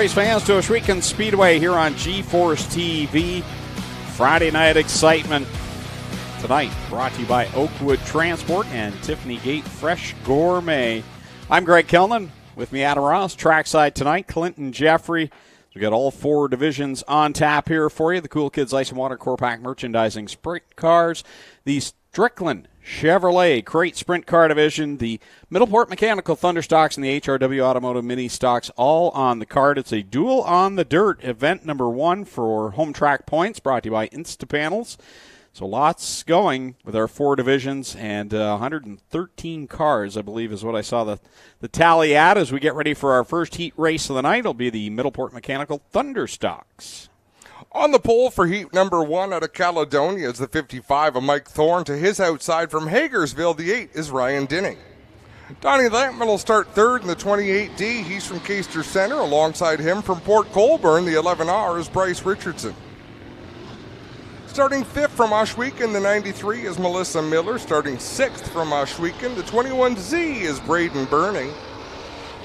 race fans, to Ohsweken Speedway here on G-Force TV. Friday night excitement tonight, brought to you by Oakwood Transport and Tiffany Gate Fresh Gourmet. I'm Greg Kellnan. With me, Adam Ross. Trackside tonight, Clinton Jeffrey. We got all four divisions on tap here for you. The Cool Kids Ice and Water Core Pack Merchandising Sprint Cars, the Strickland Chevrolet Crate Sprint Car Division, the Middleport Mechanical Thunder Stocks, and the HRW Automotive Mini Stocks all on the card. It's a duel on the dirt event number 1 for home track points, brought to you by Instapanels. So lots going with our four divisions, and 113 cars, I believe, is what I saw the tally at as we get ready for our first heat race of the night. It'll be the Middleport Mechanical Thunder Stocks. On the pole for heat number 1 out of Caledonia is the 55 of Mike Thorne. To his outside from Hagersville, the 8 is Ryan Dinning. Donnie Lampman will start third in the 28D. He's from Caister Center. Alongside him from Port Colborne, the 11R is Bryce Richardson. Starting 5th from Ohsweken, the 93 is Melissa Miller. Starting 6th from Ohsweken, the 21Z is Braden Burning.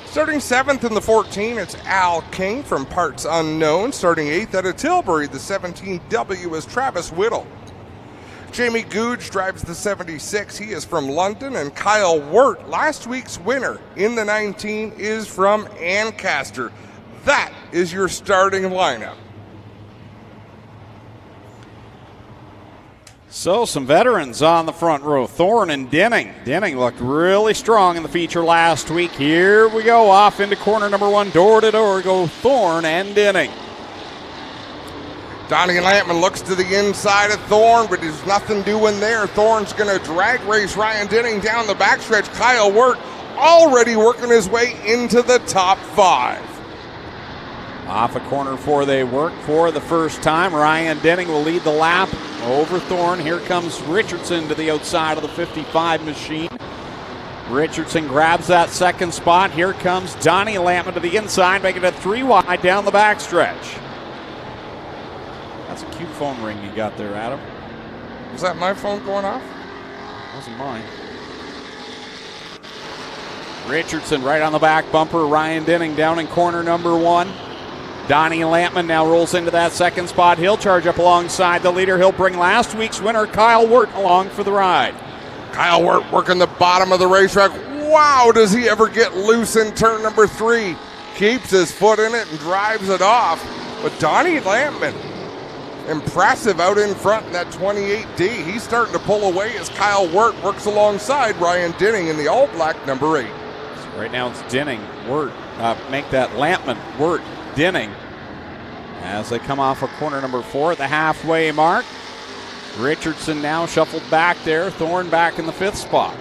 Starting 7th in the 14, it's Al King from Parts Unknown. Starting 8th out of Tilbury, the 17W is Travis Whittle. Jamie Googe drives the 76. He is from London. And Kyle Wirt, last week's winner in the 19, is from Ancaster. That is your starting lineup. So some veterans on the front row. Thorne and Denning. Denning looked really strong in the feature last week. Here we go, off into corner number 1. Door to door go Thorne and Denning. Donnie Lampman looks to the inside of Thorne, but there's nothing doing there. Thorne's going to drag race Ryan Denning down the backstretch. Kyle Wirt already working his way into the top 5. Off a corner 4 they work for the first time. Ryan Denning will lead the lap over Thorne. Here comes Richardson to the outside of the 55 machine. Richardson grabs that second spot. Here comes Donnie Lampman to the inside, making it 3 wide down the backstretch. That's a cute phone ring you got there, Adam. Was that my phone going off? Wasn't mine. Richardson right on the back bumper. Ryan Denning down in corner number 1. Donnie Lampman now rolls into that second spot. He'll charge up alongside the leader. He'll bring last week's winner, Kyle Wirt, along for the ride. Kyle Wirt working the bottom of the racetrack. Wow, does he ever get loose in turn number 3. Keeps his foot in it and drives it off. But Donnie Lampman, impressive out in front in that 28D. He's starting to pull away as Kyle Wirt works alongside Ryan Denning in the all-black number 8. So right now it's Denning, Wirt, make that Lampman, Wirt, Denning as they come off of corner number 4 at the halfway mark. Richardson now shuffled back there. Thorne back in the 5th spot.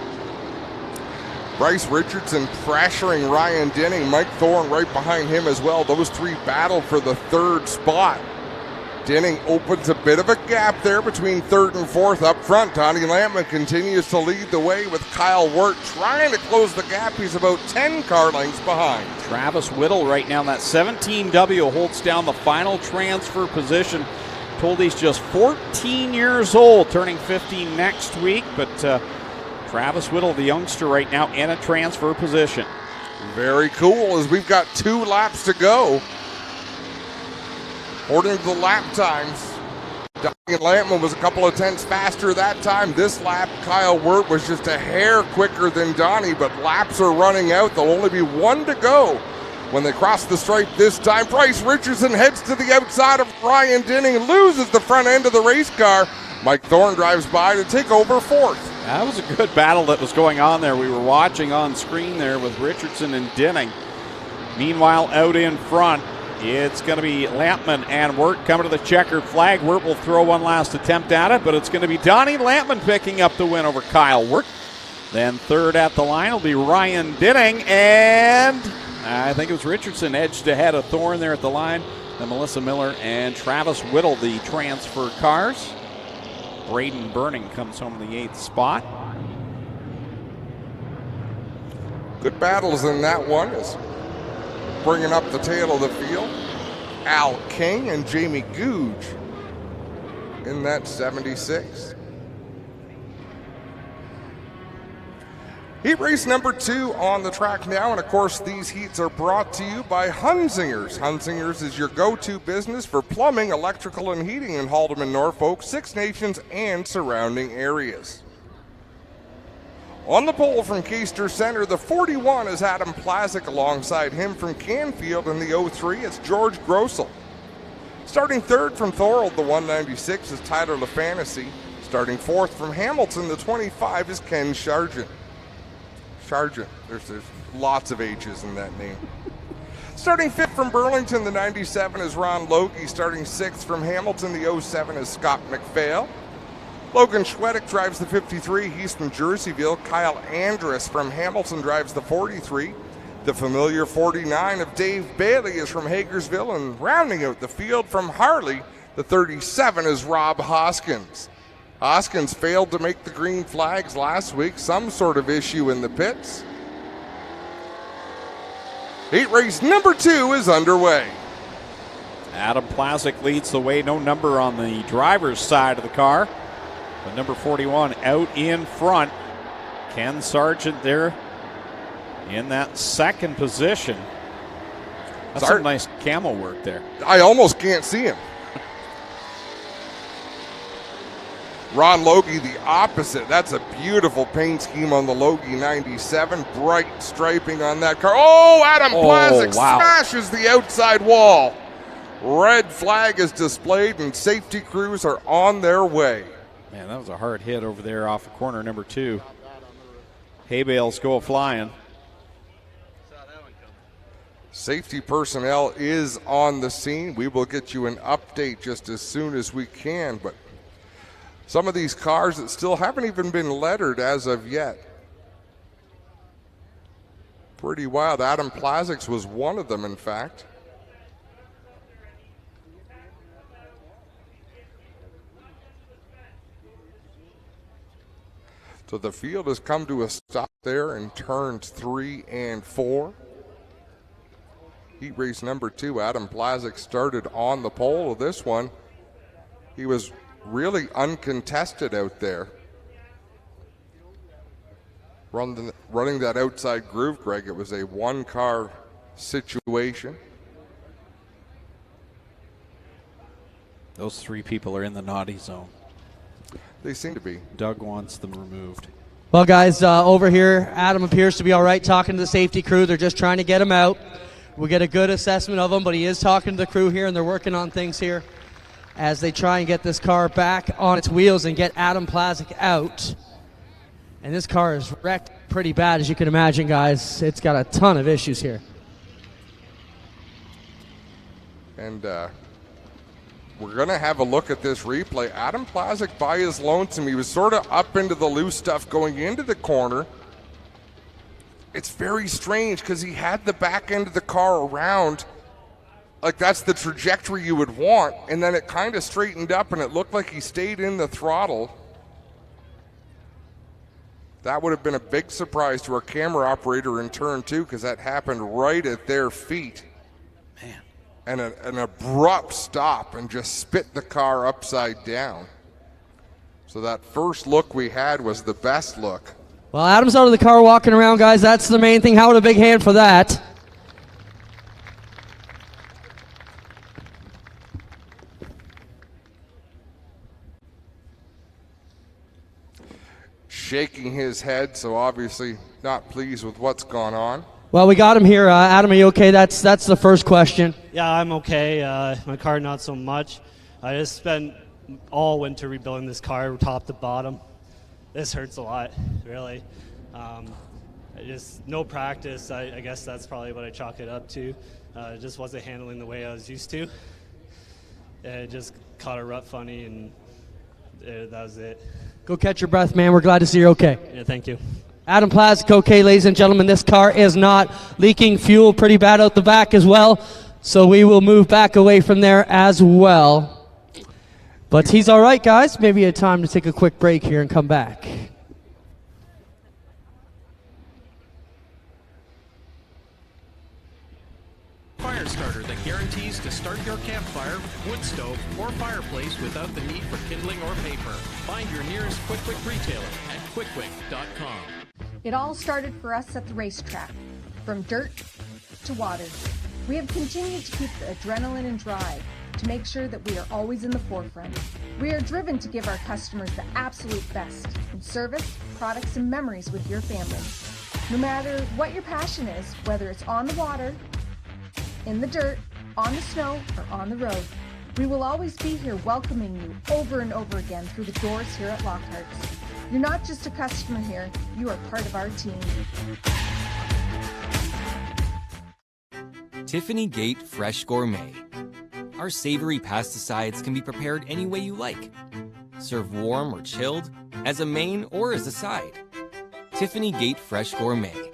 Bryce Richardson pressuring Ryan Denning. Mike Thorne right behind him as well. Those 3 battle for the 3rd spot. Denning opens a bit of a gap there between 3rd and 4th up front. Donnie Lampman continues to lead the way with Kyle Wirt trying to close the gap. He's about 10 car lengths behind. Travis Whittle right now in that 17W holds down the final transfer position. Told he's just 14 years old, turning 15 next week. But Travis Whittle, the youngster right now in a transfer position. Very cool as we've got 2 laps to go. According to the lap times, Donnie Lampman was a couple of tenths faster that time. This lap, Kyle Wirt was just a hair quicker than Donnie, but laps are running out. There'll only be 1 to go when they cross the stripe this time. Bryce Richardson heads to the outside of Ryan Denning, loses the front end of the race car. Mike Thorne drives by to take over 4th. That was a good battle that was going on there. We were watching on screen there with Richardson and Denning. Meanwhile, out in front, it's going to be Lampman and Wirt coming to the checkered flag. Wirt will throw one last attempt at it, but it's going to be Donnie Lampman picking up the win over Kyle Wirt. Then 3rd at the line will be Ryan Denning, and I think it was Richardson edged ahead of Thorne there at the line. Then Melissa Miller and Travis Whittle, the transfer cars. Braden Burning comes home in the 8th spot. Good battles in that one. Is bringing up the tail of the field, Al King and Jamie Googe in that 76. Heat race number 2 on the track now, and of course these heats are brought to you by Hunzingers. Hunzingers is your go-to business for plumbing, electrical, and heating in Haldeman, Norfolk, Six Nations, and surrounding areas. On the pole from Keister Center, the 41 is Adam Plazik. Alongside him from Canfield in the 03, it's George Grossel. Starting third from Thorold, the 196 is Tyler LaFantasy. Starting fourth from Hamilton, the 25 is Ken Sargent. There's lots of H's in that name. Starting fifth from Burlington, the 97 is Ron Logie. Starting sixth from Hamilton, the 07 is Scott McPhail. Logan Schwedick drives the 53. He's from Jerseyville. Kyle Andrus from Hamilton drives the 43. The familiar 49 of Dave Bailey is from Hagersville. And rounding out the field from Harley, the 37 is Rob Hoskins. Hoskins failed to make the green flags last week, some sort of issue in the pits. Heat race number 2 is underway. Adam Plazik leads the way, no number on the driver's side of the car. But number 41 out in front. Ken Sargent there in that second position. That's some nice camo work there. I almost can't see him. Ron Logie, the opposite. That's a beautiful paint scheme on the Logie 97. Bright striping on that car. Oh, Adam Plazik smashes the outside wall. Red flag is displayed and safety crews are on their way. Man, that was a hard hit over there off of corner number 2. Hay bales go flying. Safety personnel is on the scene. We will get you an update just as soon as we can, but some of these cars that still haven't even been lettered as of yet. Pretty wild. Adam Plazik's was one of them, in fact. So the field has come to a stop there in turns 3 and 4. Heat race number 2, Adam Plazik started on the pole of this one. He was really uncontested out there. Running that outside groove, Greg, it was a one-car situation. Those 3 people are in the naughty zone. They seem to be. Doug wants them removed. Well, guys, over here, Adam appears to be all right talking to the safety crew. They're just trying to get him out. We'll get a good assessment of him, but he is talking to the crew here, and they're working on things here as they try and get this car back on its wheels and get Adam Plazik out. And this car is wrecked pretty bad, as you can imagine, guys. It's got a ton of issues here. And we're going to have a look at this replay. Adam Plazik by his lonesome. He was sort of up into the loose stuff going into the corner. It's very strange because he had the back end of the car around. Like that's the trajectory you would want, and then it kind of straightened up and it looked like he stayed in the throttle. That would have been a big surprise to our camera operator in turn 2 because that happened right at their feet. Man. And an abrupt stop and just spit the car upside down. So that first look we had was the best look. Well, Adam's out of the car walking around, guys. That's the main thing. Howard, a big hand for that. Shaking his head, so obviously not pleased with what's gone on. Well, we got him here. Adam, are you okay? That's the first question. Yeah, I'm okay. My car, not so much. I just spent all winter rebuilding this car, top to bottom. This hurts a lot, really. Just no practice. I guess that's probably what I chalk it up to. It just wasn't handling the way I was used to. It just caught a rut funny, and that was it. Go catch your breath, man. We're glad to see you're okay. Yeah, thank you. Adam Plazik, okay, ladies and gentlemen. This car is not leaking fuel pretty bad out the back as well, so we will move back away from there as well. But he's all right, guys. Maybe a time to take a quick break here and come back. Fire starter that guarantees to start your campfire, wood stove, or fireplace without the need for kindling or paper. Find your nearest Quick Quick retailer at quickquick.com. It all started for us at the racetrack, from dirt to water. We have continued to keep the adrenaline and drive to make sure that we are always in the forefront. We are driven to give our customers the absolute best in service, products, and memories with your family. No matter what your passion is, whether it's on the water, in the dirt, on the snow, or on the road, we will always be here welcoming you over and over again through the doors here at Lockhart's. You're not just a customer here, you are part of our team. Tiffany Gate Fresh Gourmet. Our savory pasticides can be prepared any way you like. Serve warm or chilled, as a main or as a side. Tiffany Gate Fresh Gourmet.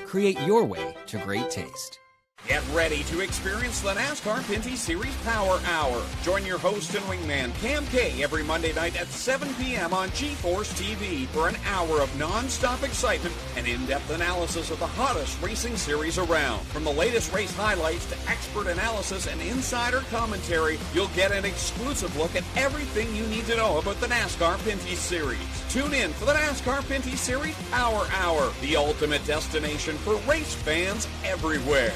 Create your way to great taste. Get ready to experience the NASCAR Pinty Series Power Hour. Join your host and wingman, Cam K, every Monday night at 7 p.m. on G-Force TV for an hour of non-stop excitement and in-depth analysis of the hottest racing series around. From the latest race highlights to expert analysis and insider commentary, you'll get an exclusive look at everything you need to know about the NASCAR Pinty Series. Tune in for the NASCAR Pinty Series Power Hour, the ultimate destination for race fans everywhere.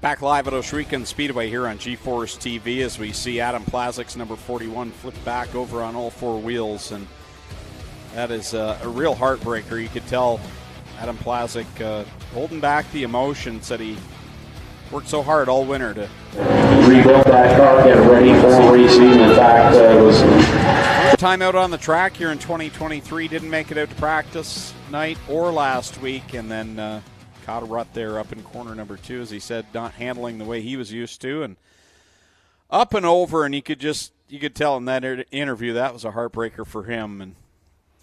Back live at Ohsweken Speedway here on G-Force TV as we see Adam Plazik's number 41 flip back over on all four wheels, and that is a real heartbreaker. You could tell Adam Plazik holding back the emotion, said he worked so hard all winter to rebuild that car, get ready for racing. In fact, it was first time out on the track here in 2023. Didn't make it out to practice night or last week, and then caught a rut there up in corner number 2, as he said, not handling the way he was used to, and up and over, and you could tell in that interview that was a heartbreaker for him, and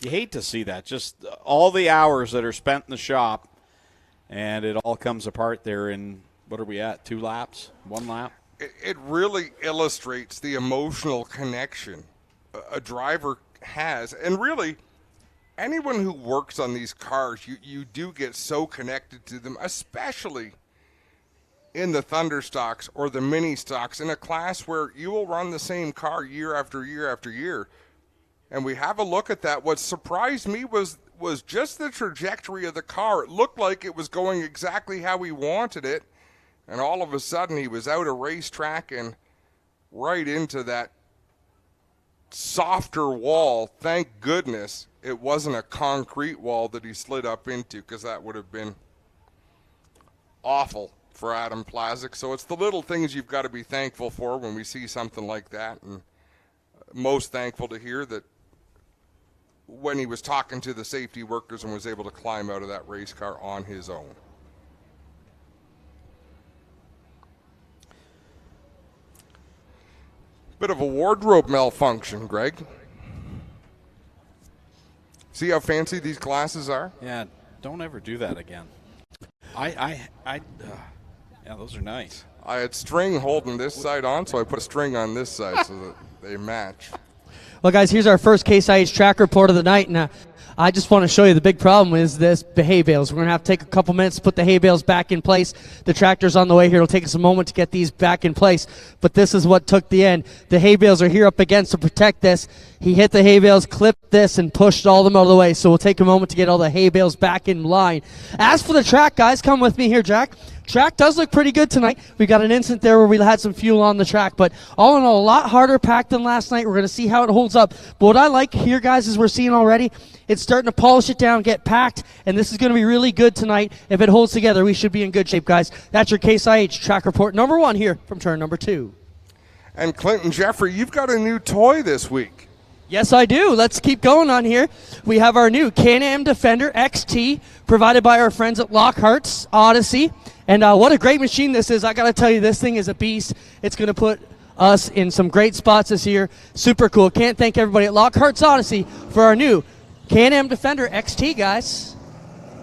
you hate to see that, just all the hours that are spent in the shop, and it all comes apart there in, what are we at, 2 laps, 1 lap? It really illustrates the emotional connection a driver has, and really, anyone who works on these cars, you do get so connected to them, especially in the Thunder stocks or the mini stocks, in a class where you will run the same car year after year after year. And we have a look at that. What surprised me was just the trajectory of the car. It looked like it was going exactly how he wanted it, and all of a sudden he was out of racetrack and right into that softer wall. Thank goodness it wasn't a concrete wall that he slid up into, because that would have been awful for Adam Plazik. So it's the little things you've got to be thankful for when we see something like that, and most thankful to hear that when he was talking to the safety workers and was able to climb out of that race car on his own. Bit of a wardrobe malfunction, Greg. See how fancy these glasses are? Yeah, don't ever do that again. Yeah, those are nice. I had string holding this side on, so I put a string on this side so that they match. Well, guys, here's our first Case IH track report of the night. Now, I just want to show you the big problem is the hay bales. We're going to have to take a couple minutes to put the hay bales back in place. The tractor's on the way here. It'll take us a moment to get these back in place, but this is what took the end. The hay bales are here up against to protect this. He hit the hay bales, clipped this, and pushed all of them out of the way, so we'll take a moment to get all the hay bales back in line. As for the track, guys, come with me here, Jack. Track does look pretty good tonight. We got an incident there where we had some fuel on the track, but all in all, a lot harder packed than last night. We're going to see how it holds up. But what I like here, guys, is we're seeing already it's starting to polish it down, get packed, and this is going to be really good tonight. If it holds together, we should be in good shape, guys. That's your Case IH track report number 1 here from turn number 2. And Clinton Jeffrey, you've got a new toy this week. Yes, I do. Let's keep going on here. We have our new Can-Am Defender XT provided by our friends at Lockhart's Odyssey. And what a great machine this is. I got to tell you, this thing is a beast. It's going to put us in some great spots this year. Super cool. Can't thank everybody at Lockhart's Odyssey for our new Can-Am Defender XT, guys.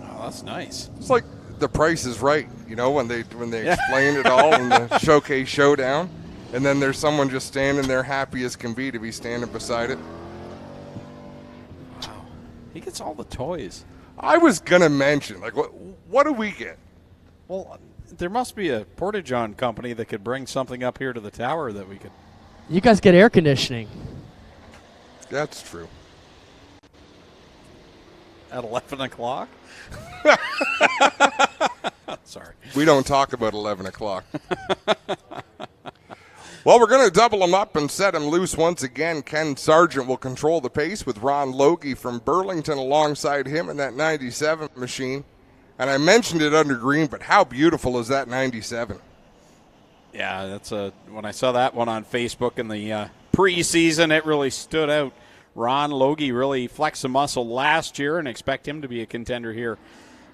Oh, that's nice. It's like The Price is Right, you know, when they explain it all in the Showcase Showdown, and then there's someone just standing there happy as can be to be standing beside it. Wow. He gets all the toys. I was going to mention, like, what do we get? Well, there must be a Porta-John company that could bring something up here to the tower that we could. You guys get air conditioning. That's true. At 11 o'clock? Sorry. We don't talk about 11 o'clock. Well, we're going to double them up and set them loose once again. Ken Sargent will control the pace with Ron Logie from Burlington alongside him in that 97 machine. And I mentioned it under green, but how beautiful is that 97? Yeah, that's when I saw that one on Facebook in the preseason, it really stood out. Ron Logie really flexed the muscle last year, and expect him to be a contender here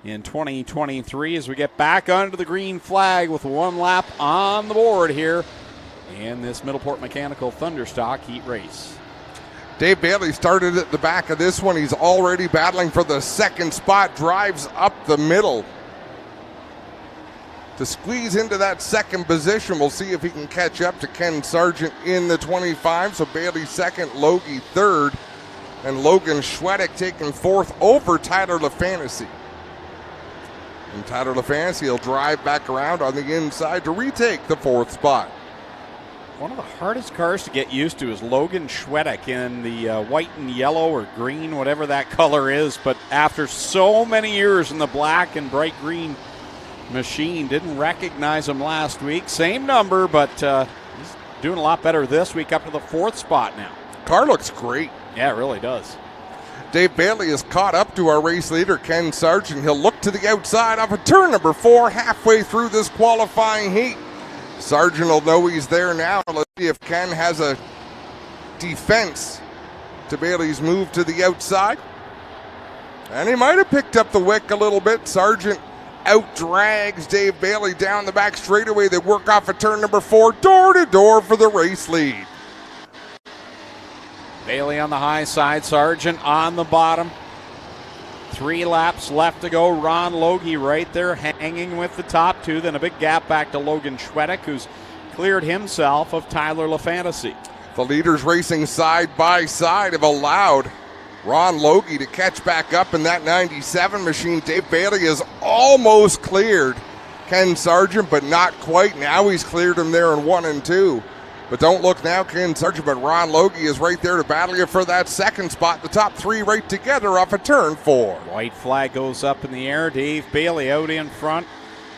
in 2023 as we get back under the green flag with one lap on the board here in this Middleport Mechanical Thunderstock heat race. Dave Bailey started at the back of this one. He's already battling for the second spot, drives up the middle to squeeze into that second position. We'll see if he can catch up to Ken Sargent in the 25. So Bailey second, Logie third, and Logan Schwedick taking fourth over Tyler LaFantasy. And Tyler LaFantasy will drive back around on the inside to retake the fourth spot. One of the hardest cars to get used to is Logan Schwedick in the white and yellow or green, whatever that color is. But after so many years in the black and bright green machine, didn't recognize him last week. Same number, but he's doing a lot better this week, up to the fourth spot now. Car looks great. Yeah, it really does. Dave Bailey is caught up to our race leader, Ken Sargent. He'll look to the outside off of turn number 4 halfway through this qualifying heat. Sargent will know he's there now. Let's see if Ken has a defense to Bailey's move to the outside. And he might have picked up the wick a little bit. Sargent out-drags Dave Bailey down the back straightaway. They work off of turn number 4, door-to-door for the race lead. Bailey on the high side, Sargent on the bottom. 3 laps left to go. Ron Logie right there hanging with the top two. Then a big gap back to Logan Schwedick, who's cleared himself of Tyler LaFantasy. The leaders racing side by side have allowed Ron Logie to catch back up in that 97 machine. Dave Bailey is almost cleared Ken Sargent, but not quite. Now he's cleared him there in 1 and 2. But don't look now, Ken Sargent, but Ron Logie is right there to battle you for that second spot. The top 3 right together off of turn 4. White flag goes up in the air. Dave Bailey out in front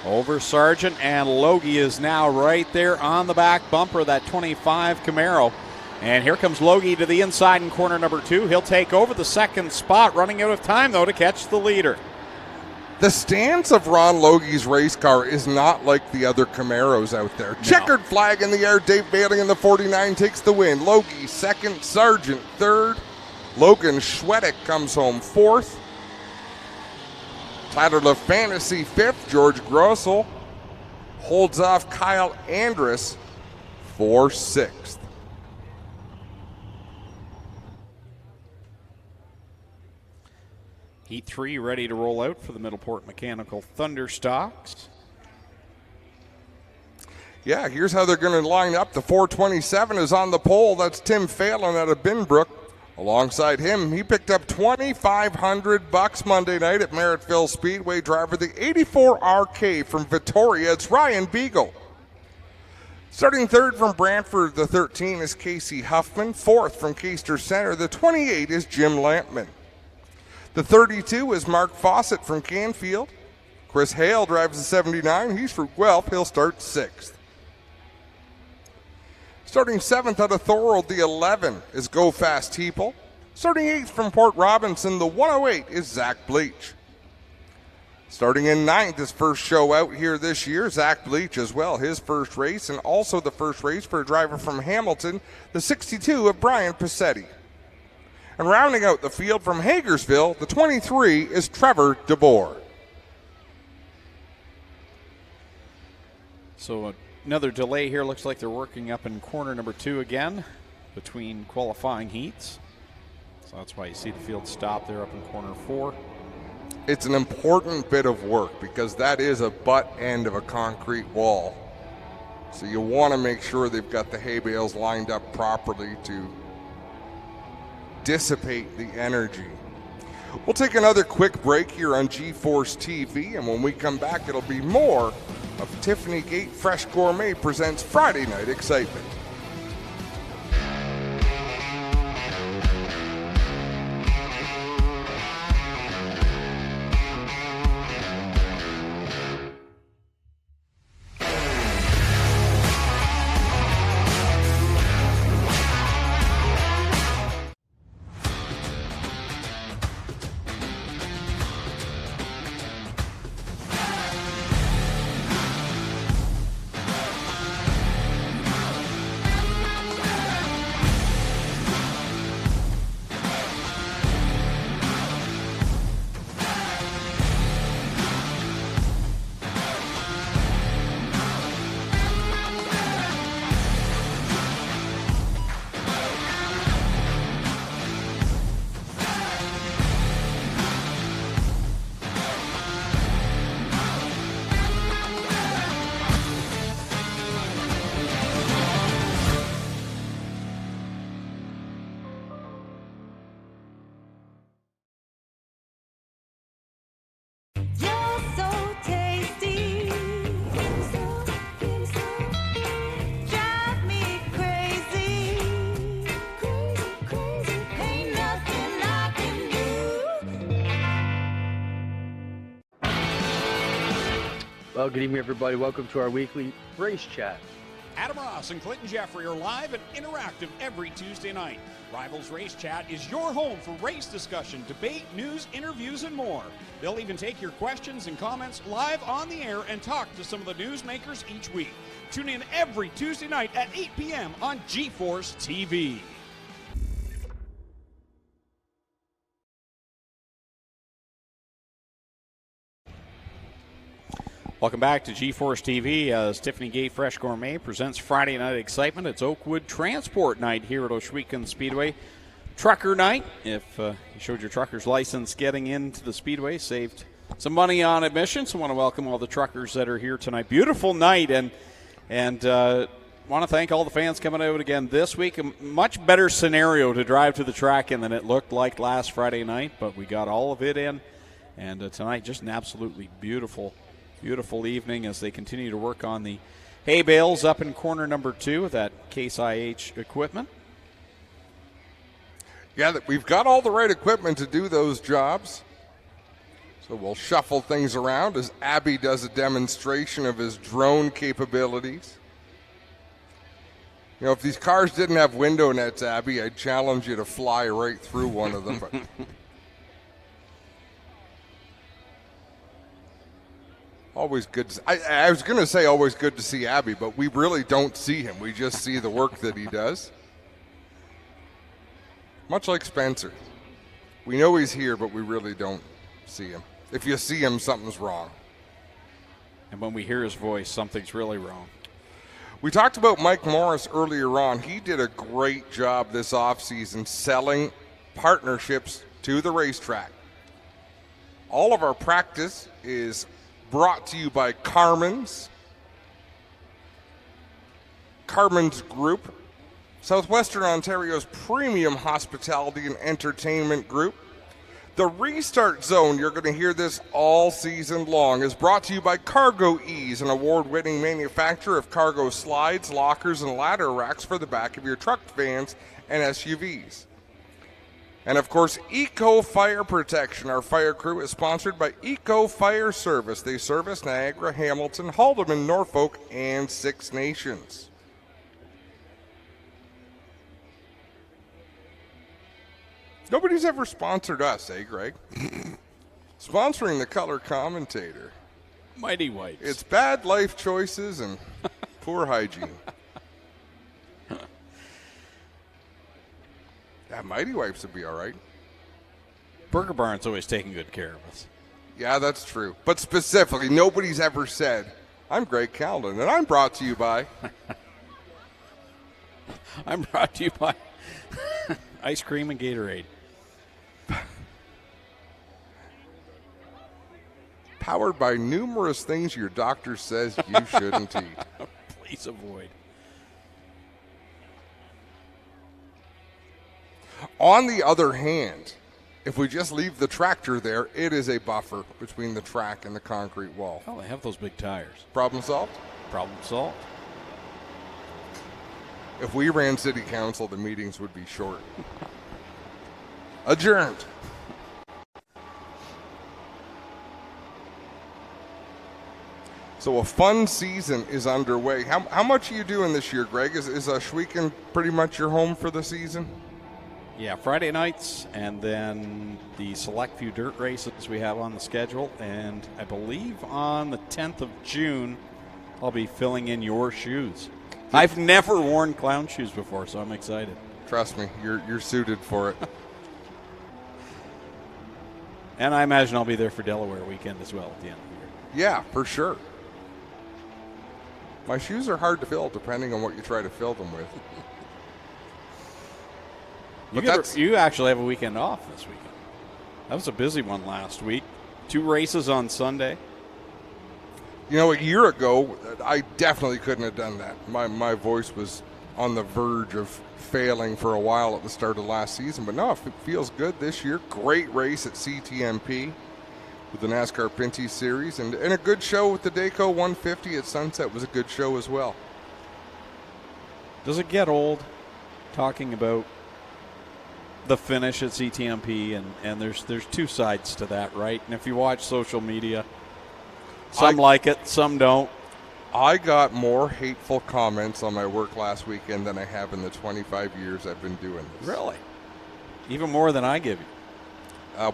over Sargent, and Logie is now right there on the back bumper of that 25 Camaro. And here comes Logie to the inside in corner number 2. He'll take over the second spot, running out of time, though, to catch the leader. The stance of Ron Logie's race car is not like the other Camaros out there. No. Checkered flag in the air. Dave Bailey in the 49 takes the win. Logie second, Sargent third. Logan Schwedick comes home fourth. Tyler LaFantasy fifth. George Grossel holds off Kyle Andrus for sixth. Heat 3 ready to roll out for the Middleport Mechanical Thunderstocks. Yeah, here's how they're going to line up. The 427 is on the pole. That's Tim Phelan out of Binbrook. Alongside him, he picked up $2,500 Monday night at Merrittville Speedway. Driver the 84 RK from Victoria, it's Ryan Beagle. Starting third from Brantford, the 13 is Casey Huffman. Fourth from Caister Center, the 28 is Jim Lampman. The 32 is Mark Fawcett from Canfield. Chris Hale drives the 79. He's from Guelph. He'll start sixth. Starting seventh out of Thorold, the 11 is Go Fast Heeple. Starting eighth from Port Robinson, the 108 is Zach Bleach. Starting in ninth, his first show out here this year, Zach Bleach as well, his first race, and also the first race for a driver from Hamilton, the 62 of Brian Passetti. And rounding out the field from Hagersville, the 23 is Trevor DeBoer. So another delay here. Looks like they're working up in corner number 2 again between qualifying heats. So that's why you see the field stop there up in corner 4. It's an important bit of work because that is a butt end of a concrete wall. So you want to make sure they've got the hay bales lined up properly to dissipate the energy. We'll take another quick break here on G-Force TV, and when we come back, it'll be more of Tiffany Gate Fresh Gourmet presents Friday Night Excitement. Well, good evening, everybody. Welcome to our weekly race chat. Adam Ross and Clinton Jeffrey are live and interactive every Tuesday night. Rivals Race Chat is your home for race discussion, debate, news, interviews, and more. They'll even take your questions and comments live on the air and talk to some of the newsmakers each week. Tune in every Tuesday night at 8 p.m. on G-Force TV. Welcome back to G-Force TV as Tiffany Gate Fresh Gourmet presents Friday Night Excitement. It's Oakwood Transport Night here at Ohsweken Speedway. Trucker Night. If you showed your trucker's license getting into the Speedway, saved some money on admission. So I want to welcome all the truckers that are here tonight. Beautiful night, and want to thank all the fans coming out again this week. A much better scenario to drive to the track in than it looked like last Friday night, but we got all of it in. And tonight, just an absolutely beautiful evening as they continue to work on the hay bales up in corner number 2 of that Case IH equipment. Yeah, we've got all the right equipment to do those jobs. So we'll shuffle things around as Abby does a demonstration of his drone capabilities. You know, if these cars didn't have window nets, Abby, I'd challenge you to fly right through one of them. But always good. I was going to say always good to see Abby, but we really don't see him. We just see the work that he does. Much like Spencer. We know he's here, but we really don't see him. If you see him, something's wrong. And when we hear his voice, something's really wrong. We talked about Mike Morris earlier on. He did a great job this offseason selling partnerships to the racetrack. All of our practice is brought to you by Carmen's Group, Southwestern Ontario's premium hospitality and entertainment group. The Restart Zone, you're going to hear this all season long, is brought to you by Cargo Ease, an award-winning manufacturer of cargo slides, lockers, and ladder racks for the back of your truck, vans, and SUVs. And, of course, Eco Fire Protection. Our fire crew is sponsored by Eco Fire Service. They service Niagara, Hamilton, Haldeman, Norfolk, and Six Nations. Nobody's ever sponsored us, eh, Greg? Sponsoring the color commentator. Mighty Wipes. It's bad life choices and poor hygiene. Yeah, Mighty Wipes would be all right. Burger Barn's always taking good care of us. Yeah, that's true. But specifically, nobody's ever said I'm Greg Calden, and I'm brought to you by... I'm brought to you by ice cream and Gatorade. Powered by numerous things your doctor says you shouldn't eat. Please avoid. On the other hand, if we just leave the tractor there, it is a buffer between the track and the concrete wall. Oh, they have those big tires. Problem solved? Problem solved. If we ran city council, the meetings would be short. Adjourned. So a fun season is underway. How much are you doing this year, Greg? Is Ohsweken pretty much your home for the season? Yeah, Friday nights, and then the select few dirt races we have on the schedule. And I believe on the 10th of June, I'll be filling in your shoes. I've never worn clown shoes before, so I'm excited. Trust me, you're suited for it. And I imagine I'll be there for Delaware weekend as well at the end of the year. Yeah, for sure. My shoes are hard to fill depending on what you try to fill them with. You actually have a weekend off this weekend. That was a busy one last week. 2 races on Sunday. You know, a year ago, I definitely couldn't have done that. My voice was on the verge of failing for a while at the start of last season. But no, it feels good this year. Great race at CTMP with the NASCAR Pinty Series. And a good show with the Dayco 150 at Sunset was a good show as well. Does it get old talking about the finish at CTMP? And there's 2 sides to that, right? And if you watch social media, some like it, some don't. I got more hateful comments on my work last weekend than I have in the 25 years I've been doing this. Really? Even more than I give you?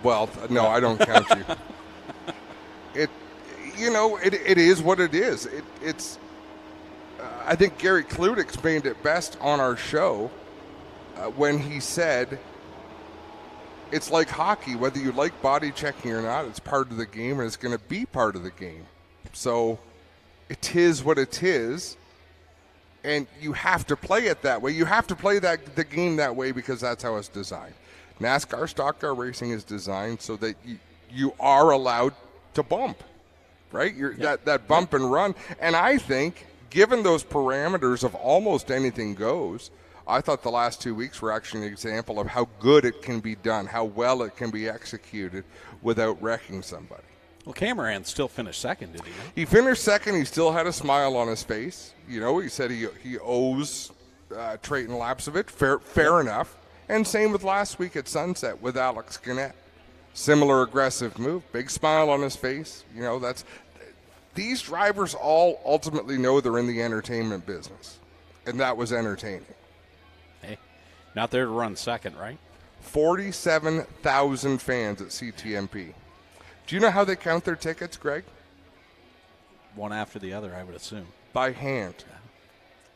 Well, no, I don't count you. It is what it is. It's. I think Gary Clute explained it best on our show when he said, it's like hockey. Whether you like body checking or not, it's part of the game, and it's going to be part of the game. So it is what it is, and you have to play it that way. You have to play the game that way because that's how it's designed. NASCAR stock car racing is designed so that you are allowed to bump, right? That bump and run. And I think, given those parameters of almost anything goes, I thought the last 2 weeks were actually an example of how good it can be done, how well it can be executed without wrecking somebody. Well, Cameron still finished second, did he? He finished second. He still had a smile on his face. You know, he said he owes Trayton Lapsovich. Fair enough. And same with last week at Sunset with Alex Gannett. Similar aggressive move. Big smile on his face. You know, these drivers all ultimately know they're in the entertainment business. And that was entertaining. Hey, not there to run second, right? 47,000 fans at CTMP. Do you know how they count their tickets, Greg? One after the other, I would assume. By hand. Yeah.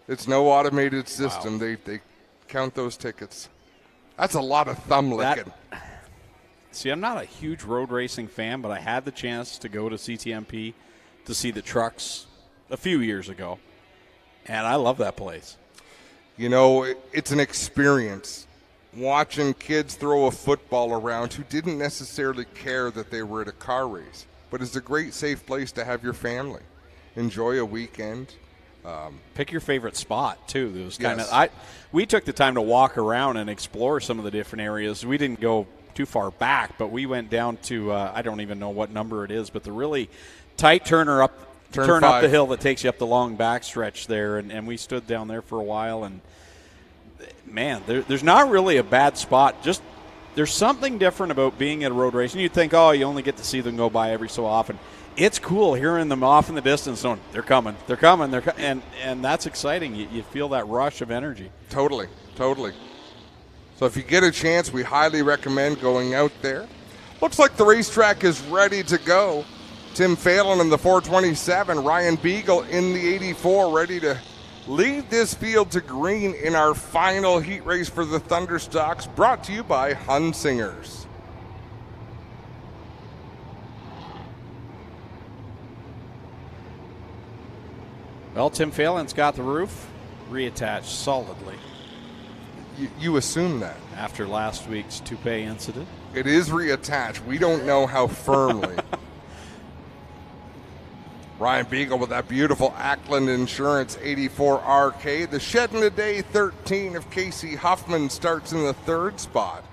It's no automated system. Wow. They count those tickets. That's a lot of thumb licking. See, I'm not a huge road racing fan, but I had the chance to go to CTMP to see the trucks a few years ago, and I love that place. You know, it's an experience. Watching kids throw a football around who didn't necessarily care that they were at a car race, but it's a great, safe place to have your family. Enjoy a weekend. Pick your favorite spot, too. It was kind of we took the time to walk around and explore some of the different areas. We didn't go too far back, but we went down to, I don't even know what number it is, but the really tight turn up the hill that takes you up the long backstretch there, and we stood down there for a while, and man, there's not really a bad spot. Just there's something different about being at a road race. And you'd think, you only get to see them go by every so often. It's cool hearing them off in the distance going, they're coming, and that's exciting. You feel that rush of energy. Totally. So if you get a chance, we highly recommend going out there. Looks like the racetrack is ready to go. Tim Phelan in the 427, Ryan Beagle in the 84, ready to lead this field to green in our final heat race for the Thunderstocks, brought to you by Hunsingers. Well, Tim Phelan's got the roof reattached solidly. You assume that. After last week's toupee incident. It is reattached. We don't know how firmly. Ryan Beagle with that beautiful Ackland Insurance 84 RK. The Shed in a Day 13 of Casey Huffman starts in the third spot.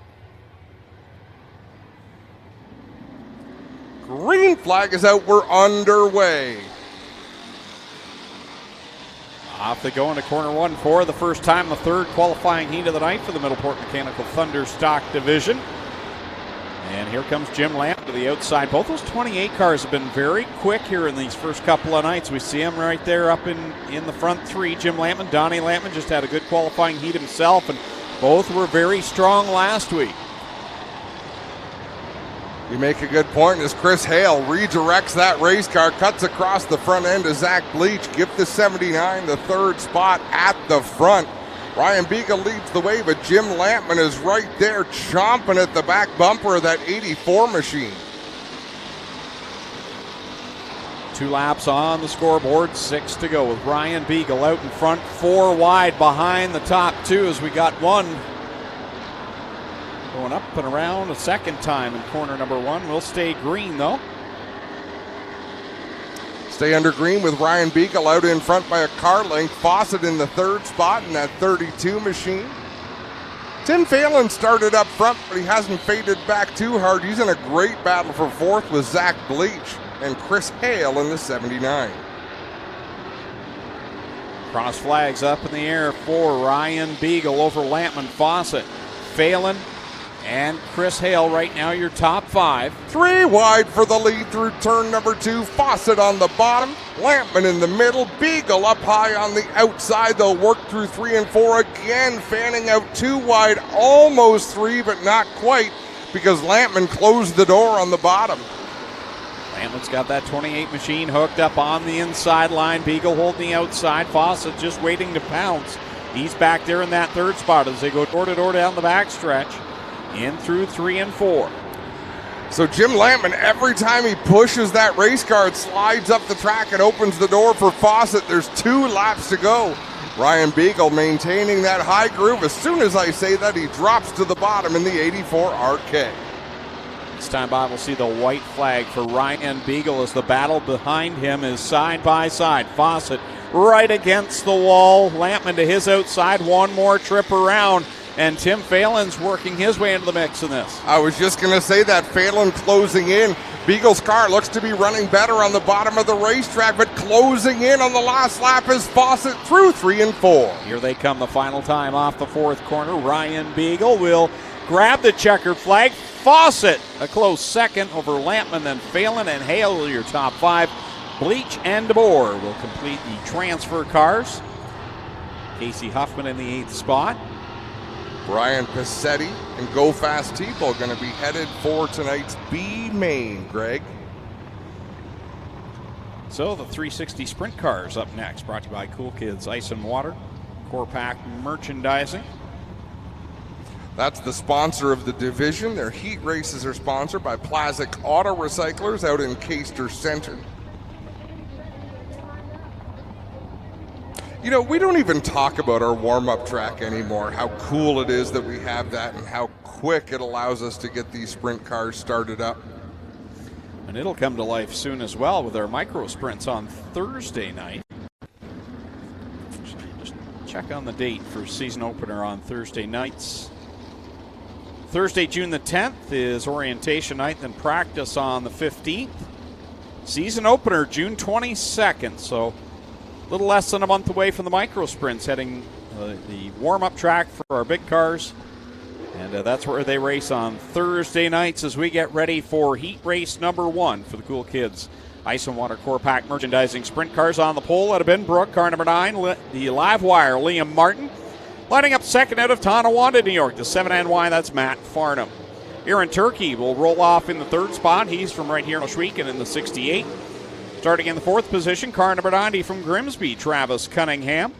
Green flag is out. We're underway. Off they go into corner 1 for the first time, the third qualifying heat of the night for the Middleport Mechanical Thunder Stock Division. And here comes Jim Lamp to the outside. Both those 28 cars have been very quick here in these first couple of nights. We see them right there up in the front three. Jim Lampman, Donnie Lampman just had a good qualifying heat himself, and both were very strong last week. You make a good point as Chris Hale redirects that race car, cuts across the front end of Zach Bleach, give the 79 the third spot at the front. Ryan Beagle leads the way, but Jim Lampman is right there chomping at the back bumper of that 84 machine. 2 laps on the scoreboard, 6 to go with Ryan Beagle out in front, 4 wide behind the top 2 as we got 1 going up and around a second time in corner number 1. We'll stay green though. Stay under green with Ryan Beagle out in front by a car length. Fawcett in the third spot in that 32 machine. Tim Phelan started up front, but he hasn't faded back too hard. He's in a great battle for fourth with Zach Bleach and Chris Hale in the 79. Cross flags up in the air for Ryan Beagle over Lampman, Fawcett, Phelan, and Chris Hale right now, your top 5. 3 wide for the lead through turn number 2. Fawcett on the bottom, Lampman in the middle, Beagle up high on the outside. They'll work through 3 and 4 again, fanning out 2 wide, almost 3, but not quite, because Lampman closed the door on the bottom. Lampman's got that 28 machine hooked up on the inside line. Beagle holding the outside. Fawcett just waiting to pounce. He's back there in that third spot as they go door to door down the backstretch. In through 3 and 4. So Jim Lampman, every time he pushes that race car, it slides up the track and opens the door for Fawcett. There's 2 laps to go. Ryan Beagle maintaining that high groove. As soon as I say that, he drops to the bottom in the 84 RK. This time Bob will see the white flag for Ryan Beagle as the battle behind him is side by side. Fawcett right against the wall. Lampman to his outside. 1 more trip around. And Tim Phelan's working his way into the mix in this. I was just going to say that. Phelan closing in. Beagle's car looks to be running better on the bottom of the racetrack, but closing in on the last lap is Fawcett through 3 and 4. Here they come the final time off the 4th corner. Ryan Beagle will grab the checkered flag. Fawcett a close second over Lampman, then Phelan and Hale, your top 5. Bleach and DeBoer will complete the transfer cars. Casey Huffman in the 8th spot. Brian Passetti and Go Fast Tipo going to be headed for tonight's B main, Greg. So the 360 sprint cars up next, brought to you by Cool Kids Ice and Water, Core Pack Merchandising. That's the sponsor of the division. Their heat races are sponsored by Plazic Auto Recyclers out in Caister Center. You know, we don't even talk about our warm-up track anymore, how cool it is that we have that and how quick it allows us to get these sprint cars started up. And it'll come to life soon as well with our micro sprints on Thursday night. Just check on the date for season opener on Thursday nights. Thursday, June the 10th is orientation night, then practice on the 15th. Season opener, June 22nd, so a little less than a month away from the micro sprints, heading the warm-up track for our big cars. And that's where they race on Thursday nights as we get ready for heat race number 1 for the Cool Kids Ice and Water Core Pack Merchandising Sprint Cars on the pole out of Binbrook. Car number 9, the live wire, Liam Martin. Lining up second out of Tonawanda, New York. The 7NY, that's Matt Farnham. Aaron Turkey will roll off in the 3rd spot. He's from right here in Ohsweken in the 68. Starting in the 4th position, car number 90 from Grimsby, Travis Cunningham.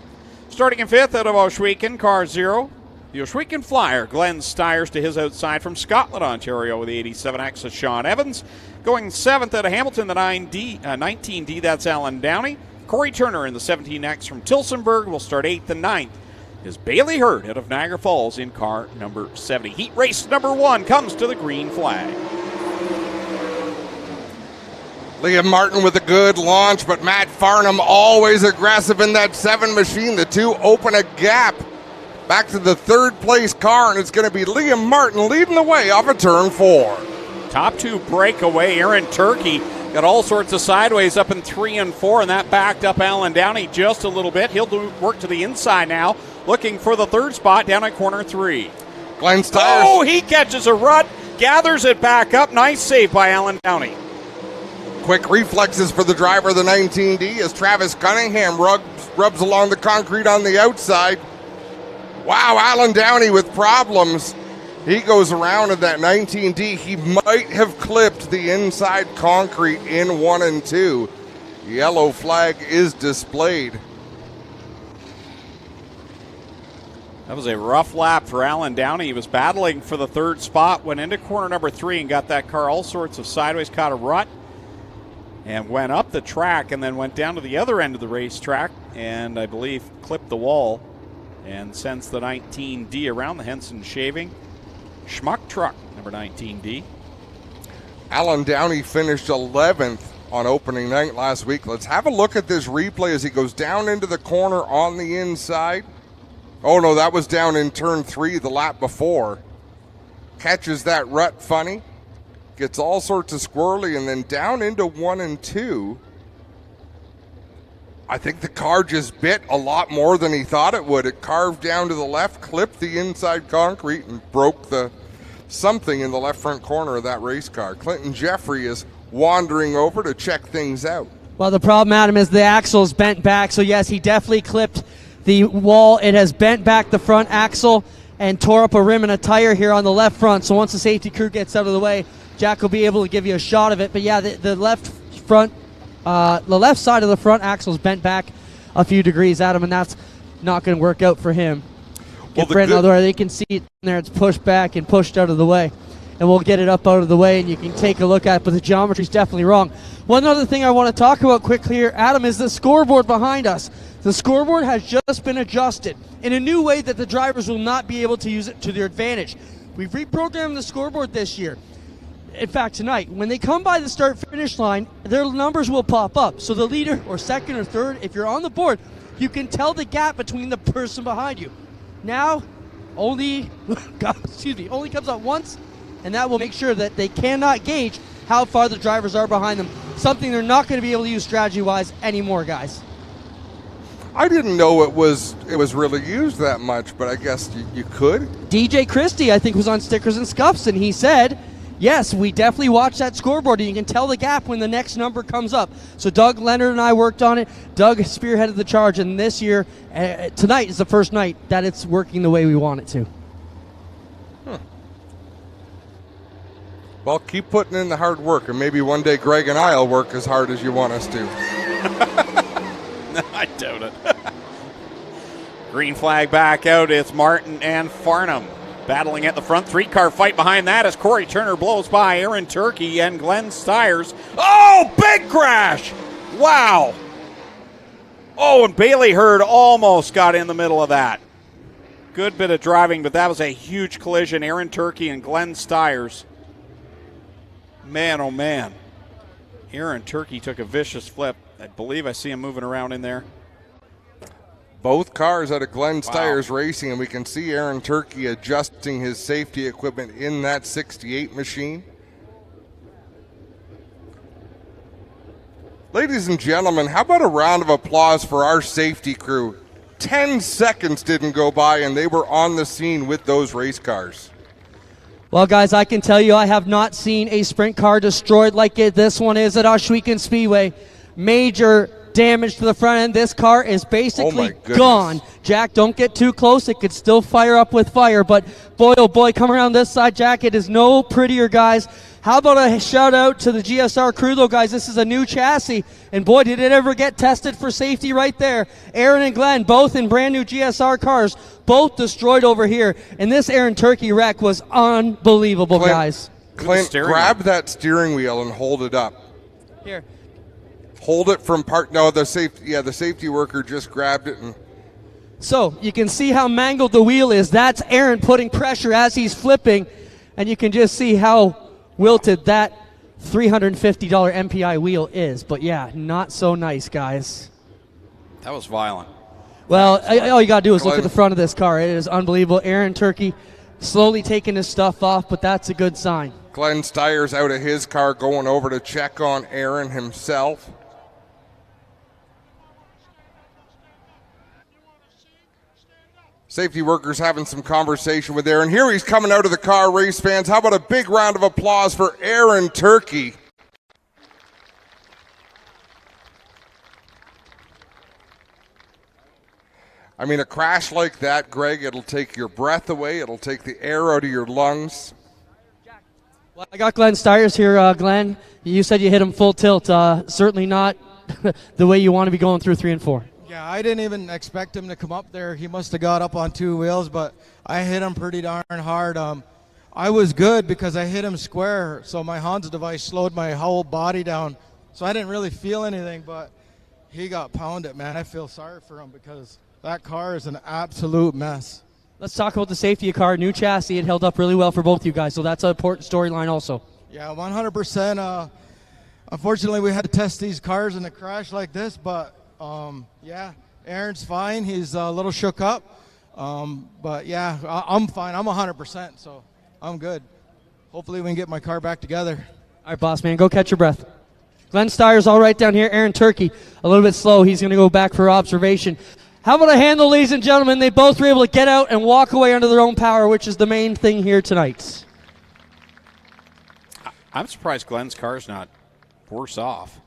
Starting in 5th out of Ohsweken, car 0, the Ohsweken Flyer, Glenn Stiers to his outside from Scotland, Ontario with the 87X of Sean Evans. Going 7th out of Hamilton, the 19D, that's Alan Downey. Corey Turner in the 17X from Tilsonburg will start 8th and 9th. Is Bailey Hurd out of Niagara Falls in car number 70. Heat race number 1 comes to the green flag. Liam Martin with a good launch, but Matt Farnham always aggressive in that 7 machine. The two open a gap back to the 3rd place car, and it's going to be Liam Martin leading the way off of turn 4. Top 2 breakaway. Aaron Turkey got all sorts of sideways up in 3 and 4, and that backed up Alan Downey just a little bit. He'll do work to the inside now, looking for the 3rd spot down at corner 3. Glenn Stiers. Oh, he catches a rut, gathers it back up. Nice save by Alan Downey. Quick reflexes for the driver of the 19D as Travis Cunningham rubs along the concrete on the outside. Wow, Alan Downey with problems. He goes around in that 19D. He might have clipped the inside concrete in 1 and 2. Yellow flag is displayed. That was a rough lap for Alan Downey. He was battling for the 3rd spot, went into corner number 3 and got that car all sorts of sideways, caught a rut, and went up the track and then went down to the other end of the racetrack and I believe clipped the wall and sends the 19D around the Henson Shaving Schmuck truck, number 19D. Alan Downey finished 11th on opening night last week. Let's have a look at this replay as he goes down into the corner on the inside. Oh no, that was down in turn 3 the lap before. Catches that rut funny. Gets all sorts of squirrely and then down into 1 and 2. I think the car just bit a lot more than he thought it would. It carved down to the left, clipped the inside concrete, and broke the something in the left front corner of that race car. Clinton Jeffrey is wandering over to check things out. Well, the problem, Adam, is the axle's bent back. So, yes, he definitely clipped the wall. It has bent back the front axle and tore up a rim and a tire here on the left front. So once the safety crew gets out of the way, Jack will be able to give you a shot of it. But, yeah, the left front the left side of the front axle is bent back a few degrees, Adam, and that's not going to work out for him. Get Brandon out of the way. They can see it in there. It's pushed back and pushed out of the way. And we'll get it up out of the way, and you can take a look at it, but the geometry's definitely wrong. One other thing I want to talk about quickly here, Adam, is the scoreboard behind us. The scoreboard has just been adjusted in a new way that the drivers will not be able to use it to their advantage. We've reprogrammed the scoreboard this year. In fact, tonight, when they come by the start-finish line, their numbers will pop up. So the leader or second or third, if you're on the board, you can tell the gap between the person behind you. Now, only comes out once, and that will make sure that they cannot gauge how far the drivers are behind them. Something they're not going to be able to use strategy-wise anymore, guys. I didn't know it was really used that much, but I guess you could. DJ Christie, I think, was on Stickers and Scuffs, and he said, yes, we definitely watch that scoreboard, and you can tell the gap when the next number comes up. So Doug Leonard and I worked on it. Doug spearheaded the charge, and this year, tonight is the first night that it's working the way we want it to. Well, keep putting in the hard work, and maybe one day Greg and I will work as hard as you want us to. I doubt it. Green flag back out. It's Martin and Farnham battling at the front. 3-car fight behind that as Corey Turner blows by Aaron Turkey and Glenn Stiers. Oh, big crash! Wow. Oh, and Bailey Hurd almost got in the middle of that. Good bit of driving, but that was a huge collision. Aaron Turkey and Glenn Stiers. Man, oh man. Aaron Turkey took a vicious flip. I believe I see him moving around in there. Both cars out of Glenn Stiers Racing, and we can see Aaron Turkey adjusting his safety equipment in that 68 machine. Ladies and gentlemen, how about a round of applause for our safety crew? 10 seconds didn't go by, and they were on the scene with those race cars. Well, guys, I can tell you I have not seen a sprint car destroyed like this one is at Ohsweken Speedway. Major damage to the front end. This car is basically gone. Jack, don't get too close. It could still fire up with fire, but boy, oh boy, come around this side, Jack. It is no prettier, guys. How about a shout out to the GSR crew, though, guys? This is a new chassis, and boy, did it ever get tested for safety right there. Aaron and Glenn, both in brand new GSR cars, both destroyed over here, and this Aaron Turkey wreck was unbelievable, guys. Clint, grab that steering wheel and hold it up. Here. hold it from part. No, the safety worker just grabbed it. And so you can see how mangled the wheel is. That's Aaron putting pressure as he's flipping, and you can just see how wilted that $350 MPI wheel is. But yeah, not so nice, guys. That was violent. Well, all you got to do is look at the front of this car. It is unbelievable. Aaron Turkey slowly taking his stuff off, but that's a good sign. Glenn Steyer's out of his car going over to check on Aaron himself. Safety workers having some conversation with Aaron. Here he's coming out of the car, race fans. How about a big round of applause for Aaron Turkey? I mean, a crash like that, Greg, it'll take your breath away. It'll take the air out of your lungs. Well, I got Glenn Steyer's here. Glenn, you said you hit him full tilt. Certainly not the way you want to be going through 3 and 4. Yeah, I didn't even expect him to come up there. He must have got up on 2 wheels, but I hit him pretty darn hard. I was good because I hit him square, so my Honda device slowed my whole body down. So I didn't really feel anything, but he got pounded, man. I feel sorry for him because that car is an absolute mess. Let's talk about the safety of the car. New chassis, it held up really well for both you guys, so that's an important storyline also. Yeah, 100%. Unfortunately, we had to test these cars in a crash like this, but yeah, Aaron's fine. He's a little shook up, but yeah, I'm fine. I'm 100%, so I'm good. Hopefully we can get my car back together. All right, boss man, go catch your breath. Glenn Steyer's all right down here. Aaron Turkey, a little bit slow. He's going to go back for observation. How about a handle, ladies and gentlemen? They both were able to get out and walk away under their own power, which is the main thing here tonight. I'm surprised Glenn's car's not worse off.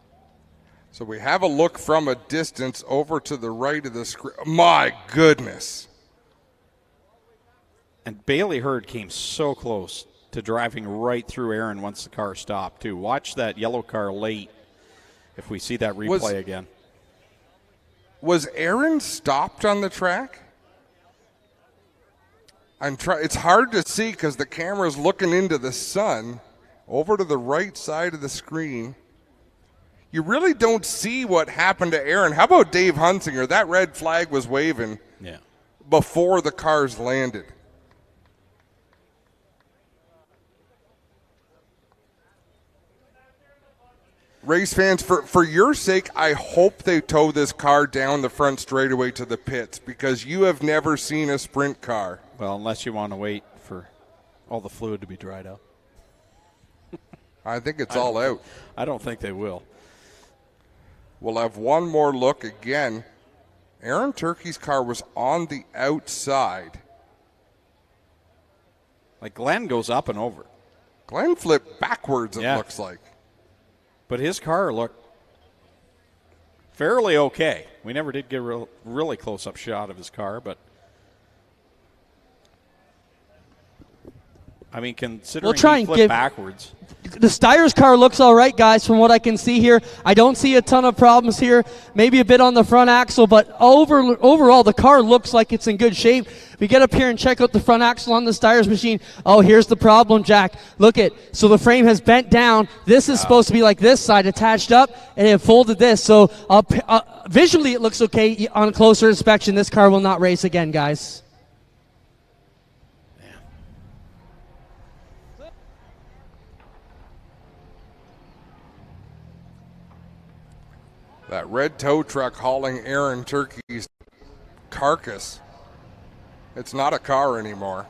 So we have a look from a distance over to the right of the screen. My goodness. And Bailey Hurd came so close to driving right through Aaron once the car stopped, too. Watch that yellow car late if we see that replay again. Was Aaron stopped on the track? It's hard to see because the camera's looking into the sun over to the right side of the screen. You really don't see what happened to Aaron. How about Dave Hunsinger? That red flag was waving before the cars landed. Race fans, for your sake, I hope they tow this car down the front straightaway to the pits because you have never seen a sprint car. Well, unless you want to wait for all the fluid to be dried out. I think it's all out. I don't think they will. We'll have one more look again. Aaron Turkey's car was on the outside. Like Glenn goes up and over. Glenn flipped backwards, it looks like. But his car looked fairly okay. We never did get a really close-up shot of his car, but I mean, considering he flipped backwards. The Steyer's car looks all right, guys, from what I can see here. I don't see a ton of problems here. Maybe a bit on the front axle, but overall, the car looks like it's in good shape. We get up here and check out the front axle on the Steyer's machine. Oh, here's the problem, Jack. Look it. So the frame has bent down. This is supposed to be like this side, attached up, and it folded this. So visually, it looks okay. On closer inspection, this car will not race again, guys. That red tow truck hauling Aaron Turkey's carcass. It's not a car anymore.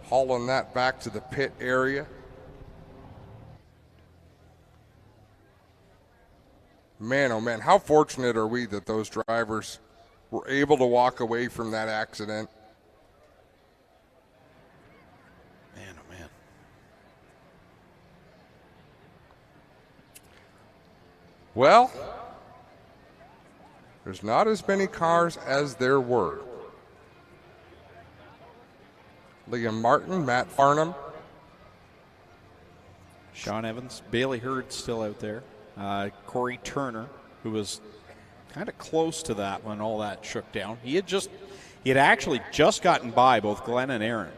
Hauling that back to the pit area. Man, oh man, how fortunate are we that those drivers were able to walk away from that accident. Man, oh man. Well, there's not as many cars as there were. Liam Martin, Matt Farnham. Sean Evans, Bailey Hurd still out there. Corey Turner, who was kind of close to that when all that shook down. He had actually just gotten by both Glenn and Aaron.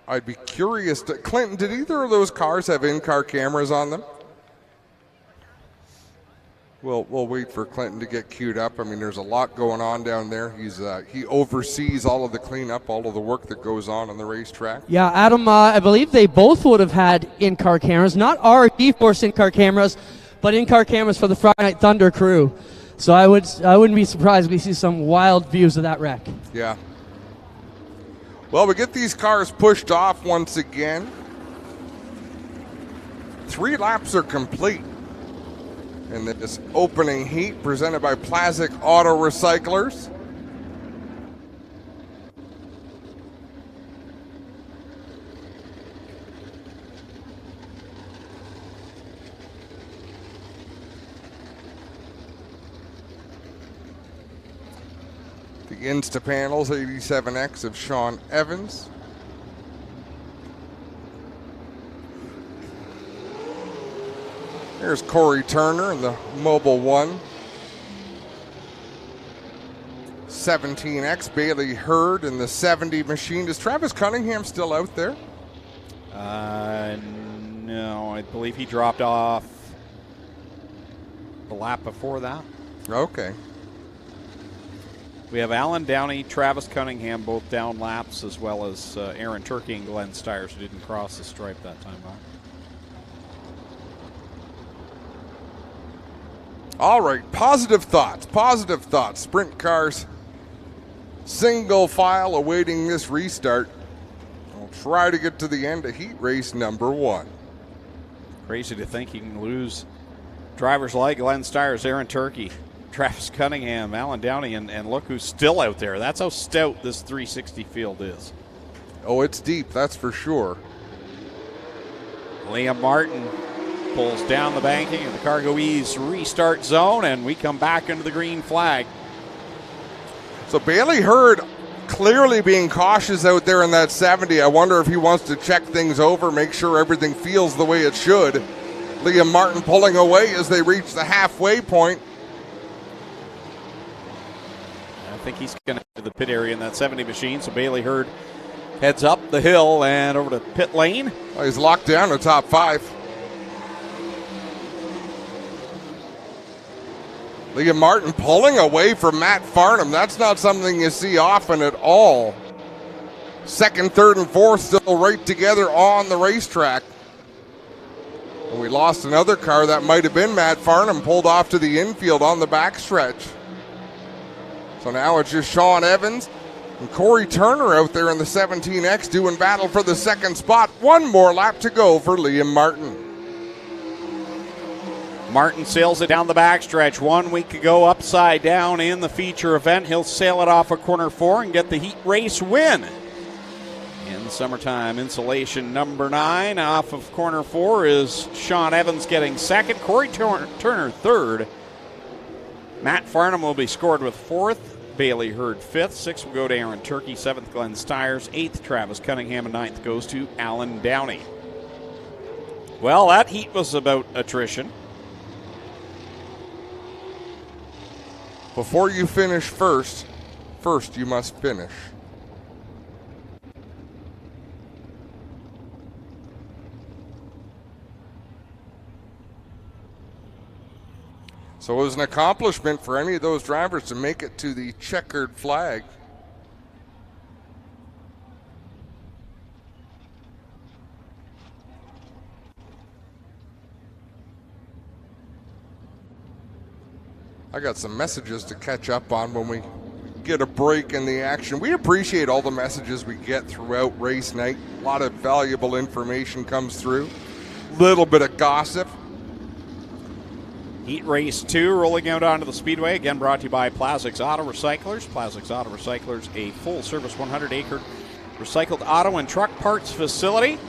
I'd be curious to, Clinton, did either of those cars have in-car cameras on them? We'll wait for Clinton to get queued up. I mean, there's a lot going on down there. He oversees all of the cleanup, all of the work that goes on the racetrack. Yeah, Adam, I believe they both would have had in-car cameras, not our G-Force in-car cameras, but in-car cameras for the Friday Night Thunder crew. So I wouldn't be surprised if we see some wild views of that wreck. Yeah. Well, we get these cars pushed off once again. 3 laps are complete in this opening heat presented by Plastic Auto Recyclers. The Insta panels, 87X of Sean Evans. Here's Corey Turner in the Mobile 1. 17X, Bailey Hurd in the 70 machine. Is Travis Cunningham still out there? No, I believe he dropped off the lap before that. Okay. We have Alan Downey, Travis Cunningham, both down laps, as well as Aaron Turkey and Glenn Stiers, who didn't cross the stripe that time. All right, positive thoughts. Sprint cars, single file awaiting this restart. We'll try to get to the end of heat race number 1. Crazy to think you can lose drivers like Glenn Stiers, Aaron Turkey, Travis Cunningham, Alan Downey, and look who's still out there. That's how stout this 360 field is. Oh, it's deep, that's for sure. Liam Martin pulls down the banking of the Cargo Ease restart zone, and we come back into the green flag. So Bailey Hurd clearly being cautious out there in that 70. I wonder if he wants to check things over, make sure everything feels the way it should. Liam Martin pulling away as they reach the halfway point. I think he's going to head to the pit area in that 70 machine, so Bailey Hurd heads up the hill and over to pit lane. Oh, he's locked down to top 5. Liam Martin pulling away from Matt Farnham. That's not something you see often at all. Second, third, and fourth still right together on the racetrack. And we lost another car. That might have been Matt Farnham, pulled off to the infield on the backstretch. So now it's just Sean Evans and Corey Turner out there in the 17X doing battle for the second spot. One more lap to go for Liam Martin. Martin sails it down the backstretch. 1 week ago, upside down in the feature event. He'll sail it off of corner 4 and get the heat race win. In summertime insulation number 9 off of corner 4 is Sean Evans getting second. Corey Turner third. Matt Farnham will be scored with 4th. Bailey Hurd 5th. 6th will go to Aaron Turkey. 7th, Glenn Stiers. 8th, Travis Cunningham. And 9th goes to Alan Downey. Well, that heat was about attrition. Before you finish first you must finish. So it was an accomplishment for any of those drivers to make it to the checkered flag. I got some messages to catch up on when we get a break in the action. We appreciate all the messages we get throughout race night. A lot of valuable information comes through. Little bit of gossip. Heat race 2 rolling out onto the Speedway. Again, brought to you by Plastics Auto Recyclers. Plastics Auto Recyclers, a full-service 100-acre recycled auto and truck parts facility.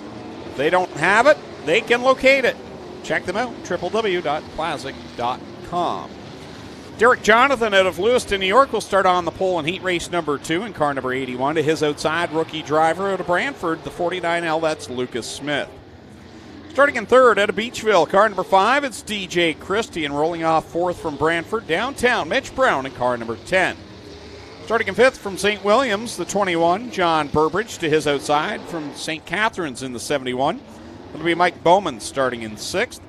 If they don't have it, they can locate it. Check them out, www.plastic.com. Derek Jonathan out of Lewiston, New York will start on the pole in heat race number 2 in car number 81. To his outside, rookie driver out of Brantford, the 49L, that's Lucas Smith. Starting in third out of Beachville, car number 5, it's DJ Christie, and rolling off 4th from Brantford, downtown, Mitch Brown in car number 10. Starting in fifth from St. Williams, the 21, John Burbridge to his outside. From St. Catharines in the 71, it'll be Mike Bowman starting in sixth.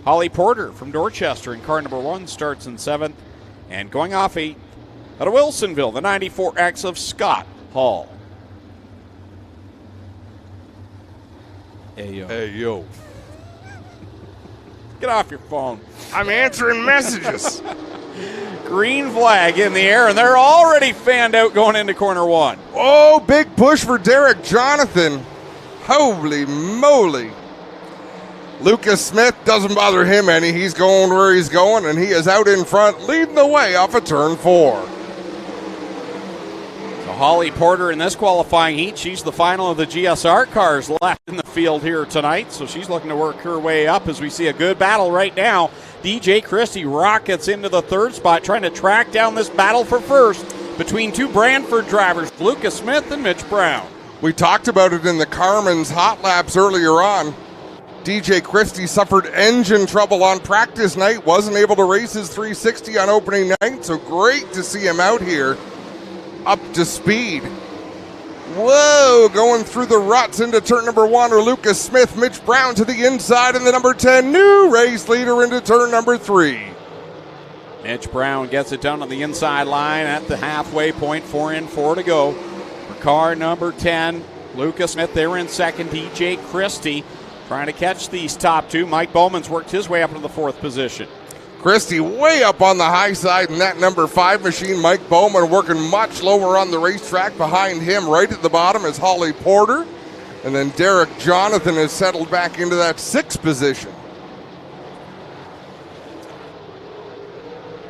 Holly Porter from Dorchester in car number 1 starts in seventh. And going off eighth out of Wilsonville, the 94X of Scott Hall. Hey, yo. Hey, yo. Get off your phone. I'm answering messages. Green flag in the air, and they're already fanned out going into corner 1. Oh, big push for Derek Jonathan. Holy moly. Lucas Smith, doesn't bother him any. He's going where he's going, and he is out in front, leading the way off of turn 4. So Holly Porter in this qualifying heat, she's the final of the GSR cars left in the field here tonight, so she's looking to work her way up as we see a good battle right now. DJ Christie rockets into the third spot, trying to track down this battle for first between two Brantford drivers, Lucas Smith and Mitch Brown. We talked about it in the Carmen's hot laps earlier on. DJ Christie suffered engine trouble on practice night, wasn't able to race his 360 on opening night, so great to see him out here up to speed. Whoa, going through the ruts into turn number 1 are Lucas Smith, Mitch Brown to the inside, and the number 10 new race leader into turn number 3. Mitch Brown gets it done on the inside line at the halfway point, 4 in, 4 to go. For car number 10, Lucas Smith there in second, DJ Christie trying to catch these top two. Mike Bowman's worked his way up into the 4th position. Christie way up on the high side in that number 5 machine. Mike Bowman working much lower on the racetrack. Behind him right at the bottom is Holly Porter. And then Derek Jonathan has settled back into that 6th position.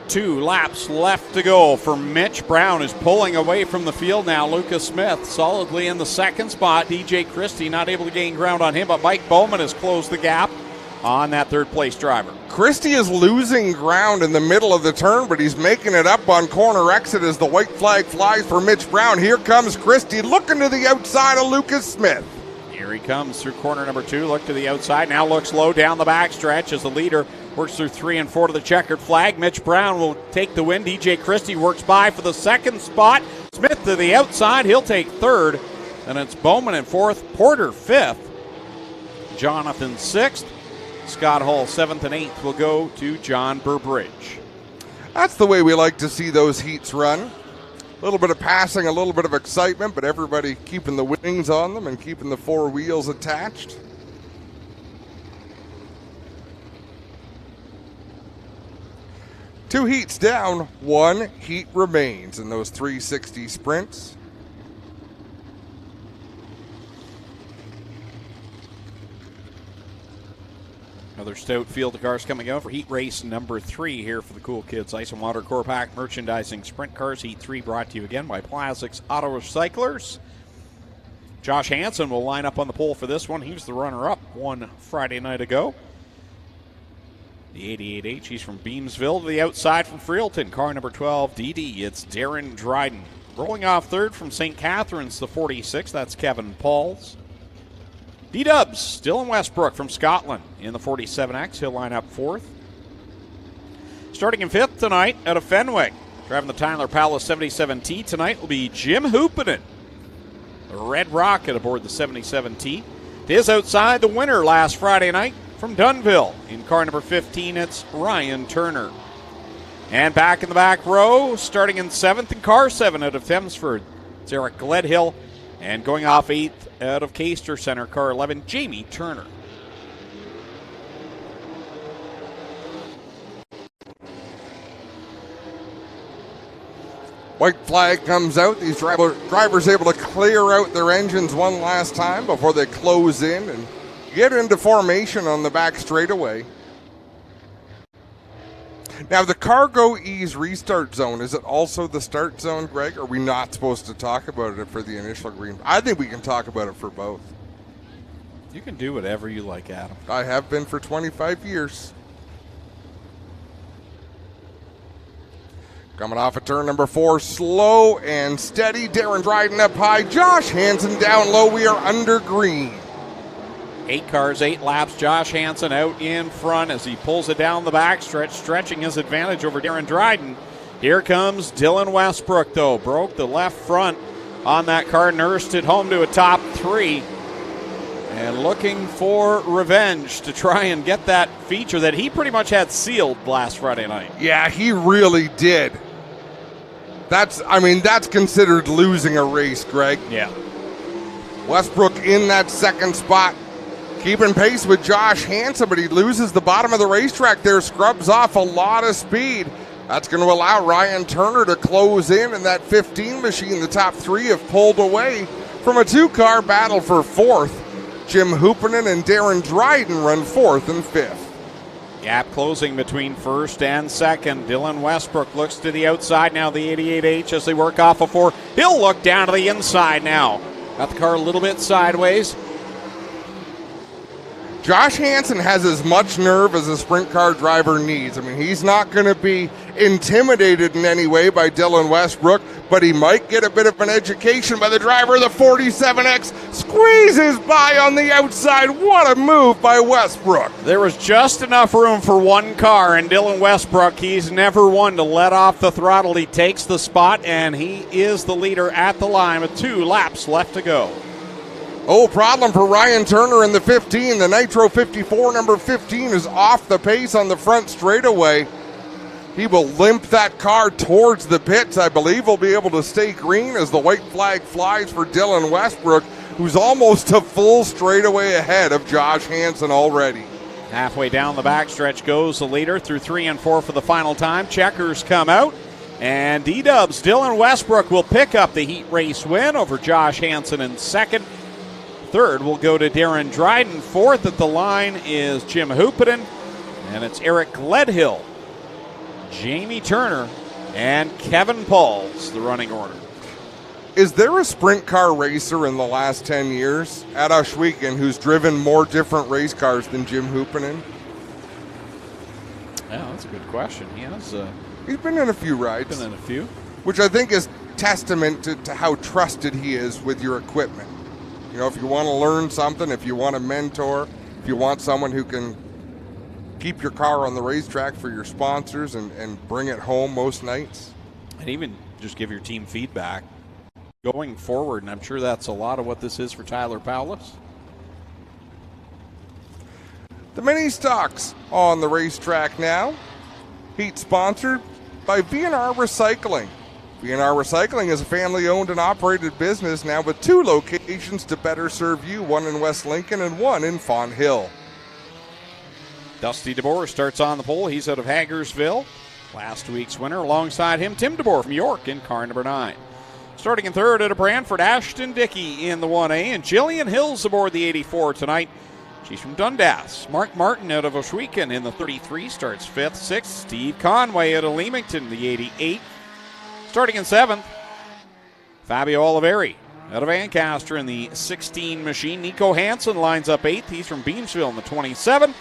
2 laps left to go for Mitch Brown, is pulling away from the field now. Lucas Smith solidly in the 2nd spot. DJ Christie not able to gain ground on him, but Mike Bowman has closed the gap on that 3rd place driver. Christie is losing ground in the middle of the turn, but he's making it up on corner exit as the white flag flies for Mitch Brown. Here comes Christie looking to the outside of Lucas Smith. Here he comes through corner number 2, look to the outside, now looks low down the backstretch as the leader works through 3 and 4 to the checkered flag. Mitch Brown will take the win. DJ Christie works by for the 2nd spot. Smith to the outside, he'll take 3rd. And it's Bowman in 4th, Porter 5th, Jonathan 6th. Scott Hall 7th and 8th will go to John Burbridge. That's the way we like to see those heats run. A little bit of passing, a little bit of excitement, but everybody keeping the wings on them and keeping the 4 wheels attached. Two heats down, 1 heat remains in those 360 sprints. Another stout field of cars coming out for heat race number 3 here for the Cool Kids Ice and Water Core Pack Merchandising Sprint Cars. Heat 3 brought to you again by Plastics Auto Recyclers. Josh Hansen will line up on the pole for this one. He was the runner-up one Friday night ago. The 88H, he's from Beamsville to the outside from Freelton. Car number 12, DD, it's Darren Dryden. Rolling off 3rd from St. Catharines, the 46, that's Kevin Pauls. D-Dubs, still in Westbrook from Scotland in the 47X. He'll line up 4th. Starting in 5th tonight out of Fenwick, driving the Tyler Palace 77T tonight will be Jim Hoopinen. The Red Rocket aboard the 77T. To his outside, the winner last Friday night from Dunville. In car number 15, it's Ryan Turner. And back in the back row, starting in 7th in car 7 out of Thamesford, it's Eric Gledhill. And going off 8th out of Caister Center, car 11, Jamie Turner. White flag comes out. These drivers able to clear out their engines one last time before they close in and get into formation on the back straightaway. Now, the Cargo Ease restart zone, is it also the start zone, Greg? Or are we not supposed to talk about it for the initial green? I think we can talk about it for both. You can do whatever you like, Adam. I have been for 25 years. Coming off of turn number 4, slow and steady. Darren Dryden up high. Josh Hansen down low. We are under green. 8 cars, 8 laps. Josh Hansen out in front as he pulls it down the backstretch, stretching his advantage over Darren Dryden. Here comes Dylan Westbrook, though. Broke the left front on that car, nursed it home to a top 3. And looking for revenge to try and get that feature that he pretty much had sealed last Friday night. Yeah, he really did. That's considered losing a race, Greg. Yeah. Westbrook in that second spot, keeping pace with Josh Hansen, but he loses the bottom of the racetrack there, scrubs off a lot of speed. That's going to allow Ryan Turner to close in that 15 machine. The top 3 have pulled away from a 2-car battle for 4th. Jim Hoopinen and Darren Dryden run 4th and 5th. Gap closing between 1st and 2nd. Dylan Westbrook looks to the outside now, the 88H, as they work off a 4. He'll look down to the inside now. Got the car a little bit sideways. Josh Hansen has as much nerve as a sprint car driver needs. He's not going to be intimidated in any way by Dylan Westbrook, but he might get a bit of an education by the driver of the 47X. Squeezes by on the outside. What a move by Westbrook. There was just enough room for one car, and Dylan Westbrook, he's never one to let off the throttle. He takes the spot, and he is the leader at the line with 2 laps left to go. Oh, problem for Ryan Turner in the 15. The Nitro 54, number 15, is off the pace on the front straightaway. He will limp that car towards the pits. I believe he'll be able to stay green as the white flag flies for Dylan Westbrook, who's almost a full straightaway ahead of Josh Hansen already. Halfway down the backstretch goes the leader through 3 and 4 for the final time. Checkers come out. And D-Dubs, Dylan Westbrook will pick up the heat race win over Josh Hansen in 2nd. 3rd will go to Darren Dryden. 4th at the line is Jim Hoopinen. And it's Eric Gledhill, Jamie Turner, and Kevin Pauls, the running order. Is there a sprint car racer in the last 10 years at Ohsweken who's driven more different race cars than Jim Hoopinen? Yeah, that's a good question. He's been in a few rides. Been in a few. Which I think is testament to how trusted he is with your equipment. If you want to learn something, if you want a mentor, if you want someone who can keep your car on the racetrack for your sponsors and bring it home most nights. And even just give your team feedback going forward, and I'm sure that's a lot of what this is for Tyler Paulus. The mini stocks on the racetrack now. Heat sponsored by V&R Recycling. V&R Recycling is a family-owned and operated business now with 2 locations to better serve you, one in West Lincoln and one in Fawn Hill. Dusty DeBoer starts on the pole. He's out of Hagersville. Last week's winner alongside him, Tim DeBoer from York in car number 9. Starting in 3rd at a Brantford, Ashton Dickey in the 1A, and Jillian Hills aboard the 84 tonight. She's from Dundas. Mark Martin out of Ohsweken in the 33 starts 5th. 6th, Steve Conway out of Leamington, the 88. Starting in 7th, Fabio Oliveri out of Ancaster in the 16 machine. Nico Hansen lines up 8th. He's from Beamsville in the 27.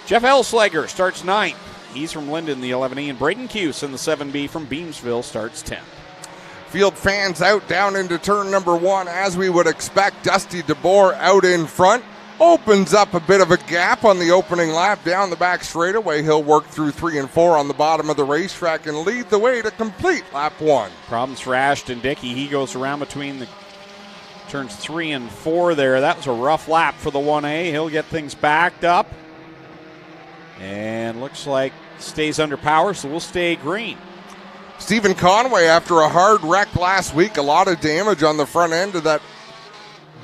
Jeff Elslager starts 9th. He's from Linden, the 11E. And Braden Cuse in the 7B from Beamsville starts 10th. Field fans out down into turn number 1, as we would expect. Dusty DeBoer out in front. Opens up a bit of a gap on the opening lap down the back straightaway. He'll work through 3 and 4 on the bottom of the racetrack and lead the way to complete lap 1. Problems for Ashton Dickey. He goes around between the turns 3 and 4 there. That was a rough lap for the 1A. He'll get things backed up. And looks like stays under power, so we'll stay green. Stephen Conway, after a hard wreck last week, a lot of damage on the front end of that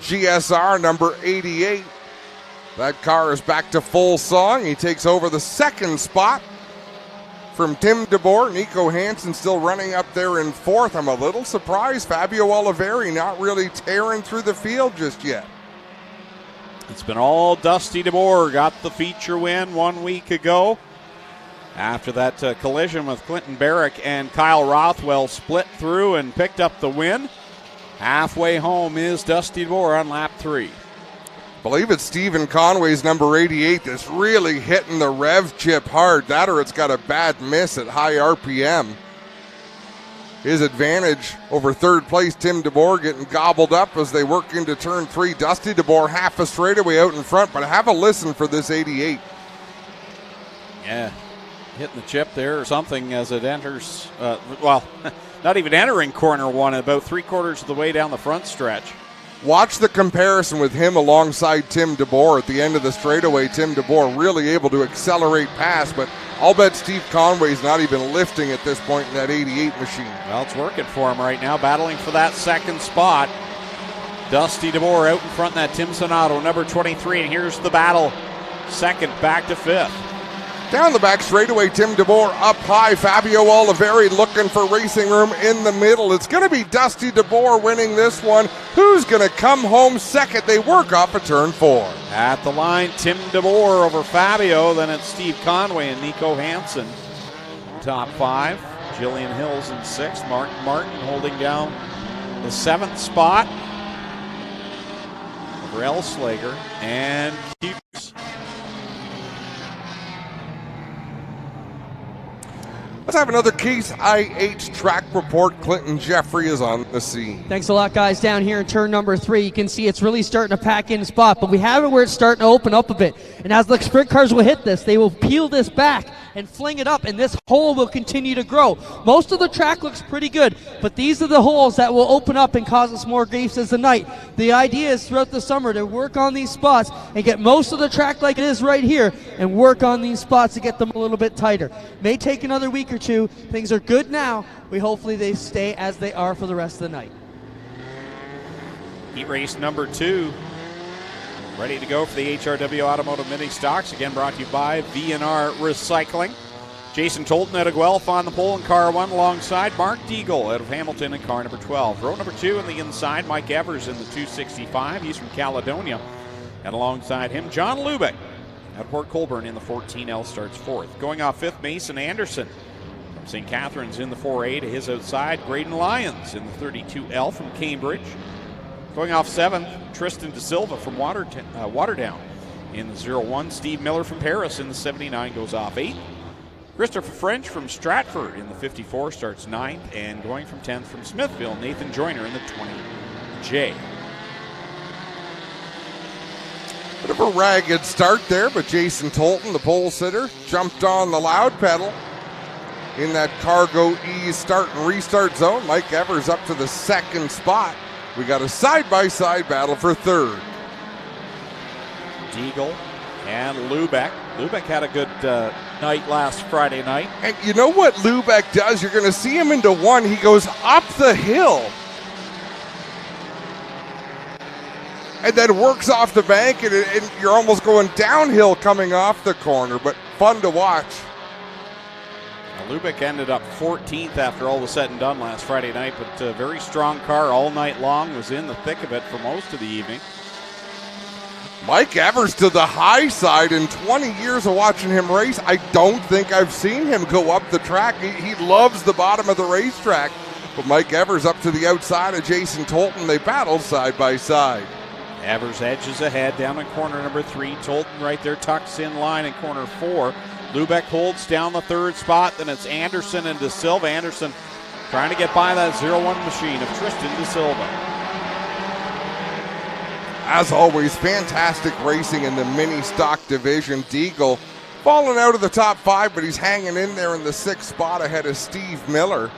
GSR number 88. That car is back to full song. He takes over the 2nd spot from Tim DeBoer. Nico Hansen still running up there in 4th. I'm a little surprised Fabio Oliveri not really tearing through the field just yet. It's been all Dusty DeBoer. Got the feature win 1 week ago. After that collision with Clinton Barrick and Kyle Rothwell, split through and picked up the win. Halfway home is Dusty DeBoer on lap 3. I believe it's Stephen Conway's number 88 that's really hitting the rev chip hard. That or it's got a bad miss at high RPM. His advantage over 3rd place, Tim DeBoer, getting gobbled up as they work into turn 3. Dusty DeBoer half a straightaway out in front, but have a listen for this 88. Yeah. hitting the chip there or something as it enters, well, not even entering corner one, about 3/4 of the way down the front stretch. Watch the comparison with him alongside Tim DeBoer at the end of the straightaway. Tim DeBoer really able to accelerate past, but I'll bet Steve Conway's not even lifting at this point in that 88 machine. Well, it's working for him right now, battling for that second spot. Dusty DeBoer out in front in that Tim Sonato, number 23, and here's the battle. Second, back to fifth. Down the back straightaway, Tim DeBoer up high. Fabio Oliveri looking for racing room in the middle. It's going to be Dusty DeBoer winning this one. Who's going to come home second? They work off of turn 4. At the line, Tim DeBoer over Fabio. Then it's Steve Conway and Nico Hansen. Top 5. Jillian Hills in 6th. Mark Martin holding down the 7th spot. Over Elslager and Hughes. Let's have another Case IH track report. Clinton Jeffrey is on the scene. Thanks a lot, guys. Down here in turn number 3, you can see it's really starting to pack in spot, but we have it where it's starting to open up a bit. And as the sprint cars will hit this, they will peel this back and fling it up, and this hole will continue to grow. Most of the track looks pretty good, but these are the holes that will open up and cause us more griefs as the night. The idea is throughout the summer to work on these spots and get most of the track like it is right here and work on these spots to get them a little bit tighter. May take another week or two. Things are good now. Hopefully they stay as they are for the rest of the night. Heat race number 2. Ready to go for the HRW Automotive Mini Stocks. Again, brought to you by V&R Recycling. Jason Tolton out of Guelph on the pole in car 1 alongside Mark Deagle out of Hamilton in car number 12. Row number 2 on the inside, Mike Evers in the 265. He's from Caledonia. And alongside him, John Lubeck out of Port Colborne in the 14L starts 4th. Going off 5th, Mason Anderson from St. Catharines in the 4A. To his outside, Graydon Lyons in the 32L from Cambridge. Going off 7th, Tristan De Silva from Waterdown in the 01. Steve Miller from Paris in the 79 goes off 8th. Christopher French from Stratford in the 54 starts 9th. And going from 10th from Smithville, Nathan Joyner in the 20J. Bit of a ragged start there, but Jason Tolton, the pole sitter, jumped on the loud pedal in that cargo ease start and restart zone. Mike Evers up to the 2nd spot. We got a side-by-side battle for 3rd. Deagle and Lubeck. Lubeck had a good night last Friday night. And you know what Lubeck does? You're going to see him into 1. He goes up the hill and then works off the bank, and you're almost going downhill coming off the corner, but fun to watch. Lubeck ended up 14th after all was said and done last Friday night, but a very strong car all night long, was in the thick of it for most of the evening. Mike Evers to the high side. In 20 years of watching him race, I don't think I've seen him go up the track. He loves the bottom of the racetrack. But Mike Evers up to the outside of Jason Tolton. They battled side by side. Evers edges ahead down in corner number 3. Tolton right there tucks in line in corner 4. Lubeck holds down the 3rd spot. Then it's Anderson and De Silva. Anderson trying to get by that 01 machine of Tristan De Silva. As always, fantastic racing in the mini stock division. Deagle falling out of the top 5, but he's hanging in there in the 6th spot ahead of Steve Miller.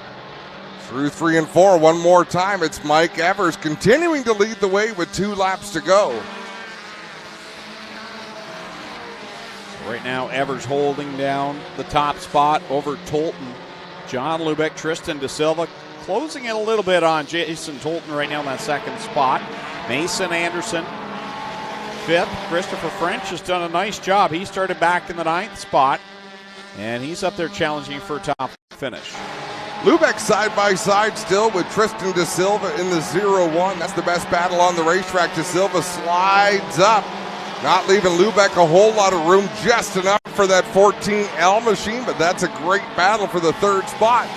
Through 3 and 4, one more time, it's Mike Evers continuing to lead the way with 2 laps to go. Right now, Evers holding down the top spot over Tolton. John Lubeck, Tristan De Silva closing it a little bit on Jason Tolton right now in that 2nd spot. Mason Anderson, 5th. Christopher French has done a nice job. He started back in the 9th spot, and he's up there challenging for a top finish. Lubeck side by side still with Tristan De Silva in the 01. That's the best battle on the racetrack. De Silva slides up, not leaving Lubeck a whole lot of room, just enough for that 14L machine, but that's a great battle for the 3rd spot.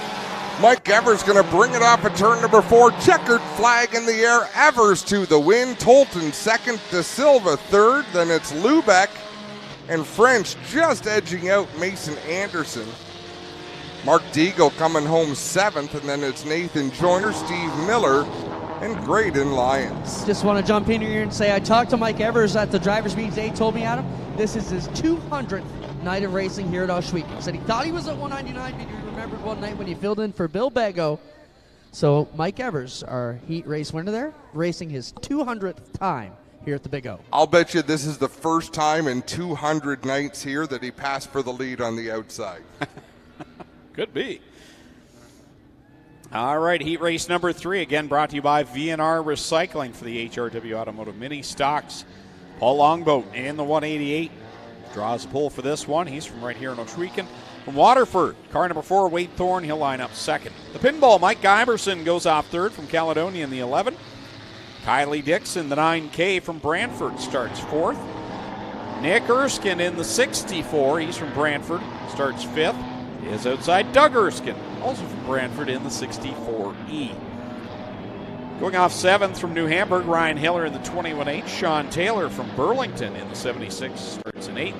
Mike Evers going to bring it off at turn number 4. Checkered flag in the air. Evers to the win. Tolton 2nd, De Silva 3rd. Then it's Lubeck and French just edging out Mason Anderson. Mark Deagle coming home 7th, and then it's Nathan Joyner, Steve Miller, and Graydon Lyons. Just want to jump in here and say I talked to Mike Evers at the drivers' meeting today. He told me, Adam, this is his 200th night of racing here at Ohsweken. Said he thought he was at 199, but he remembered one night when he filled in for Bill Bago. So Mike Evers, our heat race winner there, racing his 200th time here at the Big O. I'll bet you this is the first time in 200 nights here that he passed for the lead on the outside. Could be. All right, heat race number 3, again brought to you by VNR Recycling for the HRW Automotive Mini Stocks. Paul Longboat in the 188 draws a pull for this one. He's from right here in Ohsweken. From Waterford, car number 4, Wade Thorne, he'll line up second. The pinball, Mike Iverson goes off third from Caledonia in the 11. Kylie Dixon, the 9K from Brantford, starts fourth. Nick Erskine in the 64, he's from Brantford, starts fifth. Is outside Doug Erskine, also from Brantford in the 64E. Going off seventh from New Hamburg, Ryan Hiller in the 21-8. Sean Taylor from Burlington in the 76 starts in eighth.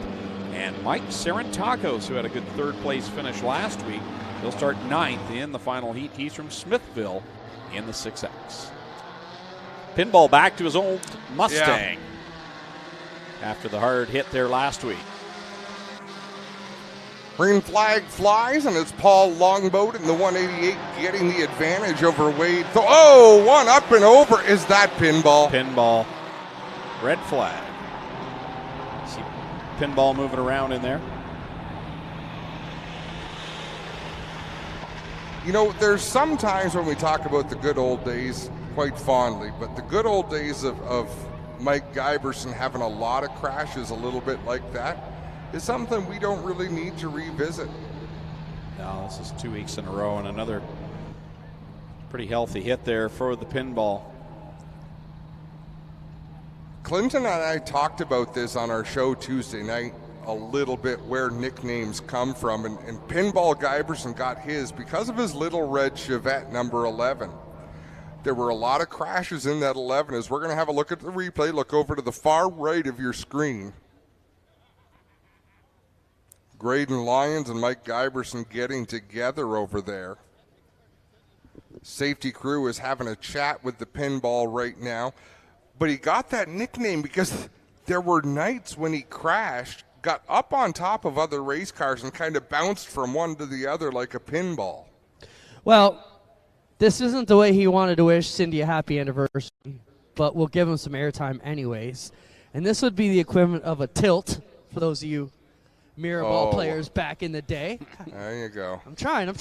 And Mike Serentakos, who had a good third place finish last week, he'll start ninth in the final heat. He's from Smithville in the 6X. Pinball back to his old Mustang after the hard hit there last week. Green flag flies, and it's Paul Longboat in the 188 getting the advantage over Wade. One up and over. Is that pinball? Pinball. Red flag. See pinball moving around in there. You know, there's some times when we talk about the good old days quite fondly, but the good old days of Mike Iverson having a lot of crashes a little bit like that is something we don't really need to revisit. No, this is 2 weeks in a row, and another pretty healthy hit there for the pinball. Clinton and I talked about this on our show Tuesday night a little bit, where nicknames come from, and Pinball Iverson got his because of his little red Chevette number 11. There were a lot of crashes in that 11. As we're going to have a look at the replay, look over to the far right of your screen. Graydon Lyons and Mike Iverson getting together over there. Safety crew is having a chat with the pinball right now. But he got that nickname because there were nights when he crashed, got up on top of other race cars, and kind of bounced from one to the other like a pinball. Well, this isn't the way he wanted to wish Cindy a happy anniversary, but we'll give him some airtime anyways. And this would be the equivalent of a tilt for those of you mirror ball players back in the day. There you go. I'm trying.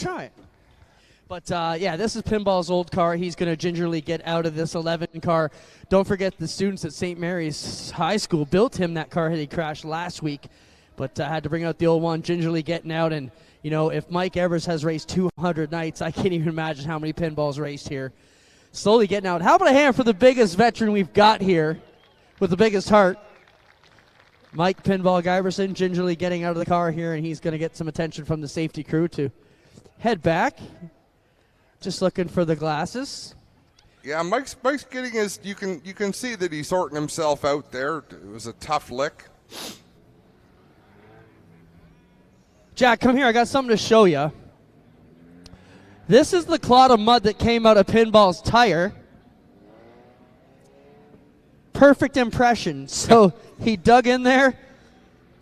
But, this is Pinball's old car. He's going to gingerly get out of this 11 car. Don't forget the students at St. Mary's High School built him that car that he crashed last week, but had to bring out the old one, gingerly getting out. And, you know, if Mike Evers has raced 200 nights, I can't even imagine how many pinballs raced here. Slowly getting out. How about a hand for the biggest veteran we've got here with the biggest heart? Mike Pinball Iverson gingerly getting out of the car here, and he's going to get some attention from the safety crew to head back. Just looking for the glasses. Yeah, Mike's getting his. You can see that he's sorting himself out there. It was a tough lick. Jack, come here. I got something to show you. This is the clod of mud that came out of Pinball's tire. Perfect impression. So he dug in there,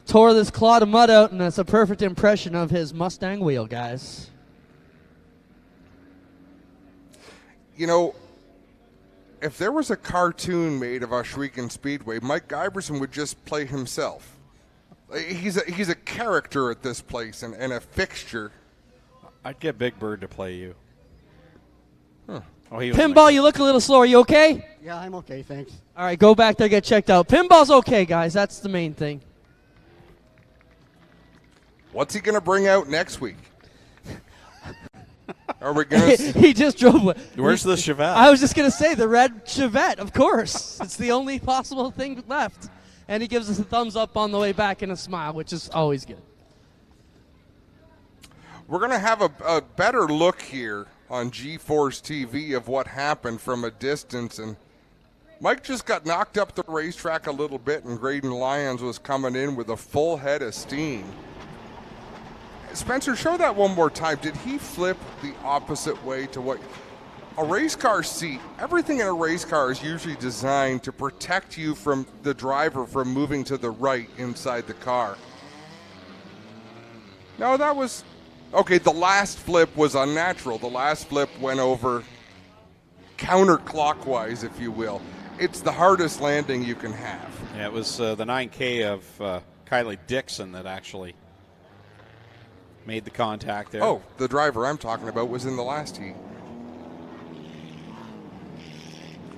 tore this clod of mud out, and that's a perfect impression of his Mustang wheel, guys. You know, if there was a cartoon made of Ohsweken Speedway, Mike Iverson would just play himself. He's a character at this place and a fixture. I'd get Big Bird to play you. Huh. Oh, he Pinball, you look a little slow. Are you okay? Yeah, I'm okay, thanks. All right, go back there, get checked out. Pinball's okay, guys. That's the main thing. What's he going to bring out next week? Are we going to? He just drove. Where's the Chevette? I was just going to say the red Chevette, of course. It's the only possible thing left. And he gives us a thumbs up on the way back and a smile, which is always good. We're going to have a better look here on G-Force TV of what happened from a distance. And Mike just got knocked up the racetrack a little bit, and Graydon Lyons was coming in with a full head of steam. Spencer, show that one more time. Did he flip the opposite way to what a race car seat? Everything in a race car is usually designed to protect you from the driver from moving to the right inside the car. No, that was okay. The last flip was unnatural. The last flip went over counterclockwise, if you will. It's the hardest landing you can have. Yeah, it was the 9K of Kylie Dixon that actually made the contact there. Oh, the driver I'm talking about was in the last heat.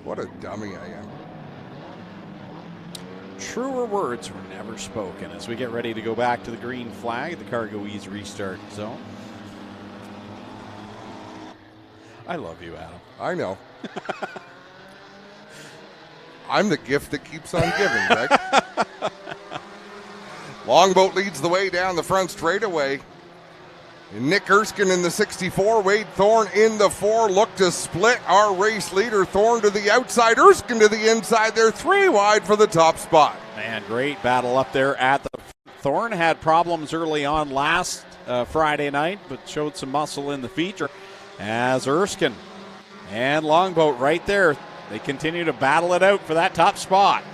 What a dummy I am. Truer words were never spoken as we get ready to go back to the green flag, the Cargo Ease restart zone. I love you, Adam. I know. I'm the gift that keeps on giving, Greg. Longboat leads the way down the front straightaway. Nick Erskine in the 64, Wade Thorne in the 4, look to split our race leader. Thorne to the outside, Erskine to the inside. They're 3 wide for the top spot. Man, great battle up there at the Thorne. Had problems early on last Friday night, but showed some muscle in the feature as Erskine and Longboat right there. They continue to battle it out for that top spot.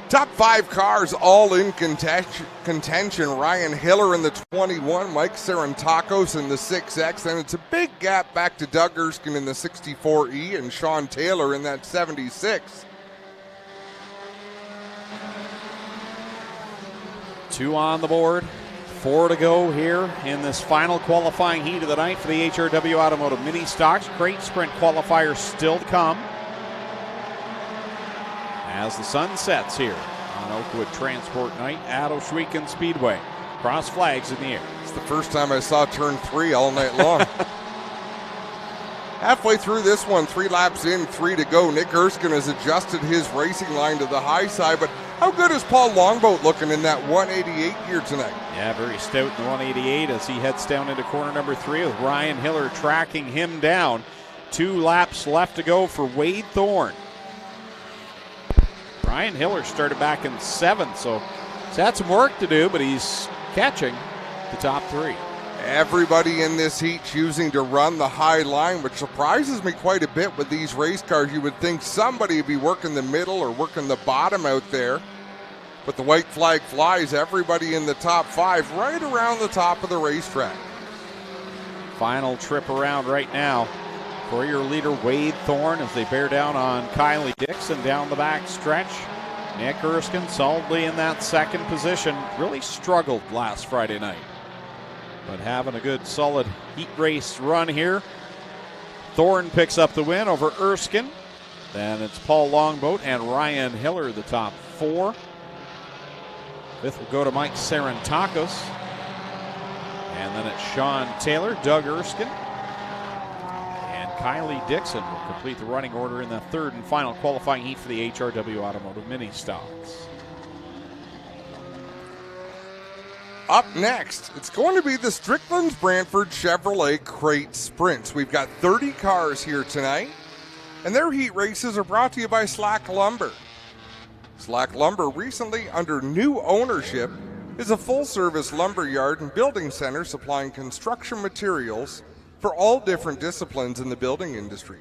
Top 5 cars all in contention. Ryan Hiller in the 21, Mike Sarantakos in the 6X. Then it's a big gap back to Doug Erskine in the 64E and Sean Taylor in that 76. 2 on the board, 4 to go here in this final qualifying heat of the night for the HRW Automotive Mini Stocks. Great sprint qualifiers still to come as the sun sets here on Oakwood Transport Night at Ohsweken Speedway. Cross flags in the air. It's the first time I saw turn 3 all night long. Halfway through this one, 3 laps in, 3 to go. Nick Erskine has adjusted his racing line to the high side, but how good is Paul Longboat looking in that 188 here tonight? Yeah, very stout in the 188 as he heads down into corner number 3 with Ryan Hiller tracking him down. 2 laps left to go for Wade Thorne. Ryan Hiller started back in 7th, so he's had some work to do, but he's catching the top 3. Everybody in this heat choosing to run the high line, which surprises me quite a bit with these race cars. You would think somebody would be working the middle or working the bottom out there. But the white flag flies, everybody in the top 5 right around the top of the racetrack. Final trip around right now for your leader, Wade Thorne, as they bear down on Kylie Dixon down the back stretch. Nick Erskine solidly in that 2nd position. Really struggled last Friday night, but having a good solid heat race run here. Thorne picks up the win over Erskine. Then it's Paul Longboat and Ryan Hiller, the top 4. 5th will go to Mike Sarantakos. And then it's Sean Taylor, Doug Erskine, and Kylie Dixon will complete the running order in the 3rd and final qualifying heat for the HRW Automotive Mini Stocks. Up next, it's going to be the Strickland's Brantford Chevrolet Crate Sprints. We've got 30 cars here tonight, and their heat races are brought to you by Slack Lumber. Slack Lumber, recently under new ownership, is a full-service lumber yard and building center supplying construction materials for all different disciplines in the building industry.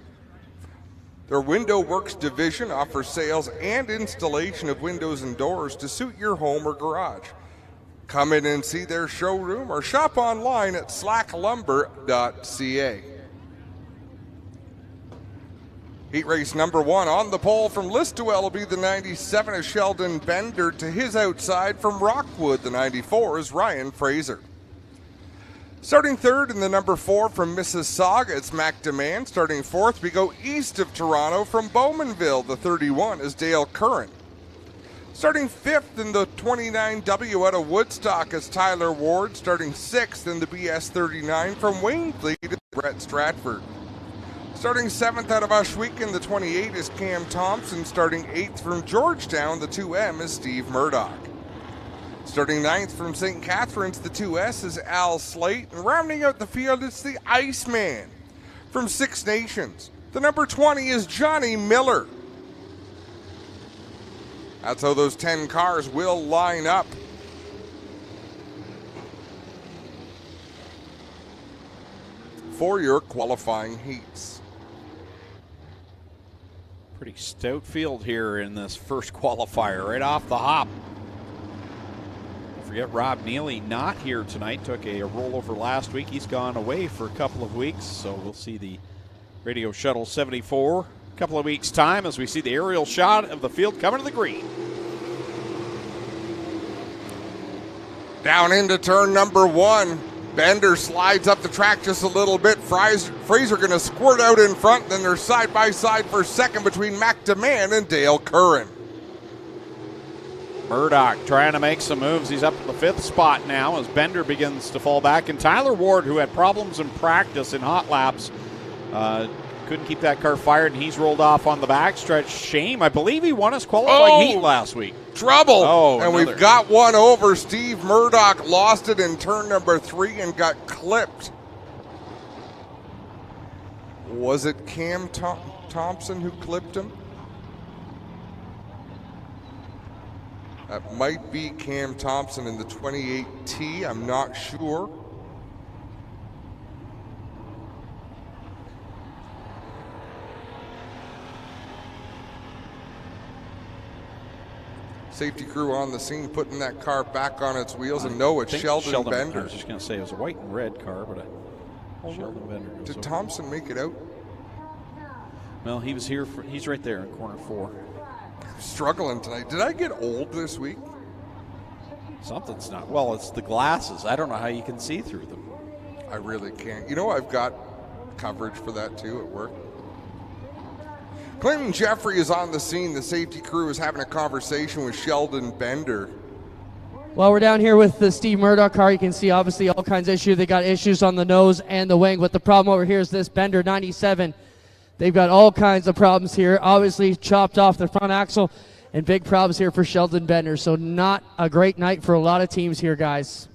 Their Window Works division offers sales and installation of windows and doors to suit your home or garage. Come in and see their showroom or shop online at slacklumber.ca. Heat race number 1 on the pole from Listowel will be the 97 of Sheldon Bender. To his outside from Rockwood, the 94 is Ryan Fraser. Starting 3rd in the number 4 from Mississauga, it's Mac Demand. Starting 4th, we go east of Toronto from Bowmanville, the 31 is Dale Curran. Starting 5th in the 29W out of Woodstock is Tyler Ward. Starting 6th in the BS 39 from Wainfleet is Brett Stratford. Starting 7th out of Ohsweken, the 28 is Cam Thompson. Starting 8th from Georgetown, the 2M is Steve Murdoch. Starting 9th from St. Catharines, the 2S is Al Slate. And rounding out the field, it's the Iceman from Six Nations. The number 20 is Johnny Miller. That's how those 10 cars will line up. For your qualifying heats. Pretty stout field here in this first qualifier, right off the hop. forget Rob Neely not here tonight. Took a rollover last week. He's gone away for a couple of weeks, so we'll see the Radio Shuttle 74 a couple of weeks' time as we see the aerial shot of the field coming to the green. Down into turn number 1. Bender slides up the track just a little bit. Fraser going to squirt out in front. Then they're side by side for second between Mac DeMann and Dale Curran. Murdoch trying to make some moves. He's up to the 5th spot now as Bender begins to fall back. And Tyler Ward, who had problems in practice in hot laps, couldn't keep that car fired, and he's rolled off on the backstretch. Shame. I believe he won his qualifying heat last week. Trouble. Oh, and we've got one over. Steve Murdoch lost it in turn number 3 and got clipped. Was it Cam Thompson who clipped him? That might be Cam Thompson in the 28T. I'm not sure. Safety crew on the scene putting that car back on its wheels, and no, it's Sheldon Bender. I was just going to say it was a white and red car, but Sheldon Bender. Did Thompson make it out? Well, he was here. He's right there in corner 4. Struggling tonight. Did I get old this week? Something's not. Well, it's the glasses. I don't know how you can see through them. I really can't. You know, I've got coverage for that too at work. Clinton Jeffrey is on the scene. The safety crew is having a conversation with Sheldon Bender. Well, we're down here with the Steve Murdoch car. You can see obviously all kinds of issues. They got issues on the nose and the wing, but the problem over here is this Bender 97. They've got all kinds of problems here. Obviously chopped off the front axle and big problems here for Sheldon Bender. So not a great night for a lot of teams here, guys.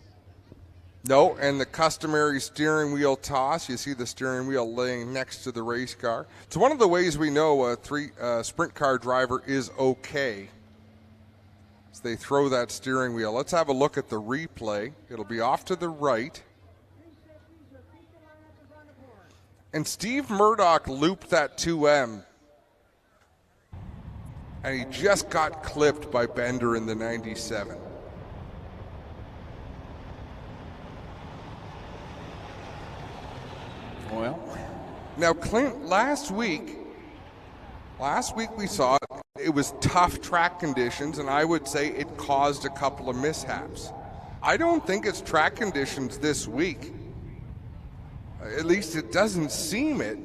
No, and the customary steering wheel toss. You see the steering wheel laying next to the race car. It's one of the ways we know a sprint car driver is okay. So they throw that steering wheel. Let's have a look at the replay. It'll be off to the right. And Steve Murdoch looped that 2M. And he just got clipped by Bender in the 97. Well, now Clint, last week we saw it was tough track conditions, and I would say it caused a couple of mishaps. I don't think it's track conditions this week. At least it doesn't seem it.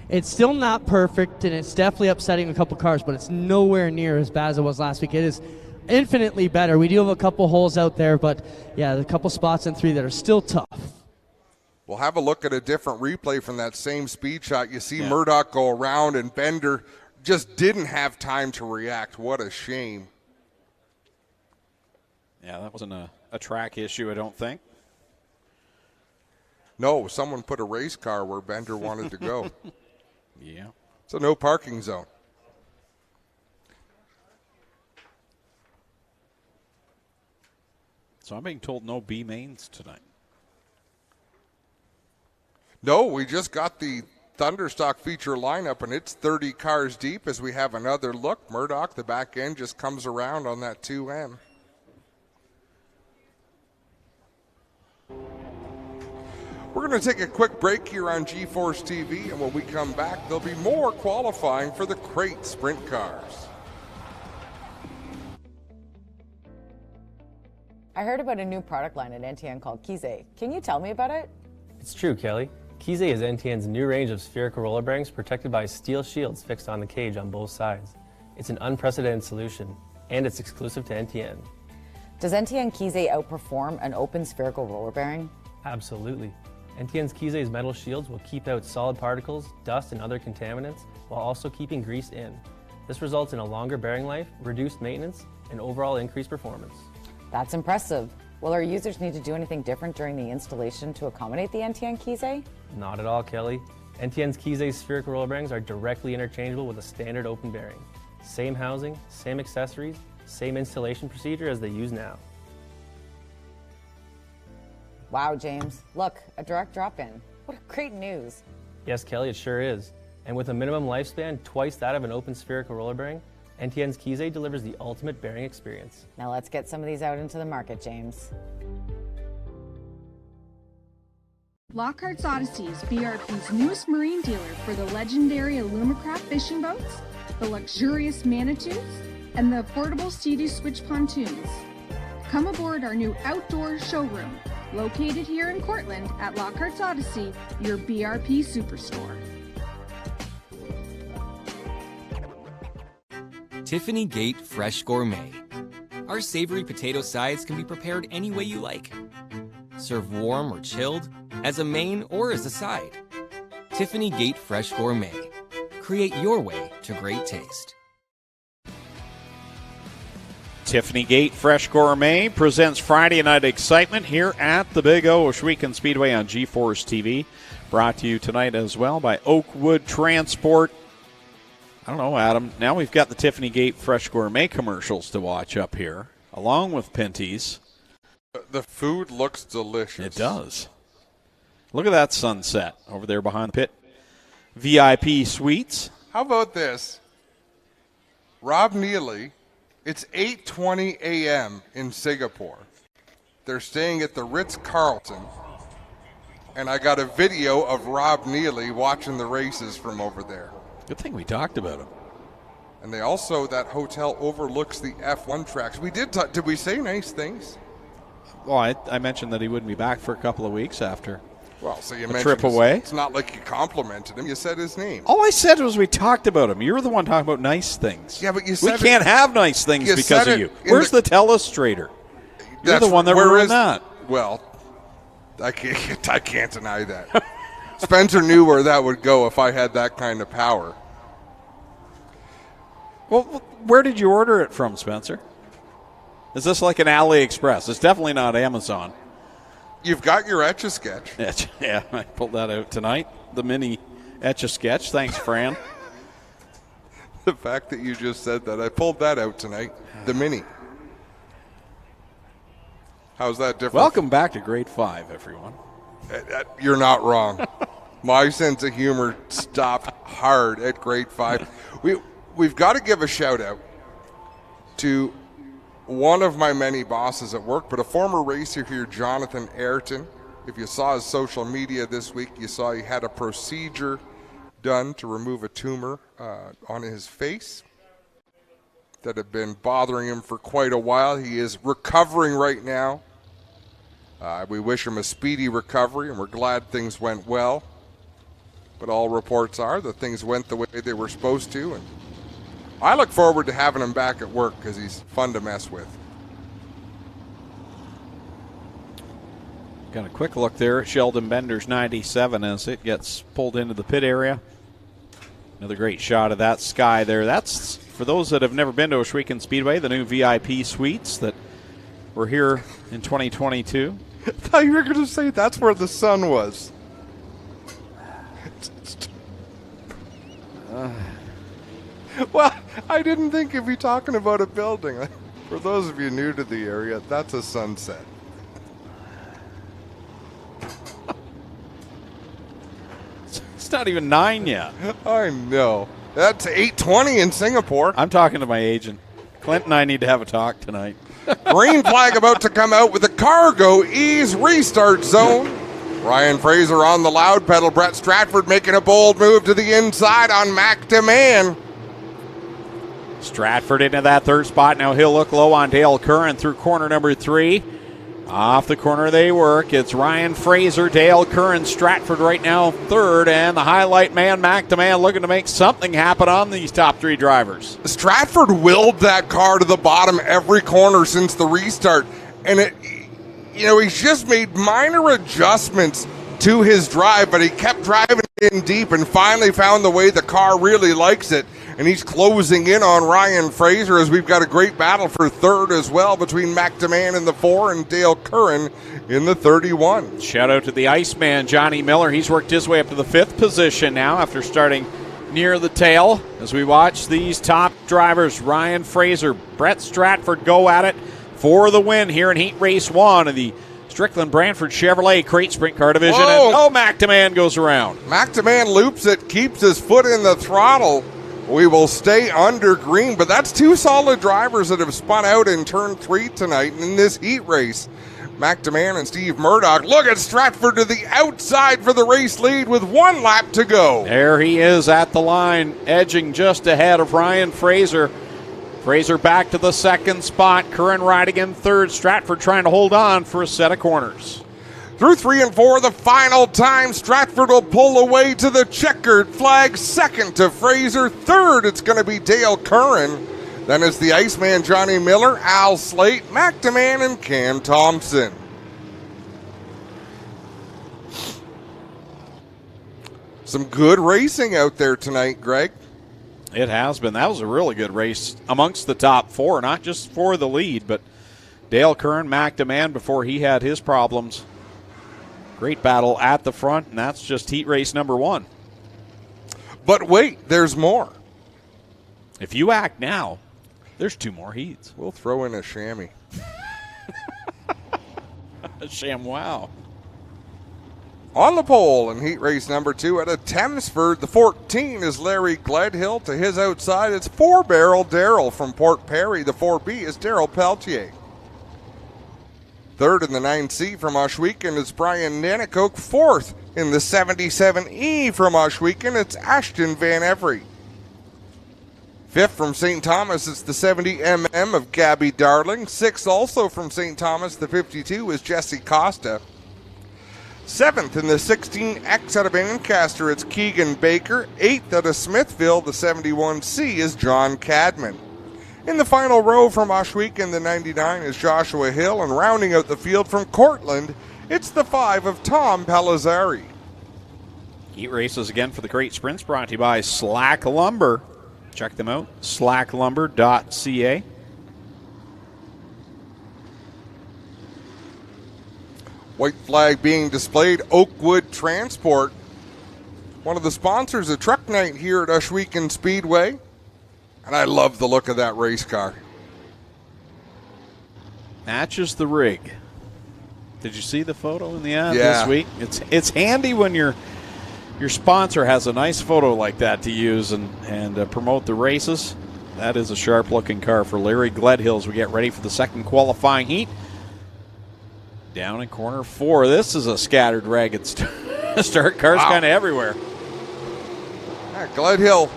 It's still not perfect, and it's definitely upsetting a couple cars, but it's nowhere near as bad as it was last week. It is infinitely better. We do have a couple holes out there, but yeah, there's a couple spots in 3 that are still tough. We'll have a look at a different replay from that same speed shot. You see Murdoch go around, and Bender just didn't have time to react. What a shame. Yeah, that wasn't a track issue, I don't think. No, someone put a race car where Bender wanted to go. Yeah. So no parking zone. So I'm being told no B mains tonight. No, we just got the Thunderstock feature lineup, and it's 30 cars deep as we have another look. Murdoch, the back end, just comes around on that 2M. We're going to take a quick break here on G-Force TV, and when we come back, there'll be more qualifying for the Crate Sprint Cars. I heard about a new product line at NTN called Kize. Can you tell me about it? It's true, Kelly. Kize is NTN's new range of spherical roller bearings protected by steel shields fixed on the cage on both sides. It's an unprecedented solution, and it's exclusive to NTN. Does NTN Kize outperform an open spherical roller bearing? Absolutely. NTN's Kize's metal shields will keep out solid particles, dust, and other contaminants while also keeping grease in. This results in a longer bearing life, reduced maintenance, and overall increased performance. That's impressive. Will our users need to do anything different during the installation to accommodate the NTN Kize? Not at all, Kelly. NTN's Kize spherical roller bearings are directly interchangeable with a standard open bearing. Same housing, same accessories, same installation procedure as they use now. Wow, James. Look, a direct drop-in. What great news. Yes, Kelly, it sure is. And with a minimum lifespan twice that of an open spherical roller bearing, NTN's Keys delivers the ultimate bearing experience. Now let's get some of these out into the market, James. Lockhart's Odyssey is BRP's newest marine dealer for the legendary Alumacraft fishing boats, the luxurious Manitous, and the affordable Sea-Doo Switch pontoons. Come aboard our new outdoor showroom, located here in Cortland at Lockhart's Odyssey, your BRP superstore. Tiffany Gate Fresh Gourmet. Our savory potato sides can be prepared any way you like. Serve warm or chilled, as a main or as a side. Tiffany Gate Fresh Gourmet. Create your way to great taste. Tiffany Gate Fresh Gourmet presents Friday Night Excitement here at the Big Ohsweken Speedway on G-Force TV. Brought to you tonight as well by Oakwood Transport. I don't know, Adam. Now we've got the Tiffany Gate Fresh Gourmet commercials to watch up here, along with Pinty's. The food looks delicious. It does. Look at that sunset over there behind the pit. VIP suites. How about this? Rob Neely, it's 8:20 a.m. in Singapore. They're staying at the Ritz-Carlton, and I got a video of Rob Neely watching the races from over there. Good thing we talked about him. And they also, that hotel overlooks the F1 tracks. We did we say nice things? Well, I mentioned that he wouldn't be back for a couple of weeks after. Well, so you a mentioned trip away. It's not like you complimented him. You said his name. All I said was we talked about him. You're the one talking about nice things. Yeah, but you said we can't have nice things because of you. Where's the telestrator? You're the one that ruined that. Well, I can't deny that. Spencer knew where that would go if I had that kind of power. Well, where did you order it from, Spencer? Is this like an AliExpress? It's definitely not Amazon. You've got your Etch-a-Sketch. Yeah, I pulled that out tonight. The mini Etch-a-Sketch. Thanks, Fran. The fact that you just said that, I pulled that out tonight. The mini. How's that different? Welcome back to grade 5, everyone. You're not wrong. My sense of humor stopped hard at grade 5. We've got to give a shout out to one of my many bosses at work, but a former racer here, Jonathan Ayrton. If you saw his social media this week, you saw he had a procedure done to remove a tumor on his face that had been bothering him for quite a while. He is recovering right now. We wish him a speedy recovery, and we're glad things went well. But all reports are that things went the way they were supposed to, and I look forward to having him back at work because he's fun to mess with. Got a quick look there at Sheldon Bender's 97 as it gets pulled into the pit area. Another great shot of that sky there. That's, for those that have never been to Ohsweken Speedway, the new VIP suites that were here in 2022. I thought you were going to say that's where the sun was. Well, I didn't think you'd be talking about a building. For those of you new to the area, that's a sunset. It's not even 9 yet. I know. That's 8:20 in Singapore. I'm talking to my agent. Clint and I need to have a talk tonight. Green flag about to come out with the cargo ease restart zone. Ryan Fraser on the loud pedal. Brett Stratford making a bold move to the inside on McDeman. Stratford into that third spot. Now he'll look low on Dale Curran through corner number 3. Off the corner they work. It's Ryan Fraser, Dale Curran, Stratford right now third, and the highlight man, McDeman, looking to make something happen on these top 3 drivers. Stratford willed that car to the bottom every corner since the restart, and he's just made minor adjustments to his drive, but he kept driving in deep and finally found the way the car really likes it. And he's closing in on Ryan Fraser as we've got a great battle for third as well between McDeman in the 4 and Dale Curran in the 31. Shout out to the Iceman, Johnny Miller. He's worked his way up to the 5th position now after starting near the tail. As we watch these top drivers, Ryan Fraser, Brett Stratford go at it for the win here in Heat Race 1 of the Strickland Brantford Chevrolet Crate Sprint Car Division. Whoa. And McDeman goes around. McDeman loops it, keeps his foot in the throttle. We will stay under green, but that's two solid drivers that have spun out in turn 3 tonight in this heat race. McDeman and Steve Murdoch. Look at Stratford to the outside for the race lead with 1 lap to go. There he is at the line, edging just ahead of Ryan Fraser. Fraser back to the second spot. Curran riding in third. Stratford trying to hold on for a set of corners. Through 3 and 4, the final time, Stratford will pull away to the checkered flag. Second to Fraser. Third, it's going to be Dale Curran. Then it's the Iceman, Johnny Miller, Al Slate, McDeman, and Cam Thompson. Some good racing out there tonight, Greg. It has been. That was a really good race amongst the top 4, not just for the lead, but Dale Curran, McDeman before he had his problems. Great battle at the front, and that's just heat race number 1. But wait, there's more. If you act now, there's 2 more heats. We'll throw in a chamois. A ShamWow. On the pole in heat race number 2 out of Thamesford, the 14 is Larry Gledhill. To his outside, it's 4-barrel Darrell from Port Perry. The 4B is Daryl Peltier. Third in the 9C from Ohsweken is Brian Nanakoke. Fourth in the 77E from Ohsweken, it's Ashton Van Every. Fifth from St. Thomas, it's the 70MM of Gabby Darling. Sixth also from St. Thomas, the 52 is Jesse Costa. Seventh in the 16X out of Ancaster, it's Keegan Baker. Eighth out of Smithville, the 71C is John Cadman. In the final row from Ohsweken, the 99 is Joshua Hill, and rounding out the field from Cortland, it's the 5 of Tom Palazzari. Heat races again for the Great Sprints brought to you by Slack Lumber. Check them out, slacklumber.ca. White flag being displayed, Oakwood Transport. One of the sponsors of Truck Night here at Ohsweken Speedway. And I love the look of that race car. Matches the rig. Did you see the photo in the ad Yeah. this week? It's handy when your sponsor has a nice photo like that to use and promote the races. That is a sharp-looking car for Larry Gledhill as we get ready for the second qualifying heat. Down in corner 4. This is a scattered, ragged start. Cars kind of everywhere. Yeah, Gledhill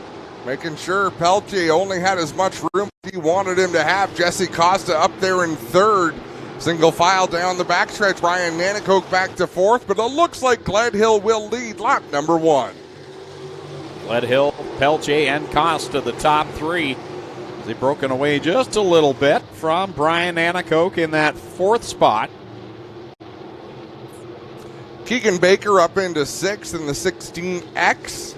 making sure Peltier only had as much room as he wanted him to have. Jesse Costa up there in third. Single file down the backstretch. Ryan Nanakoke back to fourth, but it looks like Gledhill will lead lap number 1. Gledhill, Peltier, and Costa, the top 3. They've broken away just a little bit from Brian Nanakoke in that 4th spot. Keegan Baker up into 6th in the 16X.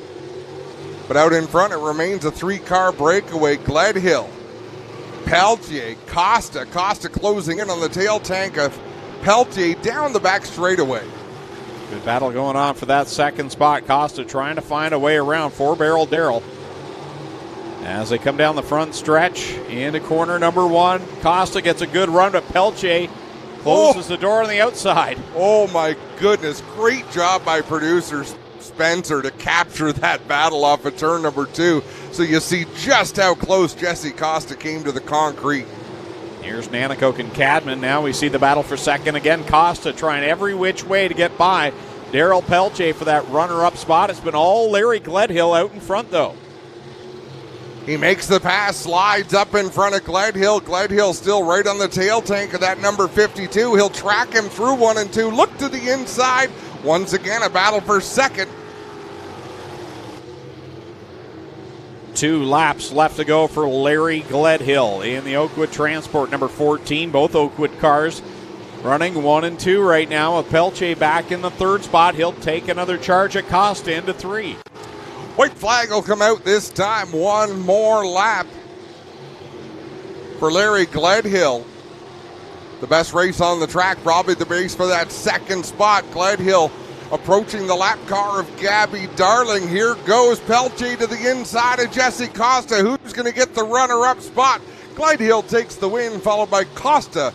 But out in front, it remains a 3-car breakaway. Gledhill, Peltier, Costa closing in on the tail tank of Peltier down the back straightaway. Good battle going on for that second spot. Costa trying to find a way around 4-barrel Darrell. As they come down the front stretch into corner number 1, Costa gets a good run, but Peltier closes the door on the outside. Oh my goodness, great job by producer Spencer to capture that battle off of turn number 2. So you see just how close Jesse Costa came to the concrete. Here's Nanakoke and Cadman. Now we see the battle for second again. Costa trying every which way to get by Daryl Peltier for that runner-up spot. It's been all Larry Gledhill out in front, though. He makes the pass, slides up in front of Gledhill. Gledhill still right on the tail tank of that number 52. He'll track him through 1 and 2. Look to the inside. Once again, a battle for second. 2 laps left to go for Larry Gledhill in the Oakwood Transport number 14. Both Oakwood cars running 1 and 2 right now with Peltier back in the 3rd spot. He'll take another charge at Costa into 3. White flag will come out this time. 1 more lap for Larry Gledhill. The best race on the track, probably the race for that second spot. Gledhill approaching the lap car of Gabby Darling. Here goes Peltier to the inside of Jesse Costa. Who's going to get the runner-up spot? Gledhill takes the win, followed by Costa,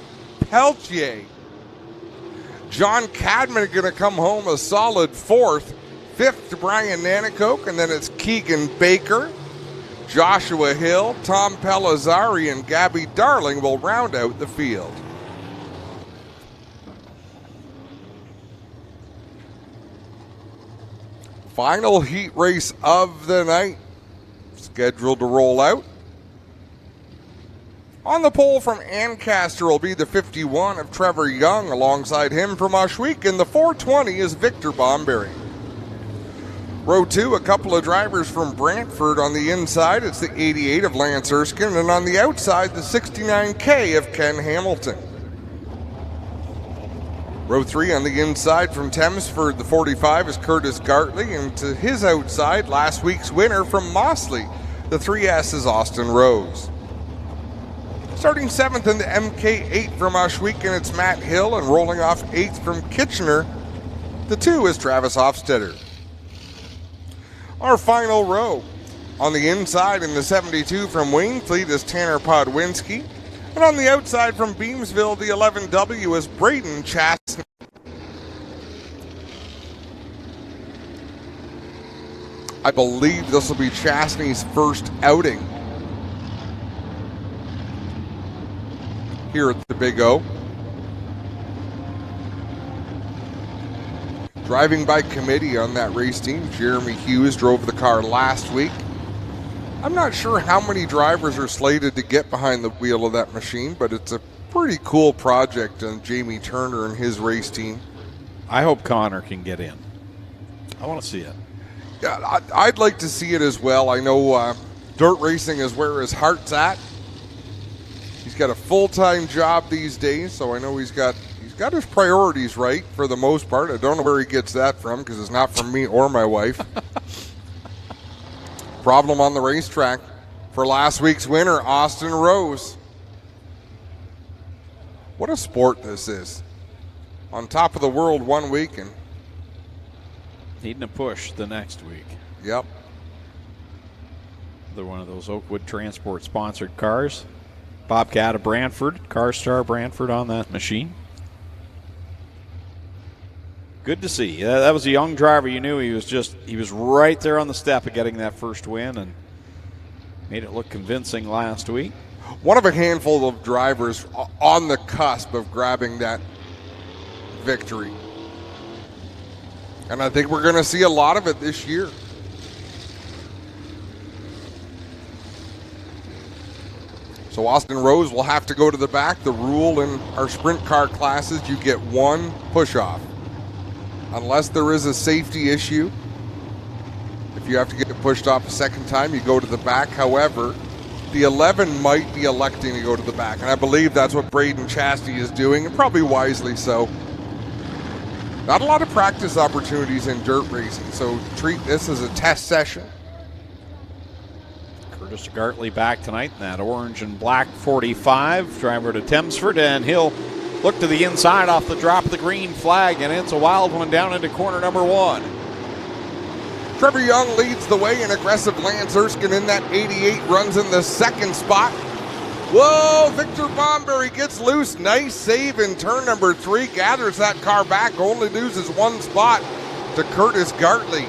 Peltier. John Cadman going to come home a solid 4th. 5th to Brian Nanakoke, and then it's Keegan Baker. Joshua Hill, Tom Pellizzari, and Gabby Darling will round out the field. Final heat race of the night, scheduled to roll out. On the pole from Ancaster will be the 51 of Trevor Young. Alongside him from Ohsweken, the 420 is Victor Bomberry. Row 2, a couple of drivers from Brantford. On the inside, it's the 88 of Lance Erskine, and on the outside, the 69K of Ken Hamilton. Row 3 on the inside from Thamesford, the 45 is Curtis Gartley, and to his outside, last week's winner from Mossley, the 3S is Austin Rose. Starting 7th in the MK8 from Ohsweken, it's Matt Hill, and rolling off 8th from Kitchener, the 2 is Travis Hofstetter. Our final row. On the inside in the 72 from Wainfleet is Tanner Podwinski. And on the outside from Beamsville, the 11W is Braden Chastney. I believe this will be Chastney's first outing here at the Big O. Driving by committee on that race team, Jeremy Hughes drove the car last week. I'm not sure how many drivers are slated to get behind the wheel of that machine, but it's a pretty cool project on Jamie Turner and his race team. I hope Connor can get in. I want to see it. Yeah, I'd like to see it as well. I know dirt racing is where his heart's at. He's got a full-time job these days, so I know he's got his priorities right for the most part. I don't know where he gets that from because it's not from me or my wife. Problem on the racetrack for last week's winner, Austin Rose. What a sport this is. On top of the world one week and needing a push the next week. Yep. Another one of those Oakwood Transport sponsored cars. Bobcat of Brantford, CarStar Brantford on that machine. Good to see. That was a young driver. You knew he was right there on the step of getting that first win and made it look convincing last week. One of a handful of drivers on the cusp of grabbing that victory. And I think we're going to see a lot of it this year. So Austin Rose will have to go to the back. The rule in our sprint car classes, you get one push-off. Unless there is a safety issue, if you have to get pushed off a second time, you go to the back. However, the 11 might be electing to go to the back, and I believe that's what Braden Chastney is doing, and probably wisely so. Not a lot of practice opportunities in dirt racing, so treat this as a test session. Curtis Gartley back tonight in that orange and black 45, driver to Thamesford, and he'll look to the inside off the drop of the green flag, and it's a wild one down into corner number 1. Trevor Young leads the way, and aggressive Lance Erskine in that 88 runs in the second spot. Whoa, Victor Bomberry gets loose. Nice save in turn number 3. Gathers that car back, only loses one spot to Curtis Gartley.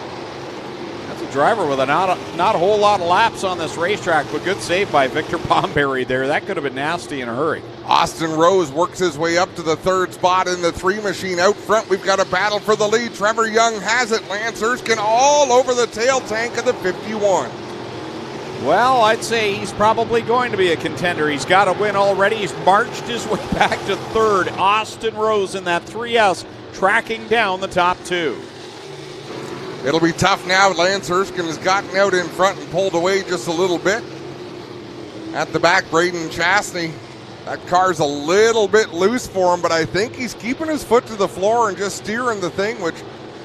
That's a driver with not a whole lot of laps on this racetrack, but good save by Victor Bomberry there. That could have been nasty in a hurry. Austin Rose works his way up to the 3rd spot in the 3 machine. Out front, we've got a battle for the lead. Trevor Young has it. Lance Erskine all over the tail tank of the 51. Well, I'd say he's probably going to be a contender. He's got a win already. He's marched his way back to 3rd. Austin Rose in that 3S tracking down the top 2. It'll be tough now. Lance Erskine has gotten out in front and pulled away just a little bit. At the back, Braden Chastney. That car's a little bit loose for him, but I think he's keeping his foot to the floor and just steering the thing, which,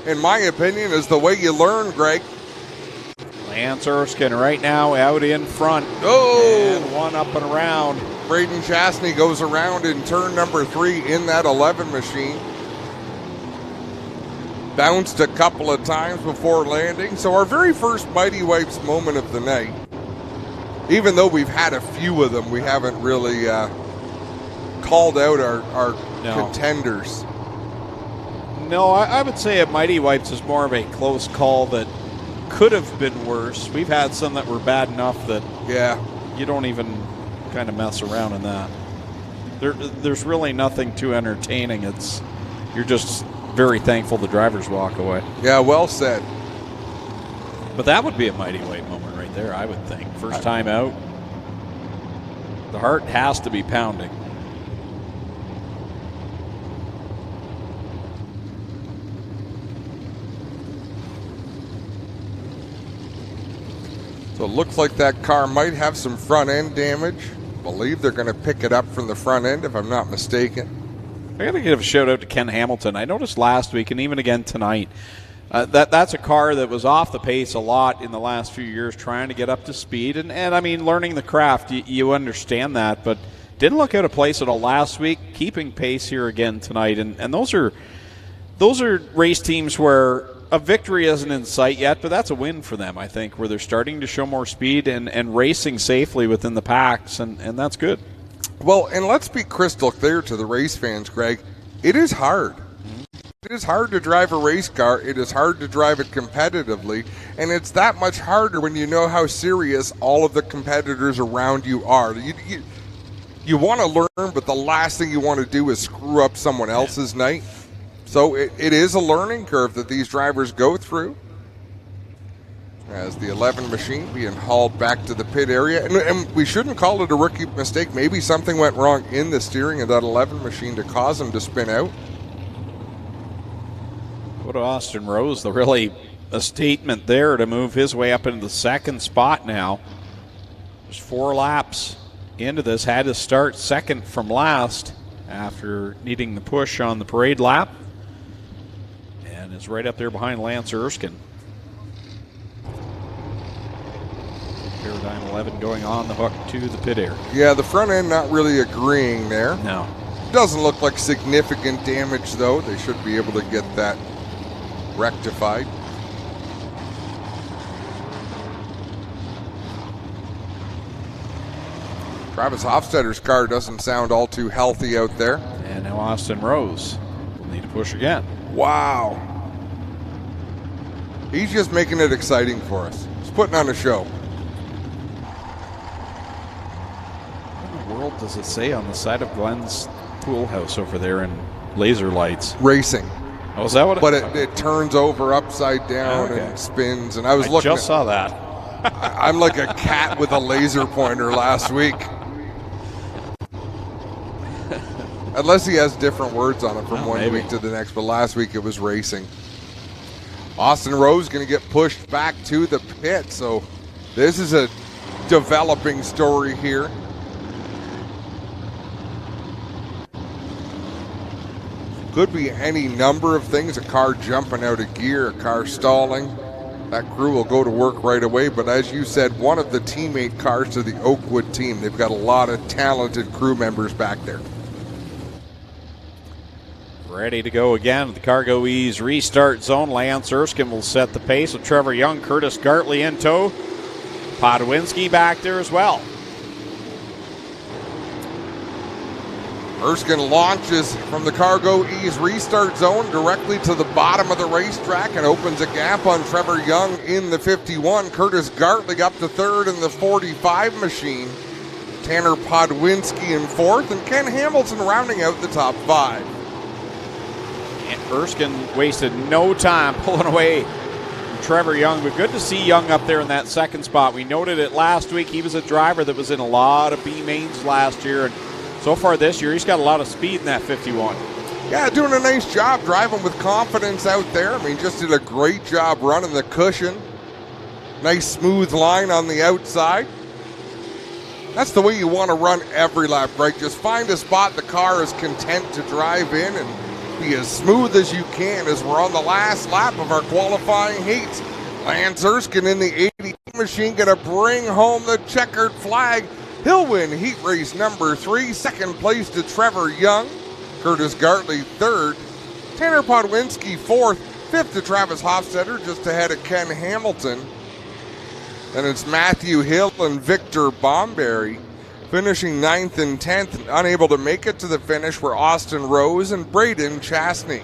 in my opinion, is the way you learn, Greg. Lance Erskine right now out in front. Oh! And one up and around. Braden Chastney goes around in turn number 3 in that 11 machine. Bounced a couple of times before landing. So our very first Mighty Wipes moment of the night. Even though we've had a few of them, we haven't really called out our contenders. No, I would say a Mighty Wipes is more of a close call that could have been worse. We've had some that were bad enough that you don't even kind of mess around in that. There's really nothing too entertaining. You're just very thankful the drivers walk away. Yeah, well said. But that would be a mighty white moment right there, I would think. First time out. The heart has to be pounding. So it looks like that car might have some front end damage. I believe they're going to pick it up from the front end, if I'm not mistaken. I got to give a shout out to Ken Hamilton. I noticed last week and even again tonight, that's a car that was off the pace a lot in the last few years, trying to get up to speed. And I mean, learning the craft, you understand that, but didn't look out of place at all last week, keeping pace here again tonight. And those are race teams where a victory isn't in sight yet, but that's a win for them, I think, where they're starting to show more speed and racing safely within the packs, and that's good. Well, and let's be crystal clear to the race fans, Greg. It is hard. It is hard to drive a race car. It is hard to drive it competitively, and it's that much harder when you know how serious all of the competitors around you are. You want to learn, but the last thing you want to do is screw up someone else's night. So it is a learning curve that these drivers go through. As the 11 machine being hauled back to the pit area. And we shouldn't call it a rookie mistake. Maybe something went wrong in the steering of that 11 machine to cause him to spin out. Go to Austin Rose, really a statement there to move his way up into the second spot now. There's 4 laps into this. Had to start second from last after needing the push on the parade lap. And is right up there behind Lance Erskine. Paradigm 11 going on the hook to the pit area. Yeah, the front end not really agreeing there. No. Doesn't look like significant damage, though. They should be able to get that rectified. Travis Hofstadter's car doesn't sound all too healthy out there. And now Austin Rose will need to push again. Wow. He's just making it exciting for us. He's putting on a show. What in the world does it say on the side of Glenn's pool house over there in laser lights? Racing. Oh, is that what But it turns over upside down and spins. And I was looking. I just saw that. I'm like a cat with a laser pointer last week. Unless he has different words on it from one week to the next. But last week it was racing. Austin Rose going to get pushed back to the pit. So this is a developing story here. Could be any number of things. A car jumping out of gear, a car stalling. That crew will go to work right away. But as you said, one of the teammate cars to the Oakwood team. They've got a lot of talented crew members back there. Ready to go again. The Cargo Ease restart zone. Lance Erskine will set the pace with Trevor Young, Curtis Gartley in tow. Podwinski back there as well. Erskine launches from the Cargo Ease restart zone directly to the bottom of the racetrack and opens a gap on Trevor Young in the 51. Curtis Gartley up to third in the 45 machine. Tanner Podwinski in fourth, and Ken Hamilton rounding out the top 5. And Erskine wasted no time pulling away from Trevor Young, but good to see Young up there in that second spot. We noted it last week. He was a driver that was in a lot of B mains last year, and so far this year he's got a lot of speed in that 51. Yeah, doing a nice job driving with confidence out there. I mean, just did a great job running the cushion. Nice smooth line on the outside. That's the way you want to run every lap, right? Just find a spot the car is content to drive in and be as smooth as you can as we're on the last lap of our qualifying heats. Lance Erskine in the 80 machine going to bring home the checkered flag. He'll win heat race number 3. Second place to Trevor Young. Curtis Gartley third. Tanner Podwinski fourth. Fifth to Travis Hofstadter, just ahead of Ken Hamilton. And it's Matthew Hill and Victor Bomberry finishing 9th and 10th. Unable to make it to the finish were Austin Rose and Braden Chastney.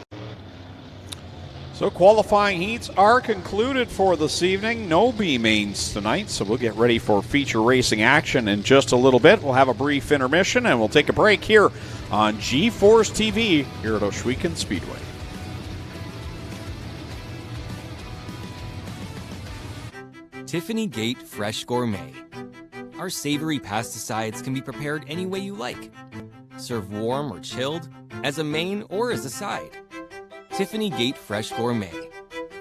So qualifying heats are concluded for this evening. No B mains tonight, so we'll get ready for feature racing action in just a little bit. We'll have a brief intermission and we'll take a break here on G-Force TV here at Ohsweken Speedway. Tiffany Gate Fresh Gourmet. Our savory pasticides can be prepared any way you like. Serve warm or chilled, as a main or as a side. Tiffany Gate Fresh Gourmet.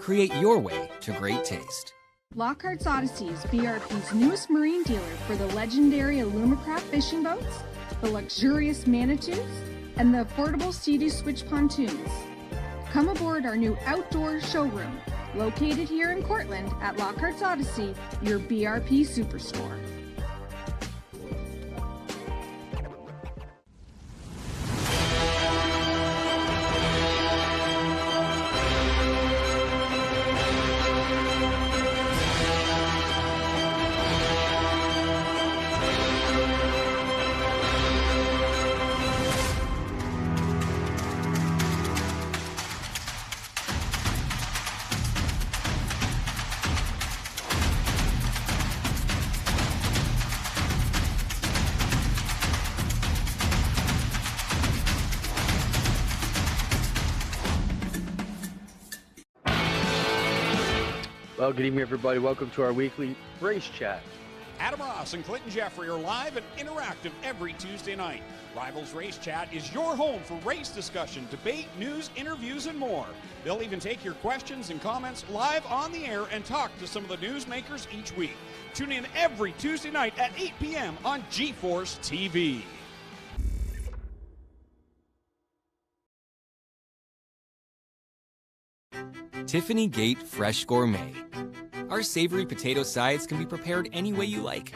Create your way to great taste. Lockhart's Odyssey is BRP's newest marine dealer for the legendary Alumacraft fishing boats, the luxurious Manitous, and the affordable Sea-Doo Switch pontoons. Come aboard our new outdoor showroom, located here in Cortland at Lockhart's Odyssey, your BRP superstore. Well, good evening, everybody. Welcome to our weekly race chat. Adam Ross and Clinton Jeffrey are live and interactive every Tuesday night. Rivals Race Chat is your home for race discussion, debate, news, interviews, and more. They'll even take your questions and comments live on the air and talk to some of the newsmakers each week. Tune in every Tuesday night at 8 p.m. on G-Force TV. Tiffany Gate Fresh Gourmet. Our savory potato sides can be prepared any way you like.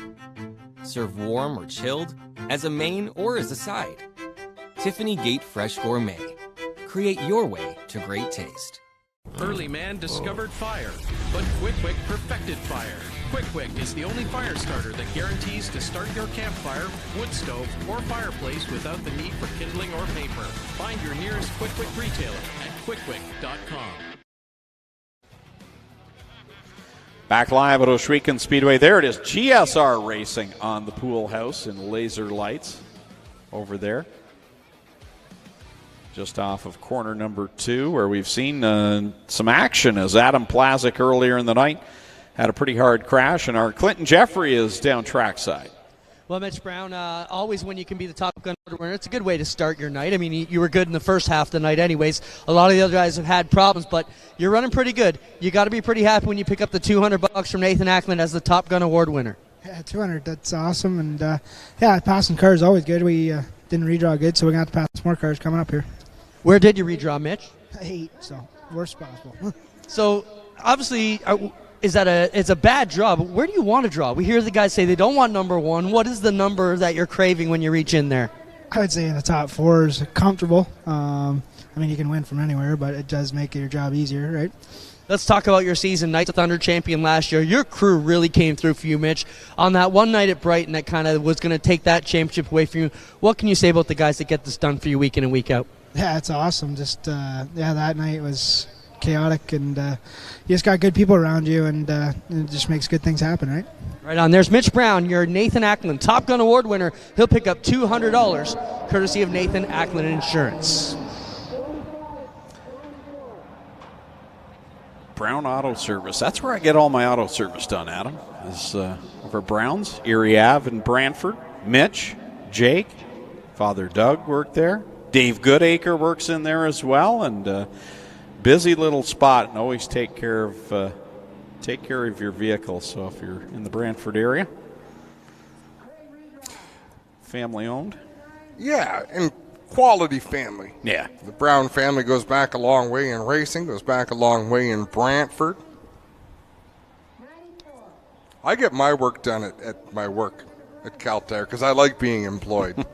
Serve warm or chilled, as a main or as a side. Tiffany Gate Fresh Gourmet. Create your way to great taste. Early man discovered fire, but Quick Wick perfected fire. Quick Wick is the only fire starter that guarantees to start your campfire, wood stove, or fireplace without the need for kindling or paper. Find your nearest Quick Wick retailer at quickwick.com. Back live at Ohsweken Speedway. There it is, GSR Racing on the pool house in laser lights over there. Just off of corner number 2, where we've seen some action as Adam Plazik earlier in the night had a pretty hard crash, and our Clinton Jeffrey is down trackside. Well, Mitch Brown, always when you can be the Top Gun winner, it's a good way to start your night. I mean, you were good in the first half of the night anyways. A lot of the other guys have had problems, but you're running pretty good. You got to be pretty happy when you pick up the $200 from Nathan Ackland as the Top Gun Award winner. Yeah, 200, that's awesome. And, yeah, passing cars is always good. We didn't redraw good, so we're going to have to pass more cars coming up here. Where did you redraw, Mitch? 8, so worst possible. So, obviously, it's a bad draw, but where do you want to draw? We hear the guys say they don't want number 1. What is the number that you're craving when you reach in there? I would say in the top 4 is comfortable. I mean, you can win from anywhere, but it does make your job easier, right? Let's talk about your season. Knights of Thunder champion last year. Your crew really came through for you, Mitch. On that one night at Brighton that kind of was going to take that championship away from you, what can you say about the guys that get this done for you week in and week out? Yeah, it's awesome. Just, that night was chaotic, and you just got good people around you, and it just makes good things happen, right? Right on. There's Mitch Brown, your Nathan Ackland Top Gun Award winner. He'll pick up $200 courtesy of Nathan Ackland Insurance. Brown Auto Service. That's where I get all my auto service done, Adam. Is over Brown's, Erie Ave in Brantford. Mitch, Jake, Father Doug worked there. Dave Goodacre works in there as well, and busy little spot, and always take care of your vehicle. So if you're in the Brantford area, family owned. Yeah, and quality family. Yeah. The Brown family goes back a long way in racing, goes back a long way in Brantford. I get my work done at my work at Caltire because I like being employed.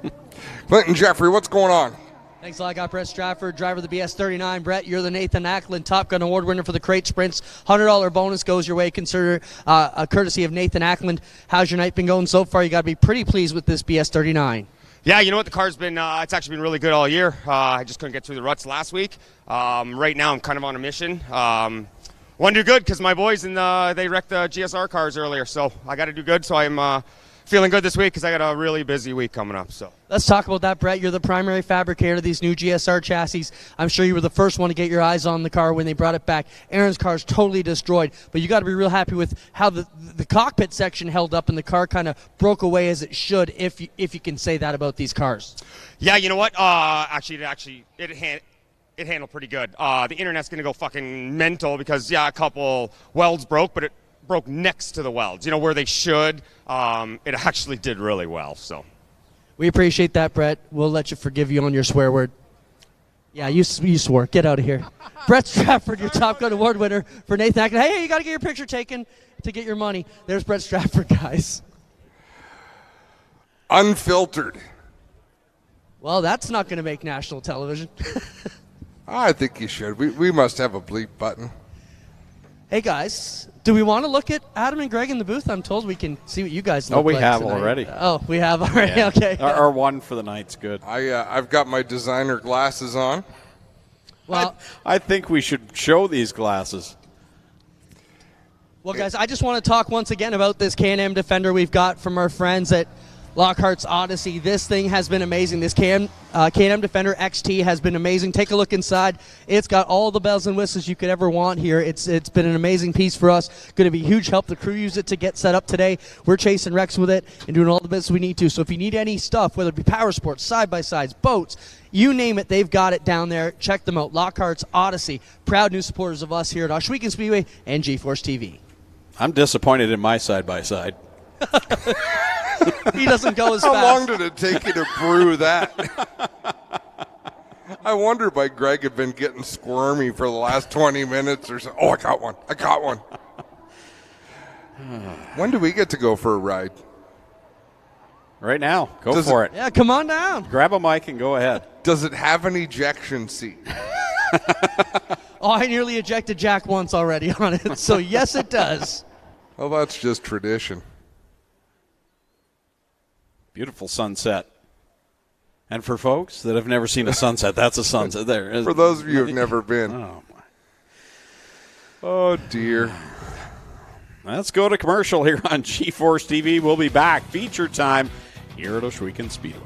Clinton Jeffrey, what's going on? Thanks a lot. I got Brett Stratford, driver of the BS39. Brett, you're the Nathan Ackland Top Gun Award winner for the Crate Sprints. $100 bonus goes your way, consider a courtesy of Nathan Ackland. How's your night been going so far? You got to be pretty pleased with this BS39. Yeah, you know what? The car's been, it's actually been really good all year. I just couldn't get through the ruts last week. Right now I'm kind of on a mission. Want to do good because my boys, they wrecked the GSR cars earlier, so I got to do good. So I'm feeling good this week because I got a really busy week coming up. So let's talk about that, Brett. You're the primary fabricator of these new GSR chassis. I'm sure you were the first one to get your eyes on the car when they brought it back. Aaron's car's totally destroyed, but you got to be real happy with how the cockpit section held up and the car kind of broke away as it should, if you can say that about these cars. Yeah, you know what? It handled pretty good. The internet's going to go fucking mental because, yeah, a couple welds broke, but it broke next to the welds, you know, where they should. It actually did really well, so. We appreciate that, Brett. We'll let you forgive you on your swear word. Yeah, you swore. Get out of here. Brett Stratford, your Top Gun Award winner for Nathan Atkins. Hey, you got to get your picture taken to get your money. There's Brett Stratford, guys. Unfiltered. Well, that's not going to make national television. I think you should. We must have a bleep button. Hey, guys, do we want to look at Adam and Greg in the booth? I'm told we can see what you guys look like. Oh, we have tonight. already. Oh, we have already. Yeah. Okay. Our one for the night's good. I've got my designer glasses on. Well, I think we should show these glasses. Well, guys, I just want to talk once again about this Can-Am Defender we've got from our friends at Lockhart's Odyssey. This thing has been amazing. This Can-Am Defender XT has been amazing. Take a look inside. It's got all the bells and whistles you could ever want here. It's been an amazing piece for us. Going to be huge help. The crew used it to get set up today. We're chasing wrecks with it and doing all the bits we need to. So if you need any stuff, whether it be power sports, side-by-sides, boats, you name it, they've got it down there. Check them out. Lockhart's Odyssey. Proud new supporters of us here at Ohsweken Speedway and G-Force TV. I'm disappointed in my side-by-side. He doesn't go as How fast. How long did it take you to brew that? I wonder if Greg had been getting squirmy for the last 20 minutes or so. Oh, I got one. When do we get to go for a ride? Right now. Go for it. Yeah, come on down. Grab a mic and go ahead. Does it have an ejection seat? Oh, I nearly ejected Jack once already on it, so yes, it does. Well, that's just tradition. Beautiful sunset. And for folks that have never seen a sunset, that's a sunset there. For those of you who have never been. Oh, dear. Let's go to commercial here on G-Force TV. We'll be back. Feature time here at Ohsweken Speedway.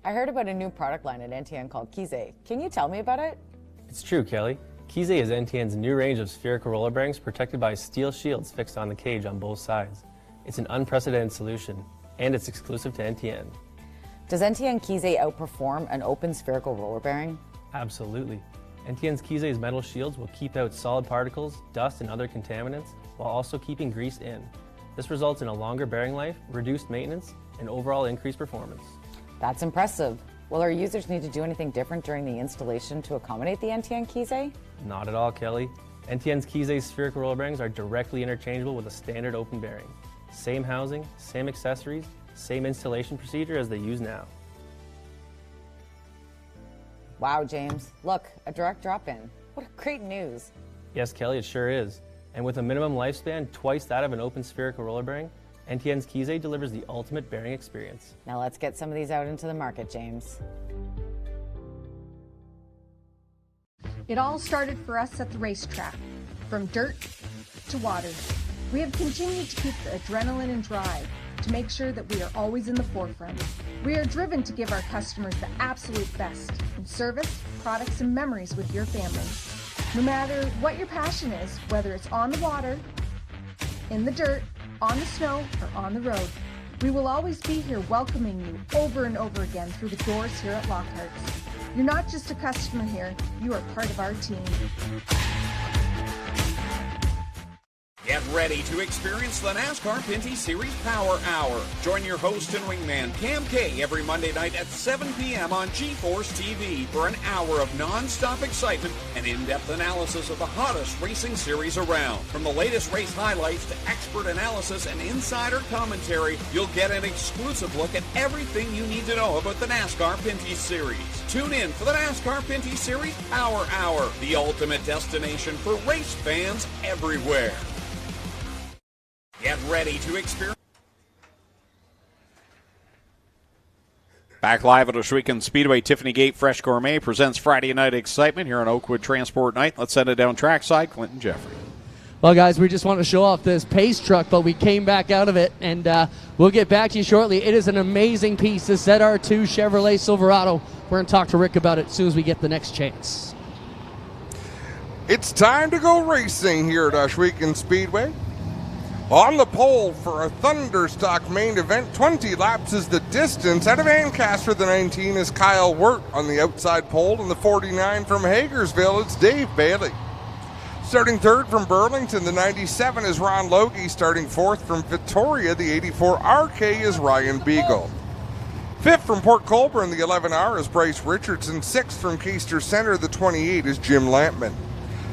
I heard about a new product line at NTN called Kize. Can you tell me about it? It's true, Kelly. Kize is NTN's new range of spherical roller bearings protected by steel shields fixed on the cage on both sides. It's an unprecedented solution, and it's exclusive to NTN. Does NTN Kize outperform an open spherical roller bearing? Absolutely. NTN's Kize's metal shields will keep out solid particles, dust, and other contaminants, while also keeping grease in. This results in a longer bearing life, reduced maintenance, and overall increased performance. That's impressive. Will our users need to do anything different during the installation to accommodate the NTN Kize? Not at all, Kelly. NTN's Kize's spherical roller bearings are directly interchangeable with a standard open bearing. Same housing, same accessories, same installation procedure as they use now. Wow, James. Look, a direct drop-in. What great news. Yes, Kelly, it sure is. And with a minimum lifespan twice that of an open spherical roller bearing, NTN's Kize delivers the ultimate bearing experience. Now let's get some of these out into the market, James. It all started for us at the racetrack, from dirt to water. We have continued to keep the adrenaline and drive to make sure that we are always in the forefront. We are driven to give our customers the absolute best in service, products, and memories with your family. No matter what your passion is, whether it's on the water, in the dirt, on the snow, or on the road, we will always be here welcoming you over and over again through the doors here at Lockhart's. You're not just a customer here, you are part of our team. Get ready to experience the NASCAR Pinty Series Power Hour. Join your host and wingman, Cam K, every Monday night at 7 p.m. on G-Force TV for an hour of non-stop excitement and in-depth analysis of the hottest racing series around. From the latest race highlights to expert analysis and insider commentary, you'll get an exclusive look at everything you need to know about the NASCAR Pinty Series. Tune in for the NASCAR Pinty Series Power Hour, the ultimate destination for race fans everywhere. Get ready to experience. Back live at Ohsweken Speedway, Tiffany Gate Fresh Gourmet presents Friday Night Excitement here on Oakwood Transport Night. Let's send it down trackside. Clinton Jeffrey. Well, guys, we just want to show off this pace truck, but we came back out of it, and we'll get back to you shortly. It is an amazing piece, this ZR2 Chevrolet Silverado. We're going to talk to Rick about it as soon as we get the next chance. It's time to go racing here at Ohsweken Speedway. On the pole for a Thunderstock main event, 20 laps is the distance. Out of Ancaster, the 19 is Kyle Wirt on the outside pole, and the 49 from Hagersville, it's Dave Bailey. Starting third from Burlington, the 97 is Ron Logie. Starting fourth from Victoria, the 84 RK is Ryan Beagle. Fifth from Port Colborne, the 11R is Bryce Richardson. Sixth from Keister Center, the 28 is Jim Lampman.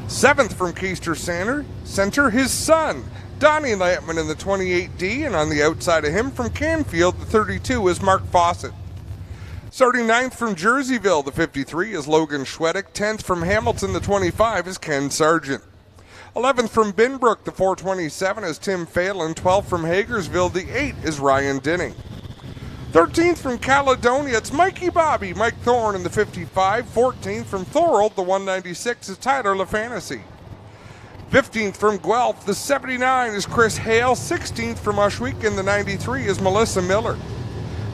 Seventh from Keister Center, his son, Donnie Lampman in the 28D, and on the outside of him from Canfield, the 32 is Mark Fawcett. Starting ninth from Jerseyville, the 53 is Logan Schwedick. 10th from Hamilton, the 25 is Ken Sargent. 11th from Binbrook, the 427 is Tim Phelan. 12th from Hagersville, the 8 is Ryan Dinning. 13th from Caledonia, it's Mikey Bobby, Mike Thorne in the 55. 14th from Thorold, the 196 is Tyler LaFantasy. 15th from Guelph, the 79 is Chris Hale. 16th from Ohsweken, the 93 is Melissa Miller.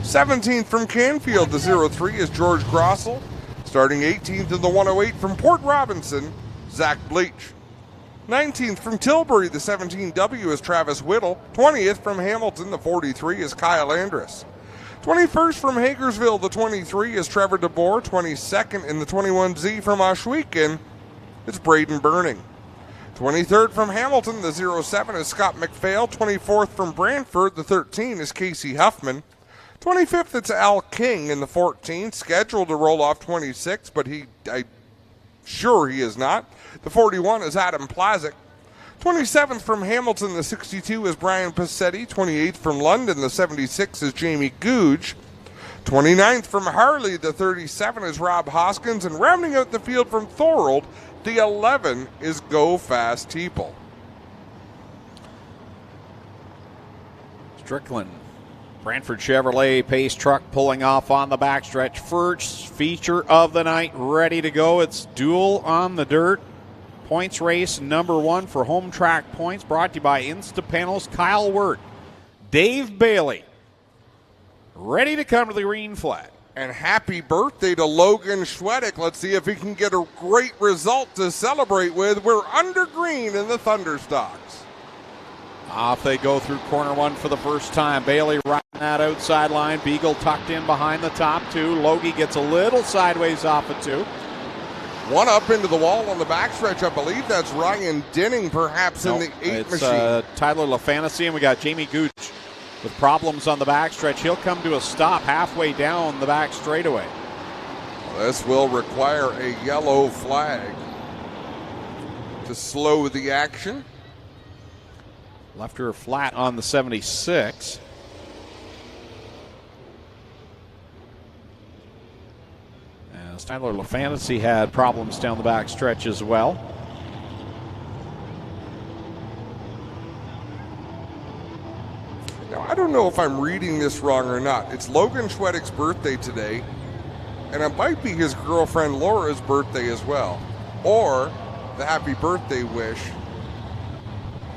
17th from Canfield, the 03 is George Grossel. Starting 18th in the 108 from Port Robinson, Zach Bleach. 19th from Tilbury, the 17W is Travis Whittle. 20th from Hamilton, the 43 is Kyle Andrus. 21st from Hagersville, the 23 is Trevor DeBoer. 22nd in the 21Z from Ohsweken, it's Braden Burning. 23rd from Hamilton, the 07 is Scott McPhail. 24th from Brantford, the 13 is Casey Huffman. 25th, it's Al King in the 14, scheduled to roll off 26, but I'm sure he is not. The 41 is Adam Plazik. 27th from Hamilton, the 62 is Brian Passetti. 28th from London, the 76 is Jamie Googe. 29th from Harley, the 37 is Rob Hoskins. And rounding out the field from Thorold, the 11 is Go Fast Teeple. Strickland, Brantford Chevrolet pace truck pulling off on the backstretch. First feature of the night, ready to go. It's duel on the dirt. Points race number one for home track points, brought to you by Instapanels. Kyle Wirt, Dave Bailey, ready to come to the green flag. And happy birthday to Logan Schwedick. Let's see if he can get a great result to celebrate with. We're under green in the Thunderstocks. Off they go through corner one for the first time. Bailey riding that outside line. Beagle tucked in behind the top two. Logie gets a little sideways off of two. One up into the wall on the backstretch. I believe that's Ryan Dinning, perhaps in the 8 machine. Tyler LaFantasy, and we got Jamie Gooch with problems on the backstretch. He'll come to a stop halfway down the back straightaway. This will require a yellow flag to slow the action. Left her flat on the 76. As Tyler LaFantasy had problems down the back stretch as well. Now, I don't know if I'm reading this wrong or not. It's Logan Schwedick's birthday today, and it might be his girlfriend Laura's birthday as well. Or the happy birthday wish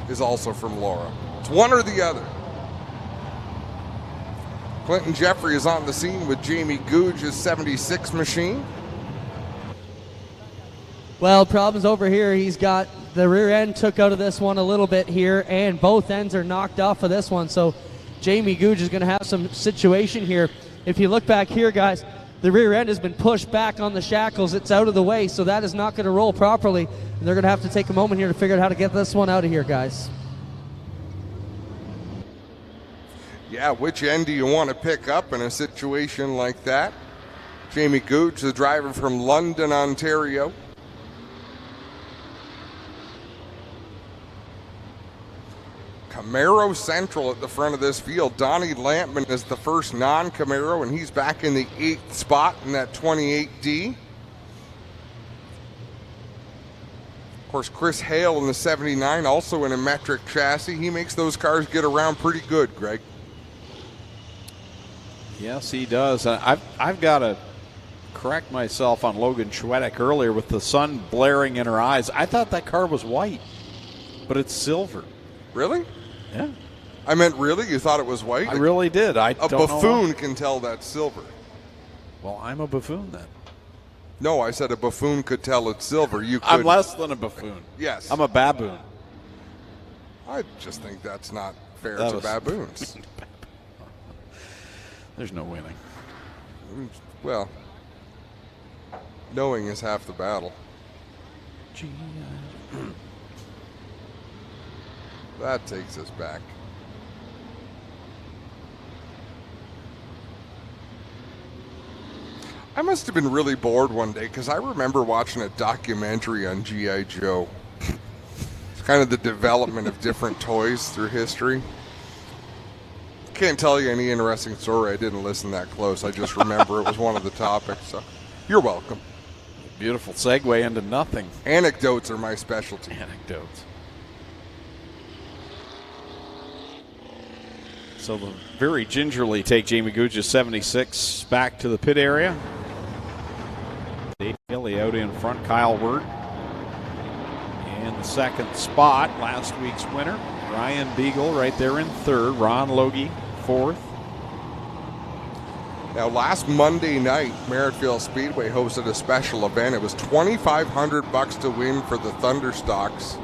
is also from Laura. It's one or the other. Clinton Jeffrey is on the scene with Jamie Googe's 76 machine. Well, problems over here. He's got the rear end took out of this one a little bit here, and both ends are knocked off of this one. So Jamie Googe is going to have some situation here. If you look back here, guys, the rear end has been pushed back on the shackles. It's out of the way, so that is not going to roll properly. And they're going to have to take a moment here to figure out how to get this one out of here, guys. Yeah, which end do you want to pick up in a situation like that? Jamie Googe, the driver from London, Ontario. Camaro Central at the front of this field. Donnie Lampman is the first non-Camaro, and he's back in the 8th spot in that 28D. Of course, Chris Hale in the 79, also in a metric chassis. He makes those cars get around pretty good, Greg. Yes, he does. I've got to correct myself on Logan Schwedek earlier with the sun blaring in her eyes. I thought that car was white, but it's silver. Really? Yeah. I meant really? You thought it was white? I really did. A buffoon can tell that's silver. Well, I'm a buffoon then. No, I said a buffoon could tell it's silver. You could. I'm less than a buffoon. Yes. I'm a baboon. I just think that's not fair to baboons. There's no winning. Well, knowing is half the battle. That takes us back. I must have been really bored one day because I remember watching a documentary on G.I. Joe. It's kind of the development of different toys through history. Can't tell you any interesting story. I didn't listen that close. I just remember it was one of the topics. So you're welcome. Beautiful segue into nothing. Anecdotes are my specialty. Anecdotes. So they'll very gingerly take Jamie Gouge's 76 back to the pit area. Dave Bailey out in front, Kyle Wirt in the second spot. Last week's winner, Ryan Beagle, right there in third. Ron Logie, fourth. Now, last Monday night, Merrittfield Speedway hosted a special event. It was $2,500 to win for the Thunderstocks.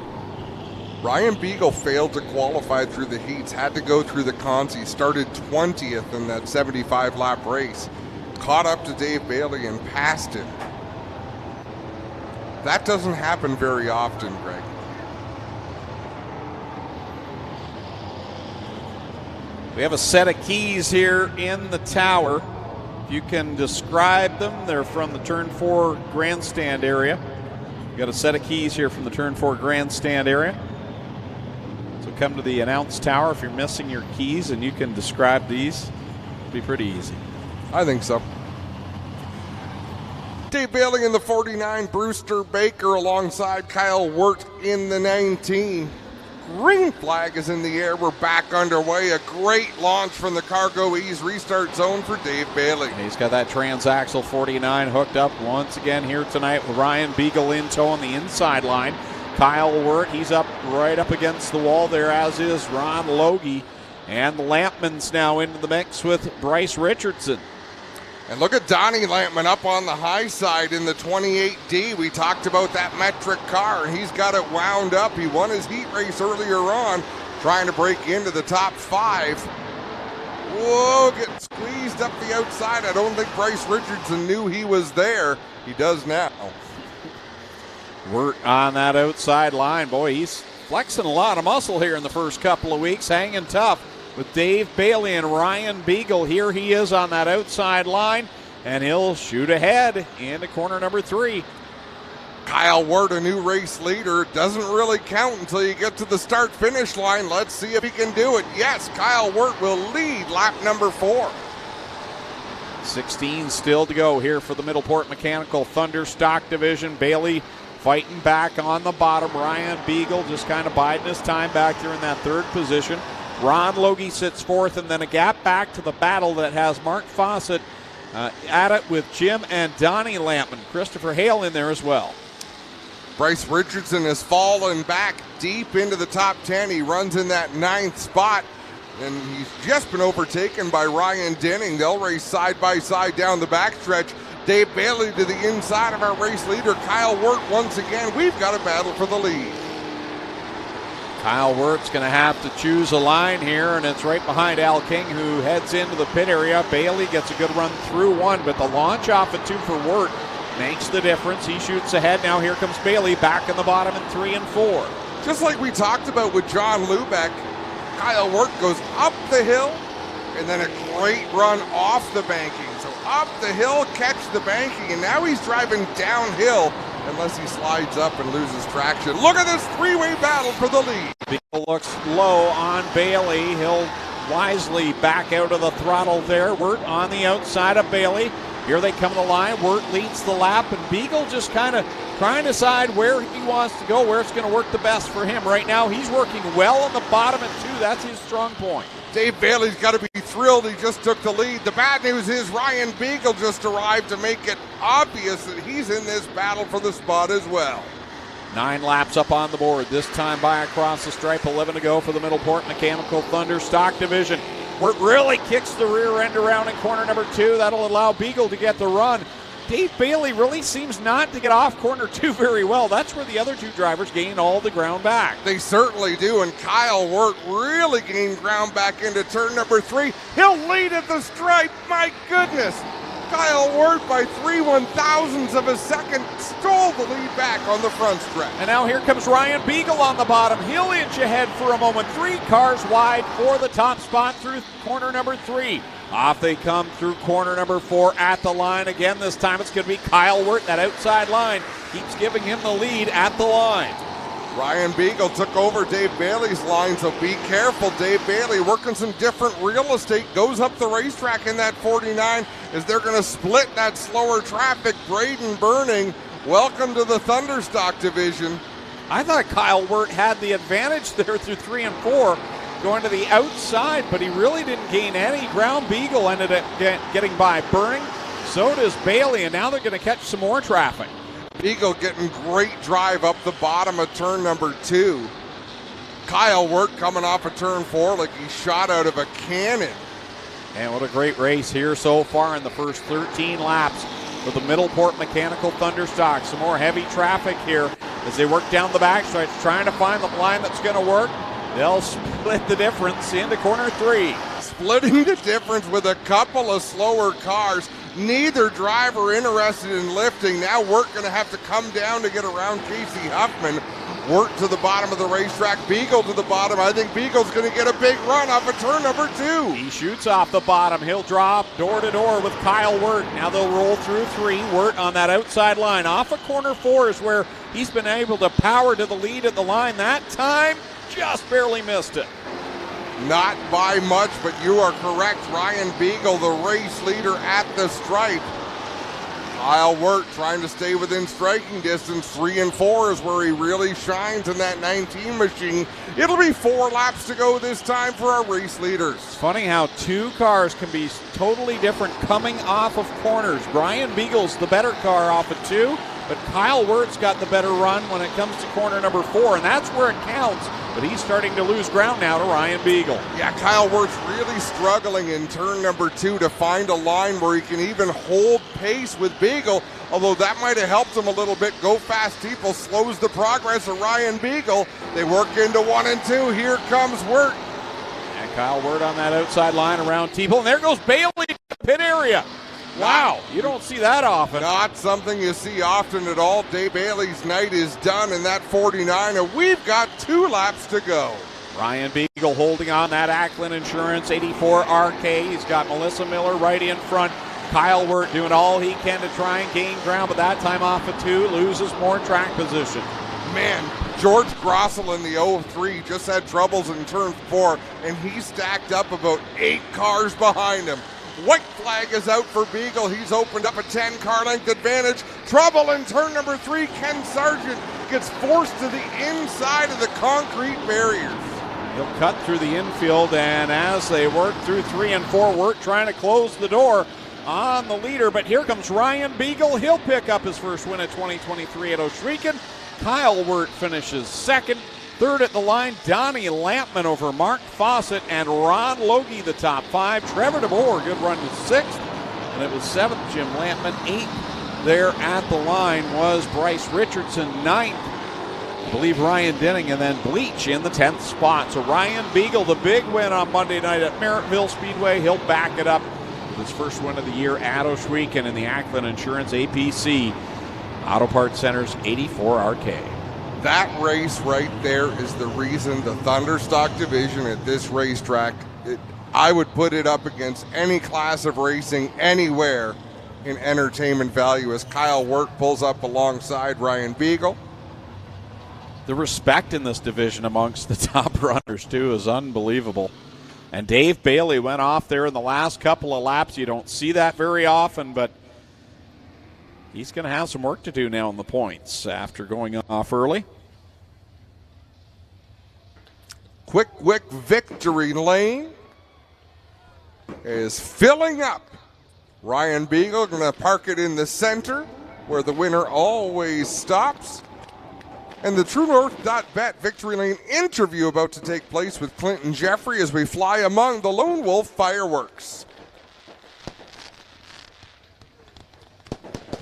Ryan Beagle failed to qualify through the heats, had to go through the cons. He started 20th in that 75-lap race. Caught up to Dave Bailey and passed him. That doesn't happen very often, Greg. We have a set of keys here in the tower. If you can describe them, they're from the Turn 4 grandstand area. We've got a set of keys here from the Turn 4 grandstand area. So come to the announce tower if you're missing your keys and you can describe these. It'll be pretty easy. I think so. Dave Bailey in the 49, Brewster Baker alongside Kyle Wirt in the 19. Green flag is in the air. We're back underway. A great launch from the Cargo Ease restart zone for Dave Bailey. He's got that transaxle 49 hooked up once again here tonight with Ryan Beagle in tow on the inside line. Kyle Wirt, he's up right up against the wall there, as is Ron Logie. And the Lampman's now into the mix with Bryce Richardson. And look at Donnie Lampman up on the high side in the 28D. We talked about that metric car, and he's got it wound up. He won his heat race earlier on, trying to break into the top 5. Whoa, getting squeezed up the outside. I don't think Bryce Richardson knew he was there. He does now. Wirt on that outside line. Boy, he's flexing a lot of muscle here in the first couple of weeks, hanging tough with Dave Bailey and Ryan Beagle. Here he is on that outside line, and he'll shoot ahead into corner number 3. Kyle Wirt, a new race leader. Doesn't really count until you get to the start-finish line. Let's see if he can do it. Yes, Kyle Wirt will lead lap number 4. 16 still to go here for the Middleport Mechanical Thunder Stock Division. Bailey fighting back on the bottom. Ryan Beagle just kind of biding his time back there in that third position. Ron Logie sits fourth, and then a gap back to the battle that has Mark Fawcett at it with Jim and Donnie Lampman. Christopher Hale in there as well. Bryce Richardson has fallen back deep into the top 10. He runs in that 9th spot, and he's just been overtaken by Ryan Denning. They'll race side by side down the backstretch. Dave Bailey to the inside of our race leader, Kyle Wirt, once again. We've got a battle for the lead. Kyle Wirt's going to have to choose a line here, and it's right behind Al King, who heads into the pit area. Bailey gets a good run through one, but the launch off at 2 for Wirt makes the difference. He shoots ahead. Now here comes Bailey back in the bottom in 3 and 4. Just like we talked about with John Lubeck, Kyle Wirt goes up the hill, and then a great run off the banking. So up the hill, catch the banking, and now he's driving downhill unless he slides up and loses traction. Look at this 3-way battle for the lead. Beagle looks low on Bailey. He'll wisely back out of the throttle there. Wirt on the outside of Bailey. Here they come to the line. Wirt leads the lap, and Beagle just kind of trying to decide where he wants to go, where it's going to work the best for him. Right now, he's working well on the bottom at 2. That's his strong point. Dave Bailey's got to be thrilled he just took the lead. The bad news is Ryan Beagle just arrived to make it obvious that he's in this battle for the spot as well. 9 laps up on the board, this time by across the stripe, 11 to go for the Middleport Mechanical Thunder Stock Division. Wirt really kicks the rear end around in corner number 2. That'll allow Beagle to get the run. Dave Bailey really seems not to get off corner 2 very well. That's where the other 2 drivers gain all the ground back. They certainly do, and Kyle Wirt really gained ground back into turn number 3. He'll lead at the stripe, my goodness. Kyle Wirt by 3/1000ths of a second stole the lead back on the front stretch. And now here comes Ryan Beagle on the bottom. He'll inch ahead for a moment. 3 cars wide for the top spot through corner number 3. Off they come through corner number 4 at the line. Again, this time it's going to be Kyle Wirt. That outside line keeps giving him the lead at the line. Ryan Beagle took over Dave Bailey's line, so be careful. Dave Bailey working some different real estate, goes up the racetrack in that 49 as they're going to split that slower traffic. Braden Burning, welcome to the Thunderstock division. I thought Kyle Wirt had the advantage there through 3 and 4, going to the outside, but he really didn't gain any ground. Beagle ended up getting by Burning. So does Bailey, and now they're going to catch some more traffic. Beagle getting great drive up the bottom of turn number 2. Kyle Wirt coming off of turn 4 like he shot out of a cannon. And what a great race here so far in the first 13 laps of the Middleport Mechanical Thunderstock. Some more heavy traffic here as they work down the backstretch, trying to find the line that's going to work. They'll split the difference into corner 3. Splitting the difference with a couple of slower cars. Neither driver interested in lifting. Now Wirt going to have to come down to get around Casey Huffman. Wirt to the bottom of the racetrack. Beagle to the bottom. I think Beagle's going to get a big run off of turn number 2. He shoots off the bottom. He'll drop door to door with Kyle Wirt. Now they'll roll through 3. Wirt on that outside line. Off of corner 4 is where he's been able to power to the lead at the line. That time, just barely missed it. Not by much, but you are correct. Ryan Beagle, the race leader at the stripe. Kyle Wirt trying to stay within striking distance. 3 and 4 is where he really shines in that 19 machine. It'll be 4 laps to go this time for our race leaders. It's funny how 2 cars can be totally different coming off of corners. Ryan Beagle's the better car off of 2, but Kyle Wirt's got the better run when it comes to corner number 4, and that's where it counts. But he's starting to lose ground now to Ryan Beagle. Yeah, Kyle Wirt's really struggling in turn number 2 to find a line where he can even hold pace with Beagle, although that might have helped him a little bit. Go fast Teeple slows the progress of Ryan Beagle. They work into 1 and 2. Here comes Wirt. And Kyle Wirt on that outside line around Teeple. And there goes Bailey in the pit area. Wow, you don't see that often. Not something you see often at all. Dave Bailey's night is done in that 49, and we've got 2 laps to go. Ryan Beagle holding on that Ackland Insurance 84 RK. He's got Melissa Miller right in front. Kyle Wirt doing all he can to try and gain ground, but that time off of 2, loses more track position. Man, George Grossel in the 03 just had troubles in turn 4, and he stacked up about 8 cars behind him. White flag is out for Beagle. He's opened up a 10-car length advantage. Trouble in turn number 3. Ken Sargent gets forced to the inside of the concrete barriers. He'll cut through the infield, and as they work through 3 and 4, Wirt trying to close the door on the leader. But here comes Ryan Beagle. He'll pick up his first win of 2023 at Ohsweken. Kyle Wirt finishes second. Third at the line, Donnie Lampman over Mark Fawcett and Ron Logie, the top 5. Trevor DeBoer, good run to 6th. And it was 7th, Jim Lampman. 8th there at the line was Bryce Richardson. 9th, I believe Ryan Denning, and then Bleach in the 10th spot. So Ryan Beagle, the big win on Monday night at Merrittville Speedway. He'll back it up with his first win of the year at Ohsweken in the Ackland Insurance APC Auto Parts Center's 84 RK. That race right there is the reason the Thunderstock division at this racetrack, I would put it up against any class of racing anywhere in entertainment value as Kyle Wirt pulls up alongside Ryan Beagle. The respect in this division amongst the top runners, too, is unbelievable. And Dave Bailey went off there in the last couple of laps. You don't see that very often, but he's going to have some work to do now in the points after going off early. Quick victory lane is filling up. Ryan Beagle going to park it in the center where the winner always stops. And the TrueNorth.bet Victory Lane interview about to take place with Clinton Jeffrey as we fly among the Lone Wolf fireworks.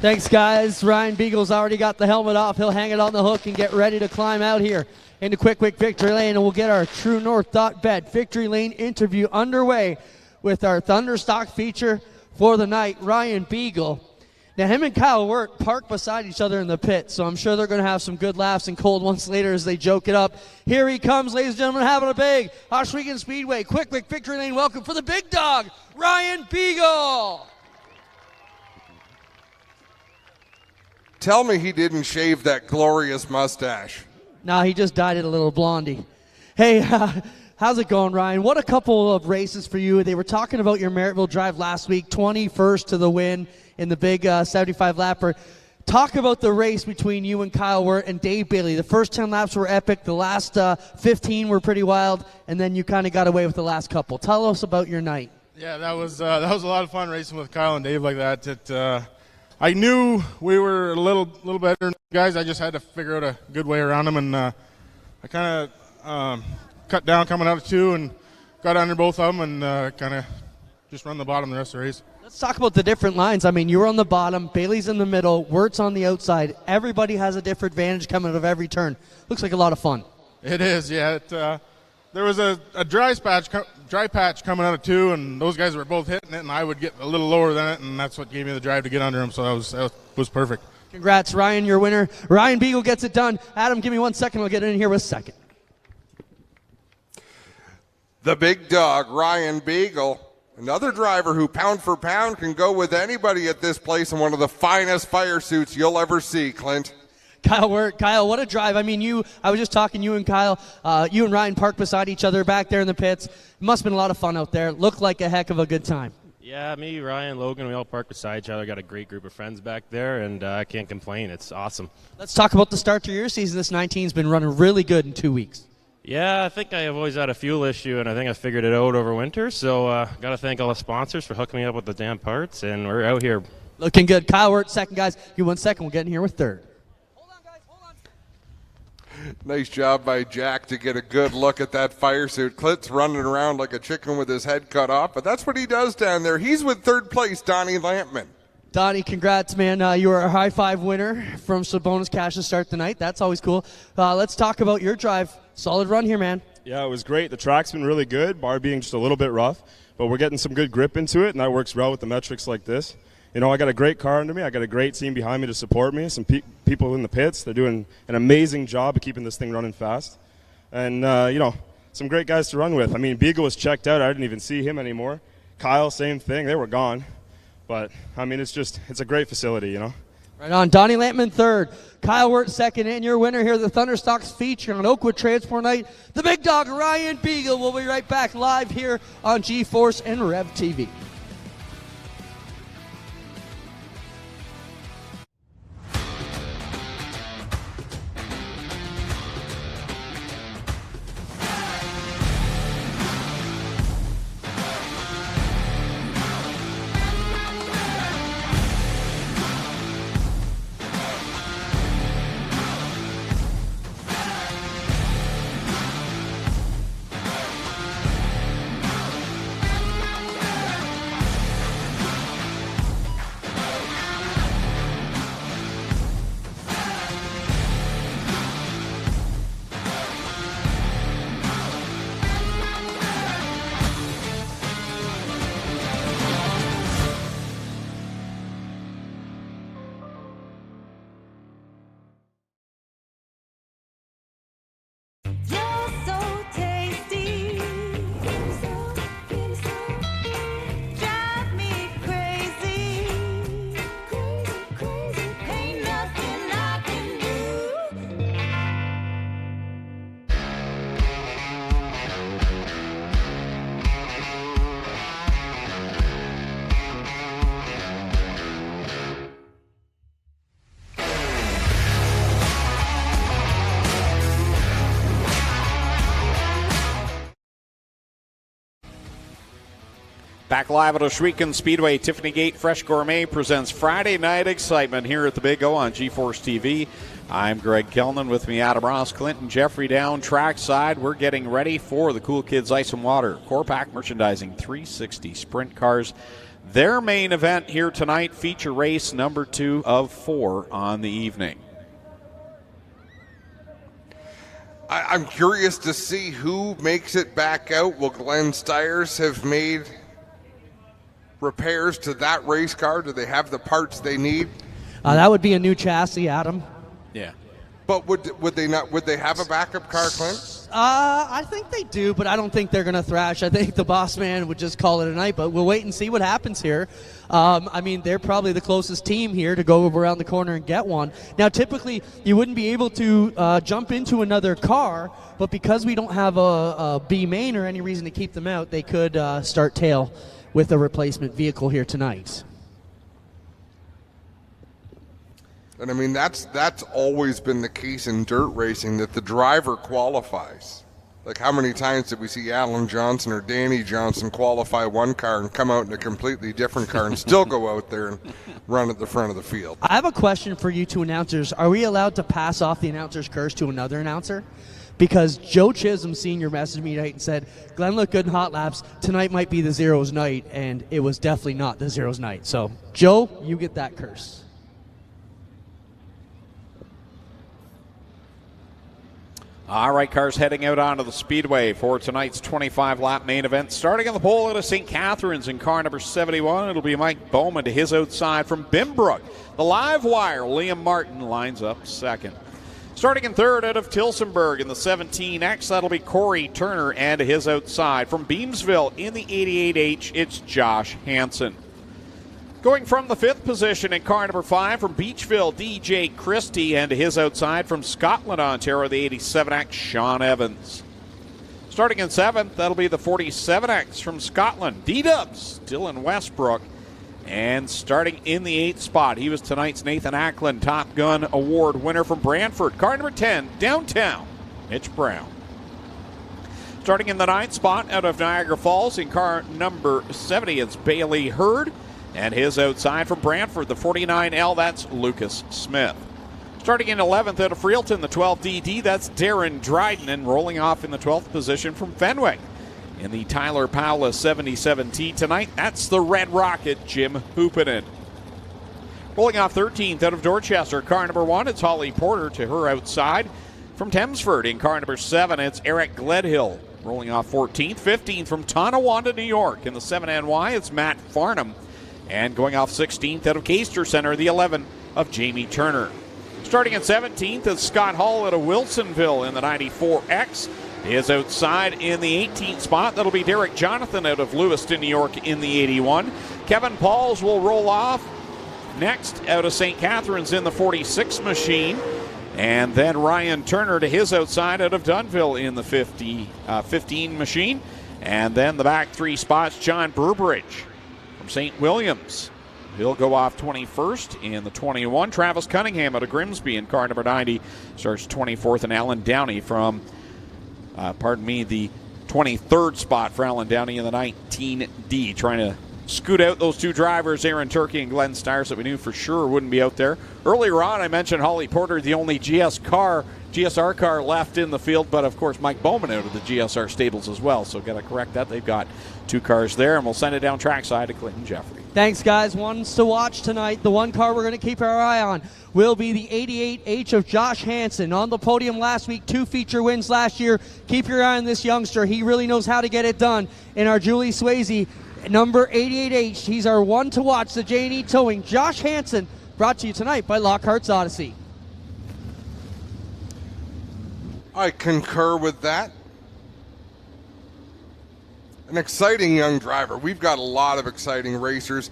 Thanks, guys. Ryan Beagle's already got the helmet off. He'll hang it on the hook and get ready to climb out here into Quick Victory Lane, and we'll get our TrueNorth.bet Victory Lane interview underway with our Thunderstock feature for the night, Ryan Beagle. Now, him and Kyle Wirt parked beside each other in the pit, so I'm sure they're going to have some good laughs and cold ones later as they joke it up. Here he comes, ladies and gentlemen, having a big Ohsweken Speedway Quick Victory Lane welcome for the big dog, Ryan Beagle. Tell me he didn't shave that glorious mustache. No, he just dyed it a little blondie. Hey, how's it going, Ryan? What a couple of races for you. They were talking about your Merrittville drive last week, 21st to the win in the big 75-lapper. Talk about the race between you and Kyle Wirt and Dave Bailey. The first 10 laps were epic. The last 15 were pretty wild, and then you kind of got away with the last couple. Tell us about your night. Yeah, that was a lot of fun racing with Kyle and Dave like that. I knew we were a little better than guys. I just had to figure out a good way around them, and I kind of cut down coming out of 2 and got under both of them and kind of just run the bottom the rest of the race. Let's talk about the different lines. I mean, you were on the bottom, Bailey's in the middle, Wirt's on the outside. Everybody has a different advantage coming out of every turn. Looks like a lot of fun. It is, yeah. There was a dry patch coming out of 2, and those guys were both hitting it, and I would get a little lower than it, and that's what gave me the drive to get under them, so that was perfect. Congrats, Ryan, your winner. Ryan Beagle gets it done. Adam, give me 1 second. I'll get in here with second. The big dog, Ryan Beagle, another driver who pound for pound can go with anybody at this place in one of the finest fire suits you'll ever see, Clint. Kyle Wirt, Kyle, what a drive. I mean, I was just talking, you and Kyle, you and Ryan parked beside each other back there in the pits. It must have been a lot of fun out there. Looked like a heck of a good time. Yeah, me, Ryan, Logan, we all parked beside each other. Got a great group of friends back there, and I can't complain. It's awesome. Let's talk about the start to your season. This 19's been running really good in 2 weeks. Yeah, I think I have always had a fuel issue, and I think I figured it out over winter. So got to thank all the sponsors for hooking me up with the damn parts, and we're out here. Looking good. Kyle Wirt, second, guys. You 1 second. We'll get in here with third. Nice job by Jack to get a good look at that fire suit. Clint's running around like a chicken with his head cut off, but that's what he does down there. He's with third place, Donnie Lampman. Donnie, congrats, man. You are a high five winner from some bonus cash to start the night. That's always cool. Let's talk about your drive. Solid run here, man. Yeah, it was great. The track's been really good, bar being just a little bit rough, but we're getting some good grip into it, and that works well with the metrics like this. You know, I got a great car under me. I got a great team behind me to support me. Some people in the pits. They're doing an amazing job of keeping this thing running fast. And, you know, some great guys to run with. I mean, Beagle was checked out. I didn't even see him anymore. Kyle, same thing. They were gone. But, I mean, it's a great facility, you know. Right on. Donnie Lampman third. Kyle Wirt second. And your winner here, the Thunderstocks feature on Oakwood Transport Night, the big dog, Ryan Beagle. We'll be right back live here on G-Force and Rev TV. Back live at Ohsweken Speedway, Tiffany Gate Fresh Gourmet presents Friday Night Excitement here at the Big O on G-Force TV. I'm Greg Kellnan, with me Adam Ross, Clinton Jeffrey down trackside. We're getting ready for the Cool Kids Ice and Water Core Pack Merchandising 360 Sprint Cars. Their main event here tonight, feature race number 2 of 4 on the evening. I'm curious to see who makes it back out. Will Glenn Stiers have made repairs to that race car? Do they have the parts they need? That would be a new chassis, Adam. Yeah. But would they not? Would they have a backup car, Clint? I think they do, but I don't think they're going to thrash. I think the boss man would just call it a night, but we'll wait and see what happens here. I mean, they're probably the closest team here to go around the corner and get one. Now, typically, you wouldn't be able to jump into another car, but because we don't have a B main or any reason to keep them out, they could start tail with a replacement vehicle here tonight. And I mean, that's always been the case in dirt racing, that the driver qualifies. Like, how many times did we see Alan Johnson or Danny Johnson qualify one car and come out in a completely different car and still go out there and run at the front of the field? I have a question for you two announcers. Are we allowed to pass off the announcer's curse to another announcer? Because Joe Chisholm Sr. messaged me tonight and said, Glenn looked good in hot laps. Tonight might be the Zeros night, and it was definitely not the Zeros night. So, Joe, you get that curse. All right, cars heading out onto the Speedway for tonight's 25-lap main event. Starting on the pole out of St. Catharines in car number 71, it'll be Mike Bowman to his outside from Bimbrook. The live wire, Liam Martin lines up second. Starting in third out of Tilsonburg in the 17X, that'll be Corey Turner, and to his outside from Beamsville in the 88H, it's Josh Hansen. Going from the 5th position in car number 5 from Beachville, DJ Christie, and to his outside from Scotland, Ontario, the 87X, Sean Evans. Starting in 7th, that'll be the 47X from Scotland, D-Dubs, Dylan Westbrook. And starting in the 8th spot, he was tonight's Nathan Ackland Top Gun Award winner from Brantford. Car number 10, Downtown, Mitch Brown. Starting in the 9th spot out of Niagara Falls in car number 70, it's Bailey Hurd. And his outside from Brantford, the 49L, that's Lucas Smith. Starting in 11th out of Freelton, the 12DD, that's Darren Dryden. And rolling off in the 12th position from Fenwick in the Tyler Powell 77T tonight, that's the Red Rocket, Jim Hoopinen. Rolling off 13th out of Dorchester, car number 1, it's Holly Porter to her outside. From Thamesford in car number 7, it's Eric Gledhill. Rolling off 14th, 15th from Tonawanda, New York. In the 7NY, it's Matt Farnham. And going off 16th out of Caister Center, the 11 of Jamie Turner. Starting at 17th is Scott Hall out of Wilsonville in the 94X. His outside in the 18th spot, that'll be Derek Jonathan out of Lewiston, New York in the 81. Kevin Pauls will roll off next out of St. Catharines in the 46 machine. And then Ryan Turner to his outside out of Dunville in the 15 machine. And then the back 3 spots, John Burbridge from St. Williams. He'll go off 21st in the 21. Travis Cunningham out of Grimsby in car number 90 starts 24th. And Alan Downey from, the 23rd spot for Alan Downey in the 19D. Trying to scoot out those 2 drivers, Aaron Turkey and Glenn Stiers, that we knew for sure wouldn't be out there. Earlier on, I mentioned Holly Porter, the only GSR car left in the field, but of course Mike Bowman out of the GSR stables as well, so got to correct that. They've got 2 cars there, and we'll send it down trackside to Clinton Jeffrey. Thanks, guys. Ones to watch tonight. The one car we're going to keep our eye on will be the 88H of Josh Hansen. On the podium last week, 2 feature wins last year. Keep your eye on this youngster. He really knows how to get it done. In our Julie Swayze, number 88H, he's our one to watch, the J&E Towing. Josh Hansen, brought to you tonight by Lockhart's Odyssey. I concur with that. An exciting young driver. We've got a lot of exciting racers.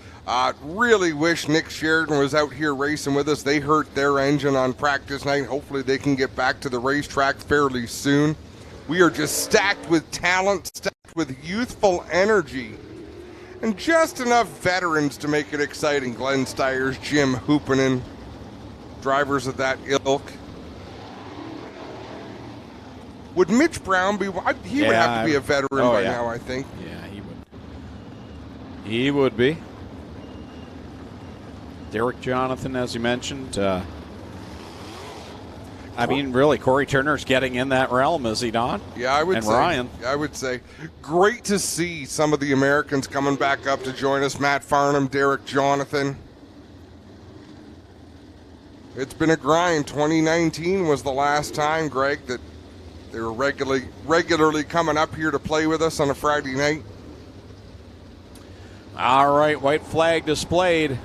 Really wish Nick Sheridan was out here racing with us. They hurt their engine on practice night. Hopefully they can get back to the racetrack fairly soon. We are just stacked with talent, stacked with youthful energy, and just enough veterans to make it exciting. Glenn Stiers, Jim Hoopinen, drivers of that ilk. Would Mitch Brown be? He would have to be a veteran by now, I think. Yeah, he would. He would be. Derek Jonathan, as you mentioned. I mean, really, Corey Turner's getting in that realm, is he not? Yeah, I would and say. Ryan. I would say. Great to see some of the Americans coming back up to join us. Matt Farnham, Derek Jonathan. It's been a grind. 2019 was the last time, Greg, that they were regularly coming up here to play with us on a Friday night. All right, white flag displayed.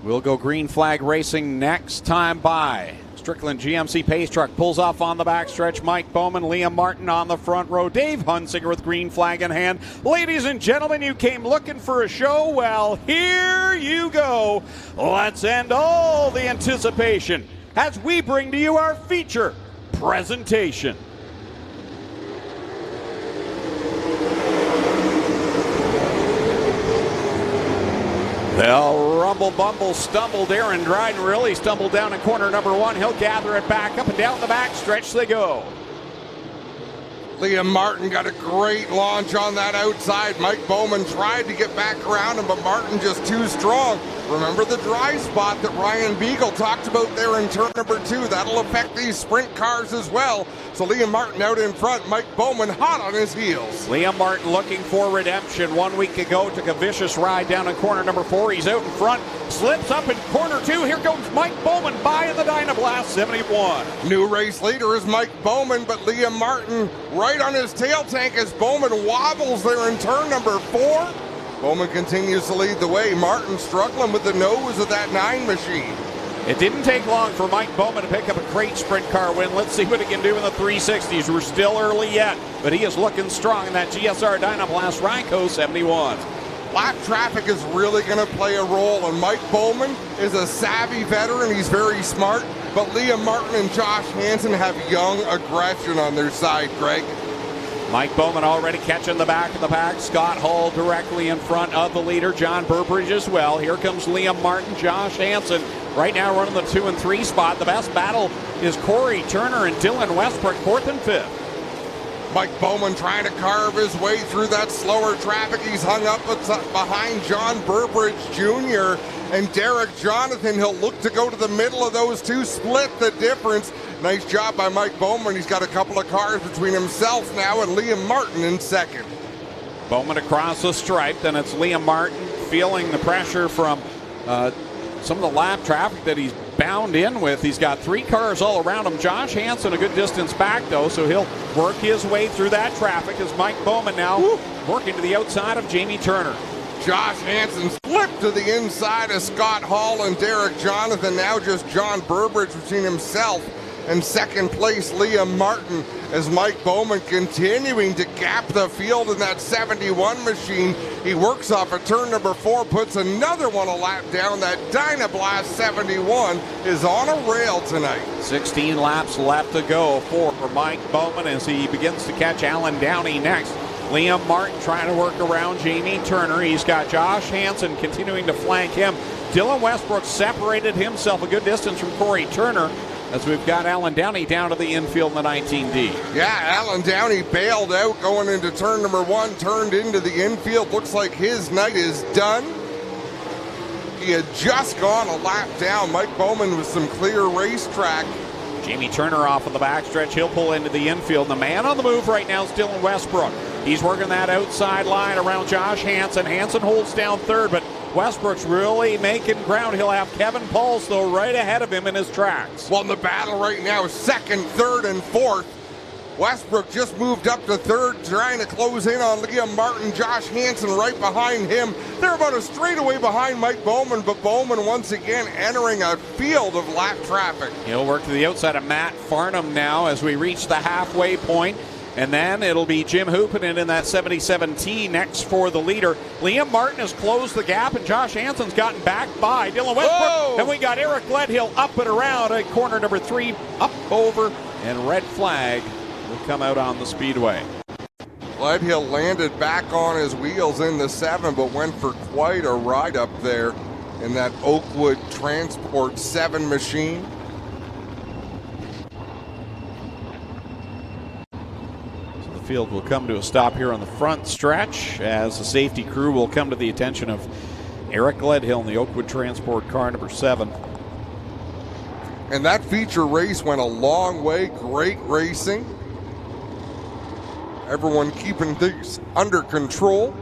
We'll go green flag racing next time by. Strickland GMC Pace Truck pulls off on the backstretch. Mike Bowman, Liam Martin on the front row. Dave Hunsinger with green flag in hand. Ladies and gentlemen, you came looking for a show? Well, here you go. Let's end all the anticipation as we bring to you our feature presentation. They'll rumble, bumble, stumble. Darren Dryden really stumbled down in corner number 1. He'll gather it back up and down the back stretch they go. Liam Martin got a great launch on that outside. Mike Bowman tried to get back around him, but Martin just too strong. Remember the dry spot that Ryan Beagle talked about there in turn number 2. That'll affect these sprint cars as well. So Liam Martin out in front, Mike Bowman hot on his heels. Liam Martin looking for redemption. 1 week ago took a vicious ride down in corner number 4. He's out in front, slips up in corner 2. Here goes Mike Bowman by in the Dynablast 71. New race leader is Mike Bowman, but Liam Martin right on his tail tank as Bowman wobbles there in turn number 4. Bowman continues to lead the way. Martin struggling with the nose of that 9 machine. It didn't take long for Mike Bowman to pick up a great sprint car win. Let's see what he can do in the 360s. We're still early yet, but he is looking strong in that GSR Dynablast Ryco 71. Lap traffic is really going to play a role, and Mike Bowman is a savvy veteran. He's very smart, but Liam Martin and Josh Hansen have young aggression on their side, Greg. Mike Bowman already catching the back of the pack. Scott Hall directly in front of the leader. John Burbridge as well. Here comes Liam Martin, Josh Hansen. Right now running the 2 and 3 spot. The best battle is Corey Turner and Dylan Westbrook, 4th and 5th. Mike Bowman trying to carve his way through that slower traffic. He's hung up behind John Burbridge Jr. and Derek Jonathan. He'll look to go to the middle of those two, split the difference. Nice job by Mike Bowman. He's got a couple of cars between himself now and Liam Martin in second. Bowman across the stripe. Then it's Liam Martin feeling the pressure from some of the lap traffic that he's bound in with. He's got 3 cars all around him. Josh Hansen a good distance back, though, so he'll work his way through that traffic as Mike Bowman now working to the outside of Jamie Turner. Josh Hansen slipped to the inside of Scott Hall and Derek Jonathan. Now just John Burbridge between himself and second place Liam Martin as Mike Bowman continuing to gap the field in that 71 machine. He works off of turn number 4, puts another one a lap down. That Dynablast 71 is on a rail tonight. 16 laps left to go for Mike Bowman as he begins to catch Alan Downey next. Liam Martin trying to work around Jamie Turner. He's got Josh Hansen continuing to flank him. Dylan Westbrook separated himself a good distance from Corey Turner as we've got Alan Downey down to the infield in the 19D. Yeah, Alan Downey bailed out going into turn number 1, turned into the infield. Looks like his night is done. He had just gone a lap down. Mike Bowman with some clear racetrack. Jamie Turner off of the backstretch. He'll pull into the infield. The man on the move right now is Dylan Westbrook. He's working that outside line around Josh Hansen. Hansen holds down third, but Westbrook's really making ground. He'll have Kevin Pauls, though, right ahead of him in his tracks. Well, in the battle right now, second, third, and fourth. Westbrook just moved up to third, trying to close in on Liam Martin. Josh Hansen right behind him. They're about a straightaway behind Mike Bowman, but Bowman once again entering a field of lap traffic. He'll work to the outside of Matt Farnham now as we reach the halfway point. And then it'll be Jim Hoopinen in that 77T next for the leader. Liam Martin has closed the gap, and Josh Hansen's gotten back by Dylan Westbrook. Whoa! And we got Eric Gledhill up and around at corner number 3, up, over, and red flag will come out on the Speedway. Gledhill landed back on his wheels in the 7, but went for quite a ride up there in that Oakwood Transport 7 machine. infield will come to a stop here on the front stretch as the safety crew will come to the attention of Eric Gledhill in the Oakwood Transport car number 7. And that feature race went a long way. Great racing. Everyone keeping things under control.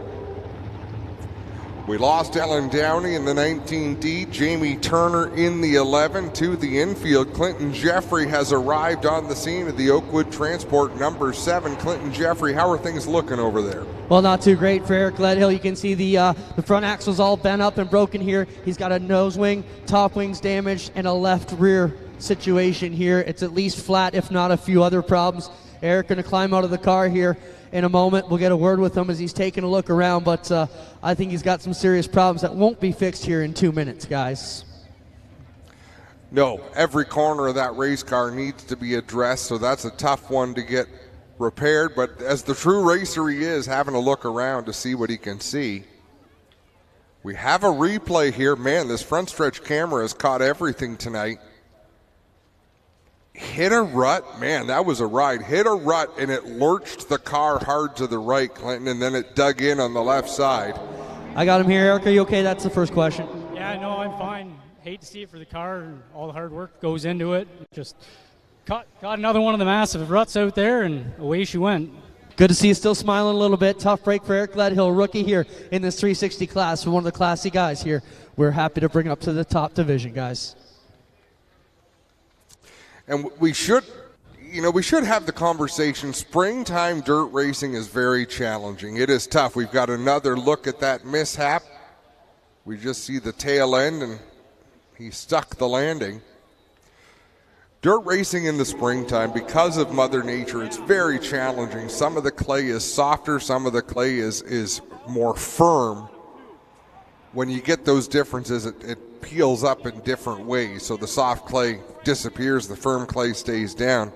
We lost Ellen Downey in the 19D, Jamie Turner in the 11 to the infield. Clinton Jeffrey has arrived on the scene of the Oakwood Transport number 7. Clinton Jeffrey, how are things looking over there? Well, not too great for Eric Gledhill. You can see the front axle's all bent up and broken here. He's got a nose wing, top wing's damaged, and a left rear situation here. It's at least flat, if not a few other problems. Eric going to climb out of the car here in a moment. We'll get a word with him as he's taking a look around, but I think he's got some serious problems that won't be fixed here in 2 minutes, guys. No, every corner of that race car needs to be addressed, so that's a tough one to get repaired, but as the true racer he is, having a look around to see what he can see. We have a replay here. Man, this front stretch camera has caught everything tonight. Hit a rut. Man, that was a ride. Hit a rut, and it lurched the car hard to the right, Clinton, and then it dug in on the left side. I got him here. Eric, are you okay? That's the first question. Yeah, no, I'm fine. Hate to see it for the car, and all the hard work goes into it. Just caught another one of the massive ruts out there, and away she went. Good to see you still smiling a little bit. Tough break for Eric Gledhill, rookie here in this 360 class. One of the classy guys here. We're happy to bring up to the top division, guys. And we should have the conversation. Springtime dirt racing is very challenging. It is tough. We've got another look at that mishap. We just see the tail end, and he stuck the landing. Dirt racing in the springtime, because of Mother Nature, it's very challenging. Some of the clay is softer, some of the clay is more firm. When you get those differences, it peels up in different ways. So the soft clay disappears, the firm clay stays down.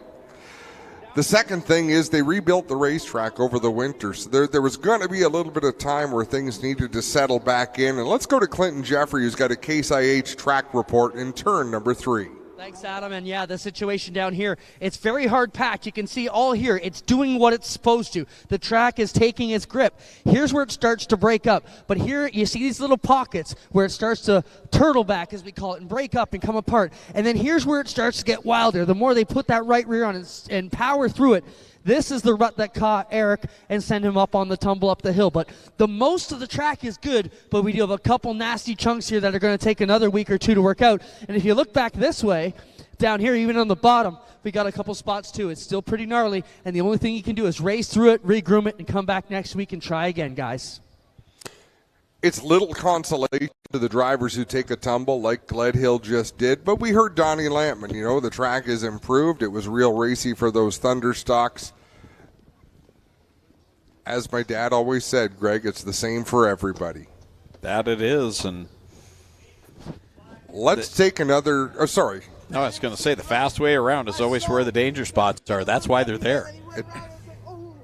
The second thing is they rebuilt the racetrack over the winter. So there was going to be a little bit of time where things needed to settle back in. And let's go to Clinton Jeffrey, who's got a Case IH track report in turn number 3. Thanks, Adam. And yeah, the situation down here, it's very hard packed. You can see all here. It's doing what it's supposed to. The track is taking its grip. Here's where it starts to break up. But here you see these little pockets where it starts to turtle back, as we call it, and break up and come apart. And then here's where it starts to get wilder. The more they put that right rear on and power through it, this is the rut that caught Eric and sent him up on the tumble up the hill. But the most of the track is good, but we do have a couple nasty chunks here that are going to take another week or two to work out. And if you look back this way, down here, even on the bottom, we got a couple spots too. It's still pretty gnarly, and the only thing you can do is race through it, regroom it, and come back next week and try again, guys. It's little consolation to the drivers who take a tumble like Gledhill just did, but we heard Donnie Lampman, the track is improved. It was real racy for those Thunderstocks. As my dad always said, Greg, it's the same for everybody. That it is, and let's take another, No, I was going to say the fast way around is always where the danger spots are. That's why they're there.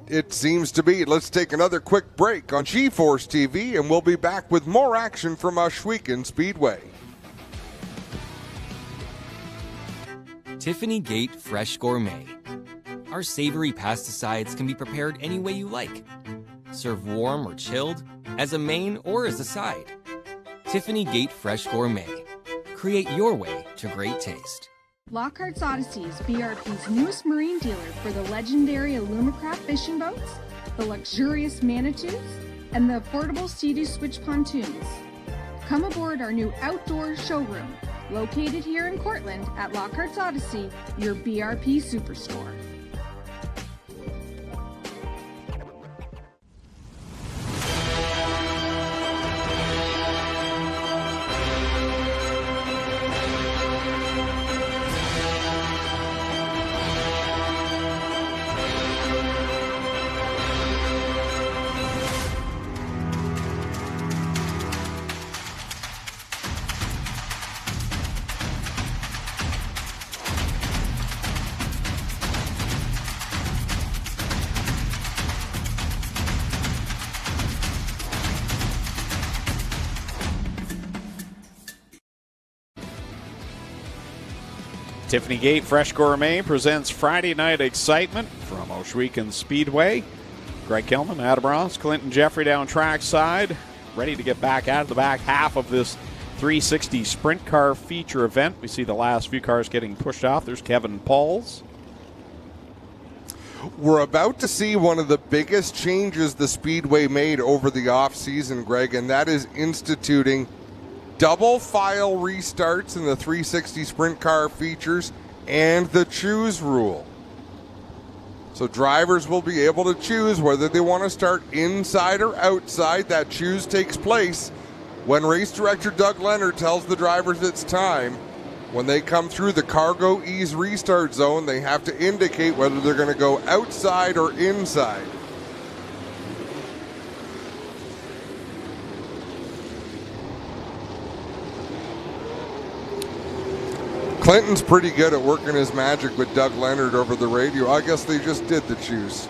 It seems to be. Let's take another quick break on G-Force TV, and we'll be back with more action from Ohsweken Speedway. Tiffany Gate Fresh Gourmet. Our savory pasticides can be prepared any way you like. Serve warm or chilled, as a main or as a side. Tiffany Gate Fresh Gourmet. Create your way to great taste. Lockhart's Odyssey is BRP's newest marine dealer for the legendary Alumacraft fishing boats, the luxurious Manitous, and the affordable Sea-Doo Switch pontoons. Come aboard our new outdoor showroom, located here in Cortland at Lockhart's Odyssey, your BRP superstore. Tiffany Gate Fresh Gourmet presents Friday Night Excitement from Ohsweken Speedway. Greg Kelman, Adam Ross, Clinton Jeffrey down trackside, ready to get back out of the back half of this 360 sprint car feature event. We see the last few cars getting pushed off. There's Kevin Pauls. We're about to see one of the biggest changes the Speedway made over the off-season, Greg, and that is instituting double file restarts in the 360 sprint car features and the choose rule. So drivers will be able to choose whether they want to start inside or outside. That choose takes place when race director Doug Leonard tells the drivers it's time. When they come through the cargo ease restart zone, they have to indicate whether they're going to go outside or inside. Clinton's pretty good at working his magic with Doug Leonard over the radio. I guess they just did the choose.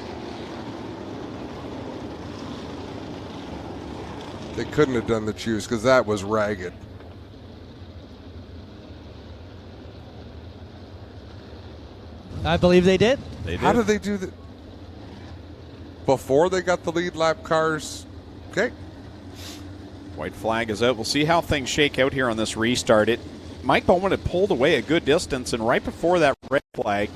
They couldn't have done the choose because that was ragged. I believe they did. They did. How did they do that? Before they got the lead lap cars? Okay. White flag is out. We'll see how things shake out here on this restart. Mike Bowman had pulled away a good distance, and right before that red flag,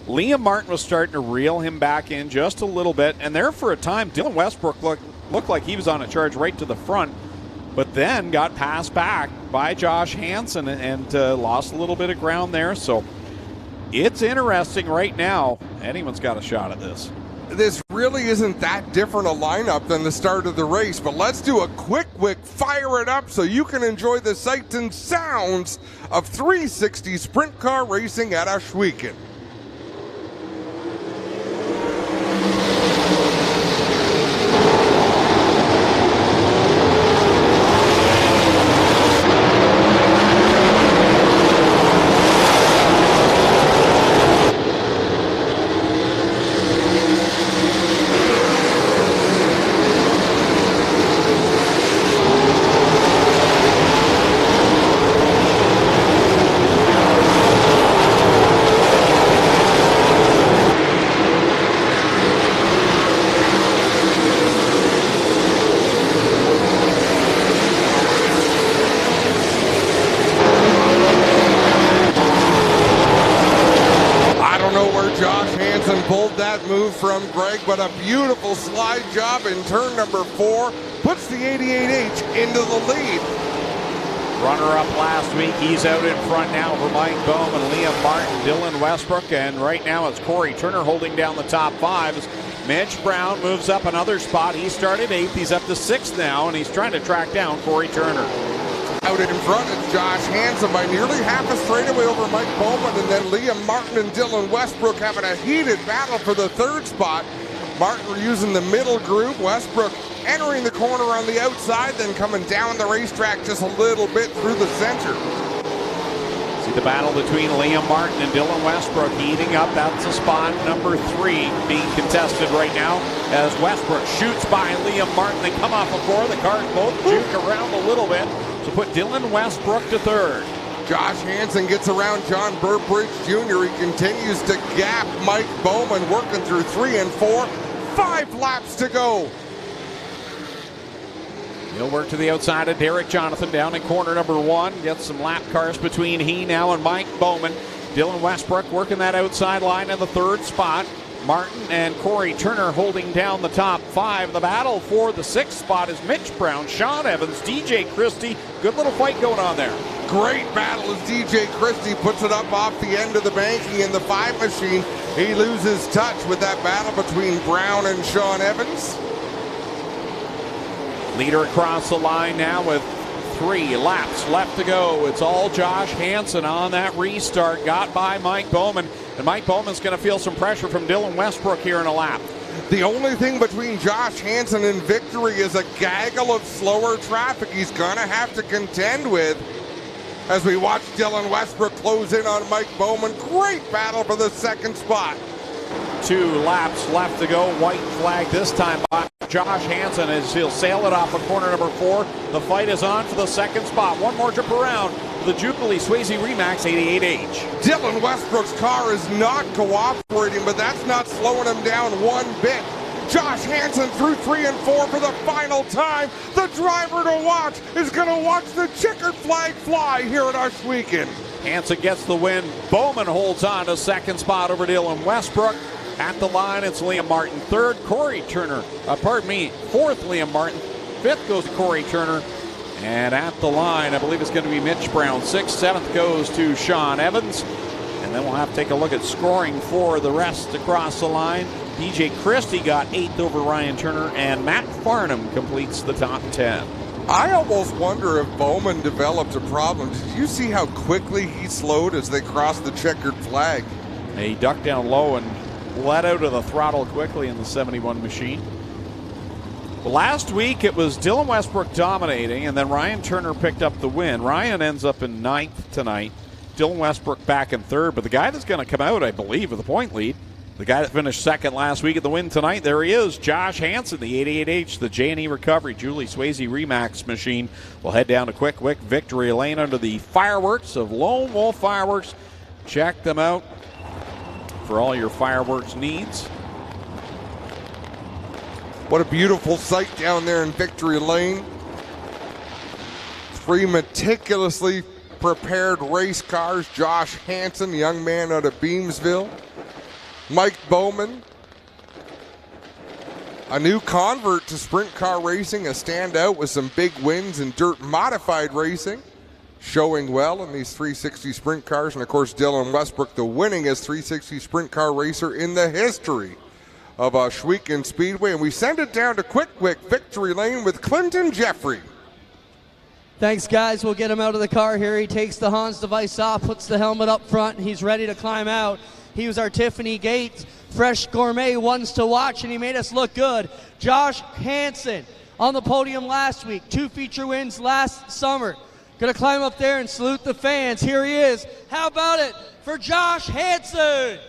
Liam Martin was starting to reel him back in just a little bit, and there for a time, Dylan Westbrook looked like he was on a charge right to the front, but then got passed back by Josh Hansen and lost a little bit of ground there. So it's interesting right now. Anyone's got a shot at this. This really isn't that different a lineup than the start of the race, but let's do a quick fire it up so you can enjoy the sights and sounds of 360 sprint car racing at Ohsweken. From Greg, but a beautiful slide job in turn number 4 puts the 88H into the lead. Runner-up last week, he's out in front now for Mike Bowman, Liam Martin, Dylan Westbrook, and right now it's Corey Turner holding down the top 5 as Mitch Brown moves up another spot. He started 8th, he's up to 6th now, and he's trying to track down Corey Turner. Out in front is Josh Hansen by nearly half a straightaway over Mike Bowman, and then Liam Martin and Dylan Westbrook having a heated battle for the 3rd spot. Martin using the middle groove, Westbrook entering the corner on the outside, then coming down the racetrack just a little bit through the center. See the battle between Liam Martin and Dylan Westbrook heating up. That's a spot number 3 being contested right now as Westbrook shoots by Liam Martin. They come off before the cars both juke around a little bit to put Dylan Westbrook to 3rd. Josh Hansen gets around John Burbridge Jr. He continues to gap Mike Bowman, working through 3 and 4. 5 laps to go. He'll work to the outside of Derek Jonathan down in corner number 1. Gets some lap cars between he now and Mike Bowman. Dylan Westbrook working that outside line in the 3rd spot. Martin and Corey Turner holding down the top 5. The battle for the 6th spot is Mitch Brown, Sean Evans, DJ Christie. Good little fight going on there. Great battle as DJ Christie puts it up off the end of the banking in the 5 machine. He loses touch with that battle between Brown and Sean Evans. Leader across the line now with 3 laps left to go. It's all Josh Hansen on that restart. Got by Mike Bowman. And Mike Bowman's going to feel some pressure from Dylan Westbrook here in a lap. The only thing between Josh Hansen and victory is a gaggle of slower traffic he's going to have to contend with as we watch Dylan Westbrook close in on Mike Bowman. Great battle for the 2nd spot. 2 laps left to go. White flag this time by Josh Hansen as he'll sail it off of corner number 4. The fight is on for the 2nd spot. One more trip around the Jubilee Swayze Remax 88H. Dylan Westbrook's car is not cooperating, but that's not slowing him down one bit. Josh Hansen through 3 and 4 for the final time. The driver to watch is going to watch the checkered flag fly here at Ohsweken. Hansen gets the win. Bowman holds on to second spot over Dylan Westbrook. At the line, it's Liam Martin. Third, Corey Turner. Fourth, Liam Martin. Fifth goes Corey Turner. And at the line, I believe it's going to be Mitch Brown. Sixth, seventh goes to Sean Evans. And then we'll have to take a look at scoring for the rest across the line. DJ Christie got 8th over Ryan Turner, and Matt Farnham completes the top 10. I almost wonder if Bowman developed a problem. Did you see how quickly he slowed as they crossed the checkered flag? He ducked down low and let out of the throttle quickly in the 71 machine. Last week it was Dylan Westbrook dominating, and then Ryan Turner picked up the win. Ryan ends up in 9th tonight. Dylan Westbrook back in 3rd, but the guy that's going to come out, I believe, with a point lead, the guy that finished 2nd last week at the win tonight, there he is, Josh Hansen, the 88H, the J&E Recovery Julie Swayze Remax machine. We'll head down to Quick Wick Victory Lane under the fireworks of Lone Wolf Fireworks. Check them out for all your fireworks needs. What a beautiful sight down there in Victory Lane. 3 meticulously prepared race cars. Josh Hansen, young man out of Beamsville. Mike Bowman, a new convert to sprint car racing, a standout with some big wins in dirt modified racing, showing well in these 360 sprint cars. And of course, Dylan Westbrook, the winningest 360 sprint car racer in the history of Ohsweken Speedway. And we send it down to Quick Wick Victory Lane with Clinton Jeffrey. Thanks, guys. We'll get him out of the car here. He takes the Hans device off, puts the helmet up front, and he's ready to climb out. He was our Tiffany Gate Fresh Gourmet ones to watch, and he made us look good. Josh Hansen on the podium last week. 2 feature wins last summer. Gonna climb up there and salute the fans. Here he is. How about it for Josh Hansen?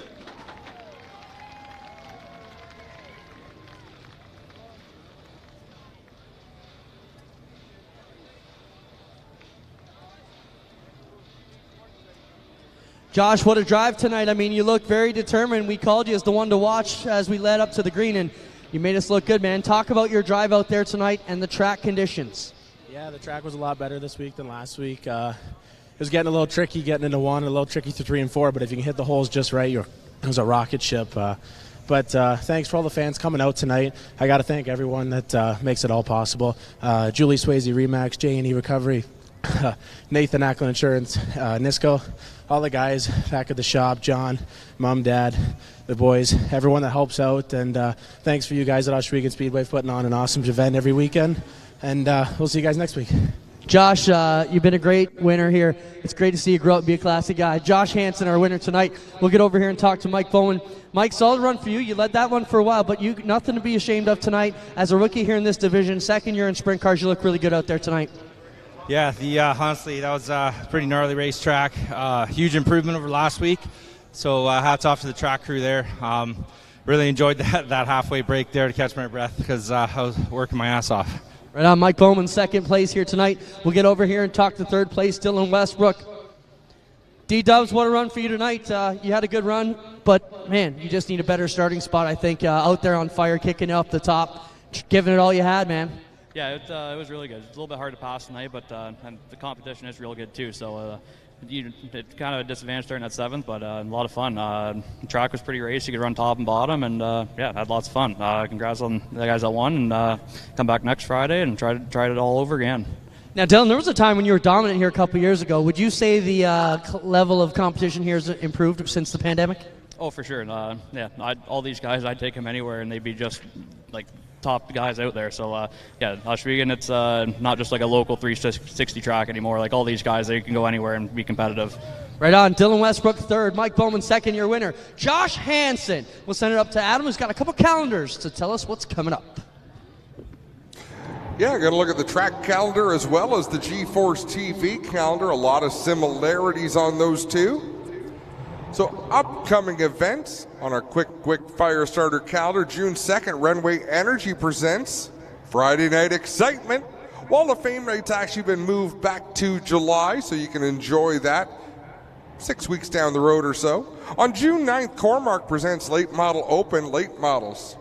Josh, what a drive tonight. I mean, you look very determined. We called you as the one to watch as we led up to the green, and you made us look good, man. Talk about your drive out there tonight and the track conditions. Yeah, the track was a lot better this week than last week. It was getting a little tricky getting into 1, a little tricky through 3 and 4, but if you can hit the holes just right, it was a rocket ship. But thanks for all the fans coming out tonight. I got to thank everyone that makes it all possible. Julie Swayze Remax, J&E Recovery, Nathan Ackland Insurance, Nisco, all the guys back at the shop, John, Mom, Dad, the boys, everyone that helps out. And thanks for you guys at Ohsweken Speedway putting on an awesome event every weekend. And we'll see you guys next week. Josh, you've been a great winner here. It's great to see you grow up and be a classy guy. Josh Hansen, our winner tonight. We'll get over here and talk to Mike Bowman. Mike, solid run for you. You led that one for a while, but you nothing to be ashamed of tonight. As a rookie here in this division, 2nd year in sprint cars, you look really good out there tonight. Yeah, honestly, that was a pretty gnarly racetrack. Huge improvement over last week. So hats off to the track crew there. Really enjoyed that halfway break there to catch my breath because I was working my ass off. Right on, Mike Bowman, 2nd place here tonight. We'll get over here and talk to 3rd place, Dylan Westbrook. D-Dubs, what a run for you tonight. You had a good run, but, man, you just need a better starting spot, I think. Out there on fire, kicking it up the top, giving it all you had, man. Yeah, it was really good. It's a little bit hard to pass tonight, but and the competition is real good too. So it's kind of a disadvantage starting at 7th, but a lot of fun. The track was pretty racy. You could run top and bottom, and had lots of fun. Congrats on the guys that won, and come back next Friday and try it all over again. Now, Dylan, there was a time when you were dominant here a couple years ago. Would you say the level of competition here has improved since the pandemic? Oh, for sure. All these guys, I'd take them anywhere, and they'd be just like top guys out there. So Ohsweken, it's not just like a local 360 track anymore. Like all these guys, they can go anywhere and be competitive. Right on. Dylan Westbrook 3rd, Mike Bowman 2nd year winner. Josh Hansen. We'll send it up to Adam, who's got a couple calendars to tell us what's coming up. Yeah, going to look at the track calendar as well as the G-Force TV calendar. A lot of similarities on those two. So upcoming events on our Quick Fire Starter calendar. June 2nd, Runway Energy presents Friday Night Excitement. Wall of Fame night's actually been moved back to July, so you can enjoy that 6 weeks down the road or so. On June 9th, Cormark presents Late Model Open Late Models.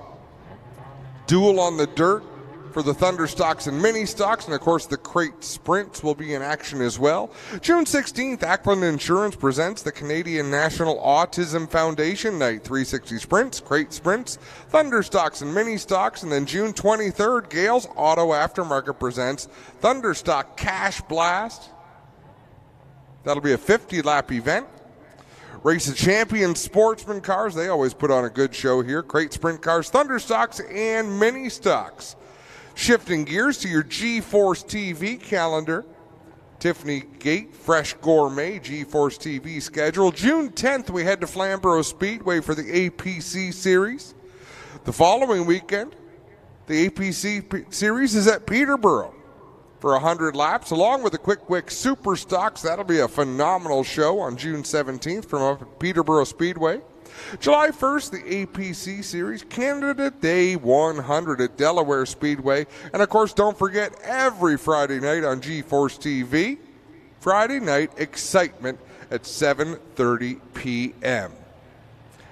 duel on the dirt for the Thunder Stocks and Mini Stocks, and of course the Crate Sprints will be in action as well. June 16th, Ackland Insurance presents the Canadian National Autism Foundation Night. 360 Sprints, Crate Sprints, Thunder Stocks and Mini Stocks, and then June 23rd, Gales Auto Aftermarket presents Thunder Stock Cash Blast. That'll be a 50-lap event. Race of Champions Sportsman Cars, they always put on a good show here. Crate Sprint Cars, Thunder Stocks, and Mini Stocks. Shifting gears to your G-Force TV calendar. Tiffany Gate, Fresh Gourmet, G-Force TV schedule. June 10th, we head to Flamborough Speedway for the APC Series. The following weekend, the APC Series is at Peterborough for 100 laps, along with the Quick Super Stocks. That'll be a phenomenal show on June 17th from up at Peterborough Speedway. July 1st, the APC Series, Canada Day 100 at Delaware Speedway. And, of course, don't forget every Friday night on G-Force TV, Friday Night Excitement at 7:30 p.m.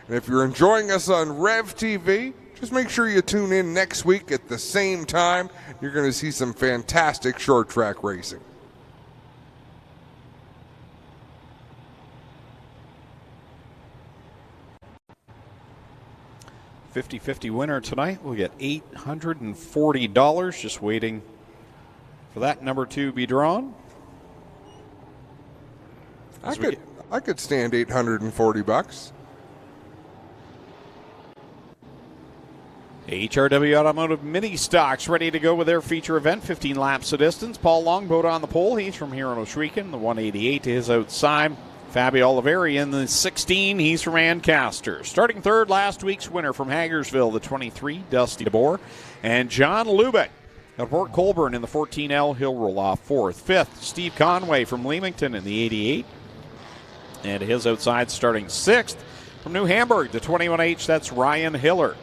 And if you're enjoying us on Rev TV, just make sure you tune in next week at the same time. You're going to see some fantastic short track racing. $50-50 winner tonight. We'll get $840. Just waiting for that number to be drawn. I could stand $840. HRW Automotive Mini Stocks ready to go with their feature event. 15 laps of distance. Paul Longboat on the pole. He's from here in Ohsweken. The 188 is outside. Fabio Oliveri in the 16. He's from Ancaster. Starting third, last week's winner from Hagersville, the 23, Dusty DeBoer. And John Lubeck of Port Colborne in the 14L. He'll roll off fourth. Fifth, Steve Conway from Leamington in the 88. And his outside starting sixth. From New Hamburg, the 21H, that's Ryan Hiller.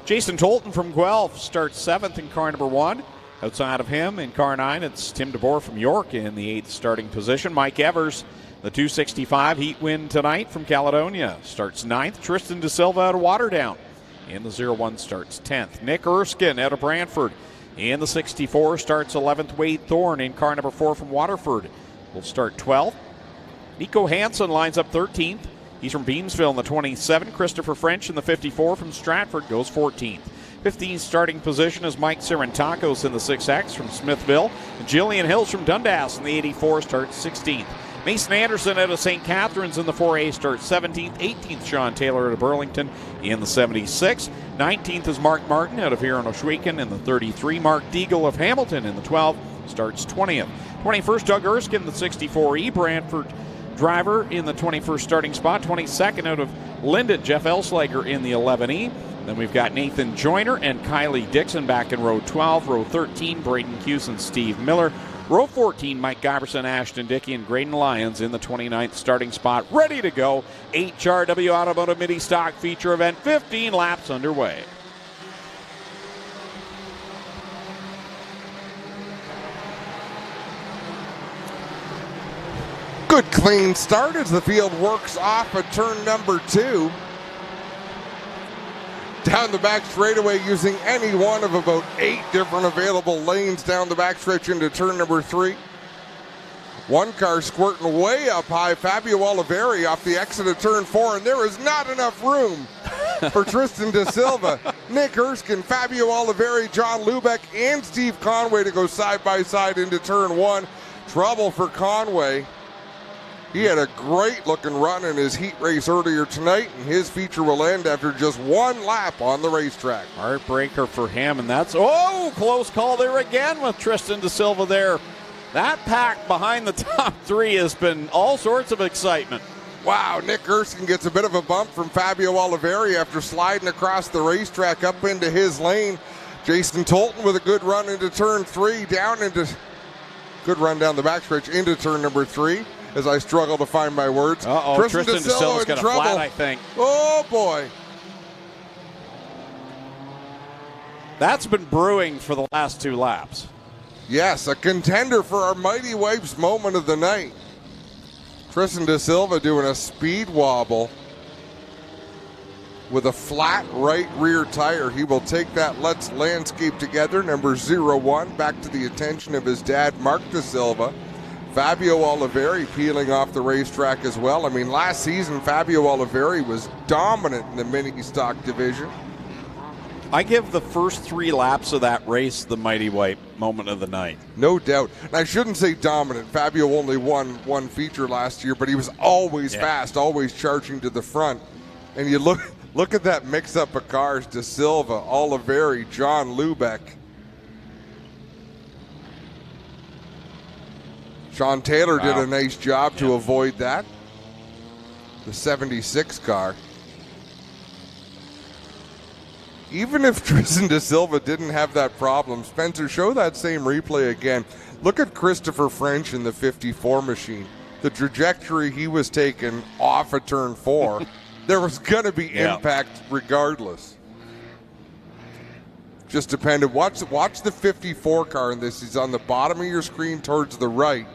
Jason Tolton from Guelph starts seventh in car number 1. Outside of him in car 9, it's Tim DeBoer from York in the 8th starting position. Mike Evers, the 265 heat win tonight from Caledonia, starts 9th. Tristan De Silva out of Waterdown in the 01 starts 10th. Nick Erskine out of Brantford in the 64 starts 11th. Wade Thorne in car number 4 from Waterford will start 12th. Nico Hansen lines up 13th. He's from Beamsville in the 27. Christopher French in the 54 from Stratford goes 14th. 15th starting position is Mike Serentakos in the 6X from Smithville. And Jillian Hills from Dundas in the 84 starts 16th. Mason Anderson out of St. Catharines in the 4A starts 17th. 18th, Sean Taylor out of Burlington in the 76. 19th is Mark Martin out of here in Ohsweken in the 33. Mark Deagle of Hamilton in the 12 starts 20th. 21st, Doug Erskine, the 64E. Brantford driver in the 21st starting spot. 22nd out of Linden, Jeff Elslager in the 11E. Then we've got Nathan Joyner and Kylie Dixon back in row 12. Row 13, Braden Hughes and Steve Miller. Row 14, Mike Giberson, Ashton Dickey, and Graydon Lyons in the 29th starting spot. Ready to go. HRW Automotive Mini Stock feature event, 15 laps underway. Good clean start as the field works off at turn number 2. Down the back straightaway using any one of about 8 different available lanes down the backstretch into turn number 3. One car squirting way up high, Fabio Oliveri off the exit of turn 4, and there is not enough room for Tristan De Silva, Nick Erskine, Fabio Oliveri, John Lubeck, and Steve Conway to go side by side into turn 1. Trouble for Conway. He had a great-looking run in his heat race earlier tonight, and his feature will end after just one lap on the racetrack. Heartbreaker for him, and that's, close call there again with Tristan De Silva there. That pack behind the top 3 has been all sorts of excitement. Wow, Nick Erskine gets a bit of a bump from Fabio Oliveri after sliding across the racetrack up into his lane. Jason Tolton with a good run into turn 3, good run down the backstretch into turn number 3. As I struggle to find my words. Tristan De Silva's got a flat, I think. Oh, boy. That's been brewing for the last 2 laps. Yes, a contender for our Mighty Wipes moment of the night. Tristan De Silva doing a speed wobble. with a flat right rear tire. He will take that Let's Landscape Together, number 01, back to the attention of his dad, Mark De Silva. Fabio Oliveri peeling off the racetrack as well. I mean, last season, Fabio Oliveri was dominant in the mini stock division. I give the first 3 laps of that race the Mighty White moment of the night. No doubt. And I shouldn't say dominant. Fabio only won one feature last year, but he was always fast, always charging to the front. And you look at that mix-up of cars: De Silva, Oliveri, John Lubeck. Sean Taylor did a nice job to avoid that. The 76 car. Even if Tristan De Silva didn't have that problem, Spencer, show that same replay again. Look at Christopher French in the 54 machine. The trajectory he was taking off of turn 4, there was going to be impact regardless. Just depended. Watch the 54 car in this. He's on the bottom of your screen towards the right.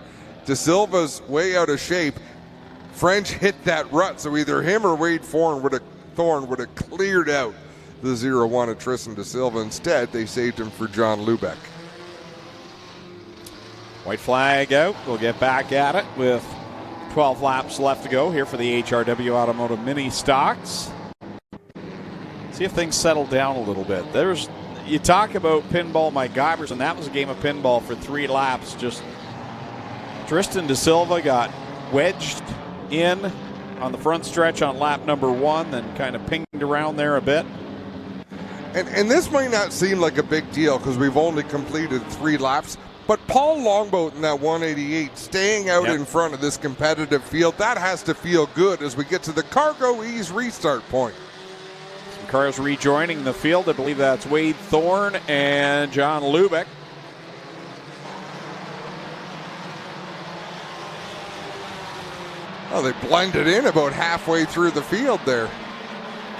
De Silva's way out of shape. French hit that rut, so either him or Wade Thorne would have cleared out the 0-1 of Tristan De Silva. Instead, they saved him for John Lubeck. White flag out. We'll get back at it with 12 laps left to go here for the HRW Automotive Mini Stocks. See if things settle down a little bit. You talk about pinball MacGyvers, and that was a game of pinball for 3 laps. Just Tristan De Silva got wedged in on the front stretch on lap number 1, then kind of pinged around there a bit. And this might not seem like a big deal because we've only completed 3 laps, but Paul Longboat in that 188 staying out in front of this competitive field, that has to feel good as we get to the Cargo Ease restart point. Some cars rejoining the field. I believe that's Wade Thorne and John Lubeck. Oh, they blended in about halfway through the field there.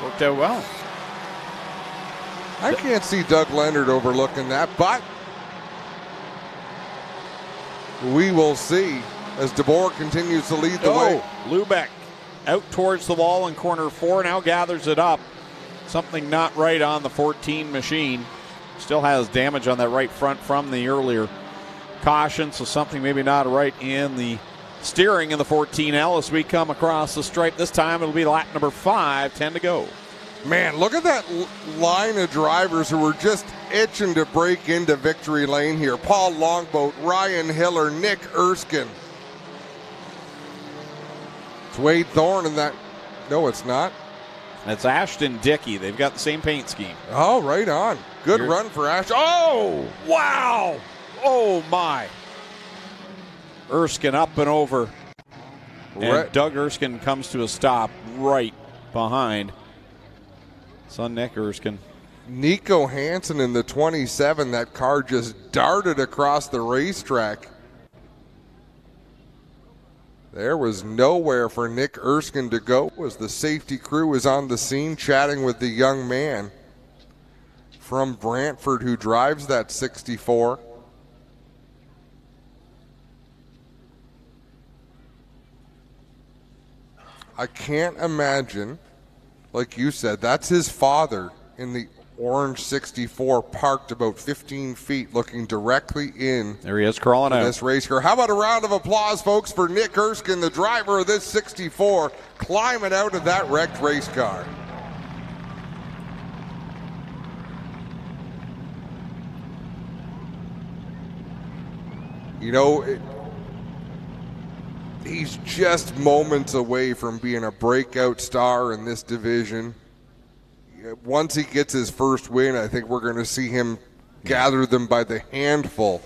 Worked out well. I can't see Doug Leonard overlooking that, but we will see as DeBoer continues to lead the way. Lubeck out towards the wall in corner 4, now gathers it up. Something not right on the 14 machine. Still has damage on that right front from the earlier caution, so something maybe not right in the steering in the 14L as we come across the stripe. This time it'll be lap number 5, 10 to go. Man, look at that line of drivers who were just itching to break into victory lane here. Paul Longboat, Ryan Hiller, Nick Erskine. It's Wade Thorne in that. No, it's not. It's Ashton Dickey. They've got the same paint scheme. Oh, right on. Good run for Ash. Oh, wow. Oh, my. Erskine up and over. And Doug Erskine comes to a stop right behind son Nick Erskine. Nico Hansen in the 27. That car just darted across the racetrack. There was nowhere for Nick Erskine to go as the safety crew was on the scene chatting with the young man from Brantford who drives that 64. I can't imagine, like you said, that's his father in the orange 64 parked about 15 feet looking directly in. There he is crawling out. This race car. How about a round of applause, folks, for Nick Erskine, the driver of this 64, climbing out of that wrecked race car. You know, he's just moments away from being a breakout star in this division. Once he gets his first win, I think we're going to see him gather them by the handful.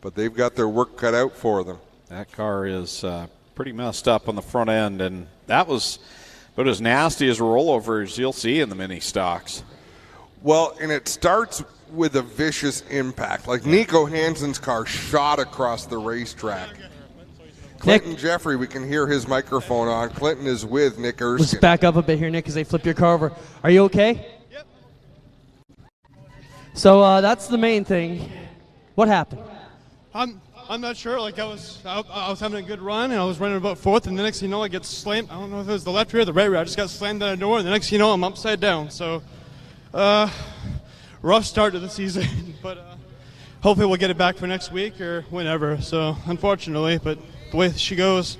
But they've got their work cut out for them. That car is pretty messed up on the front end, and that was about as nasty as a rollover as you'll see in the mini stocks. Well, and it starts with a vicious impact. Like Nico Hansen's car shot across the racetrack. Clinton Jeffrey, we can hear his microphone on. Clinton is with Nick Erskine. Let's back up a bit here, Nick, as they flip your car over. Are you okay? Yep. So that's the main thing. What happened? I I'm not sure. Like I was having a good run, and I was running about fourth, and the next thing you know, I get slammed. I don't know if it was the left rear or the right rear. I just got slammed on a door, and the next thing you know, I'm upside down. So, rough start to the season, but hopefully we'll get it back for next week or whenever. So, unfortunately, but the way she goes.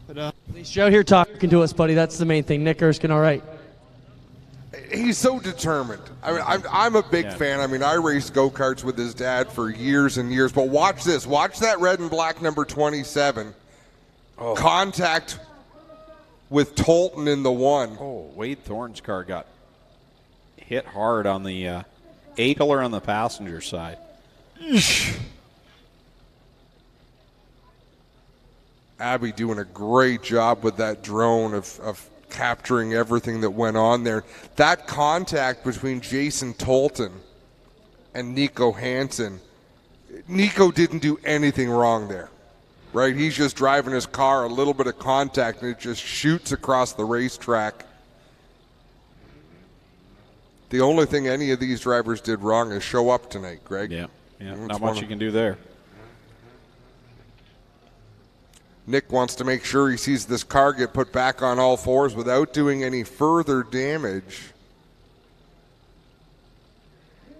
But, at least you're out here talking to us, buddy. That's the main thing. Nick Erskine, all right. He's so determined. I mean, I'm a big fan. I mean, I raced go-karts with his dad for years and years. But watch this. Watch that red and black number 27. Oh. Contact with Tolton in the one. Oh, Wade Thorne's car got hit hard on the A-pillar on the passenger side. Abby doing a great job with that drone of capturing everything that went on there. That contact between Jason Tolton and Nico Hansen, Nico didn't do anything wrong there, right? He's just driving his car, a little bit of contact, and it just shoots across the racetrack. The only thing any of these drivers did wrong is show up tonight, Greg. Yeah, not much you can do there. Nick wants to make sure he sees this car get put back on all fours without doing any further damage.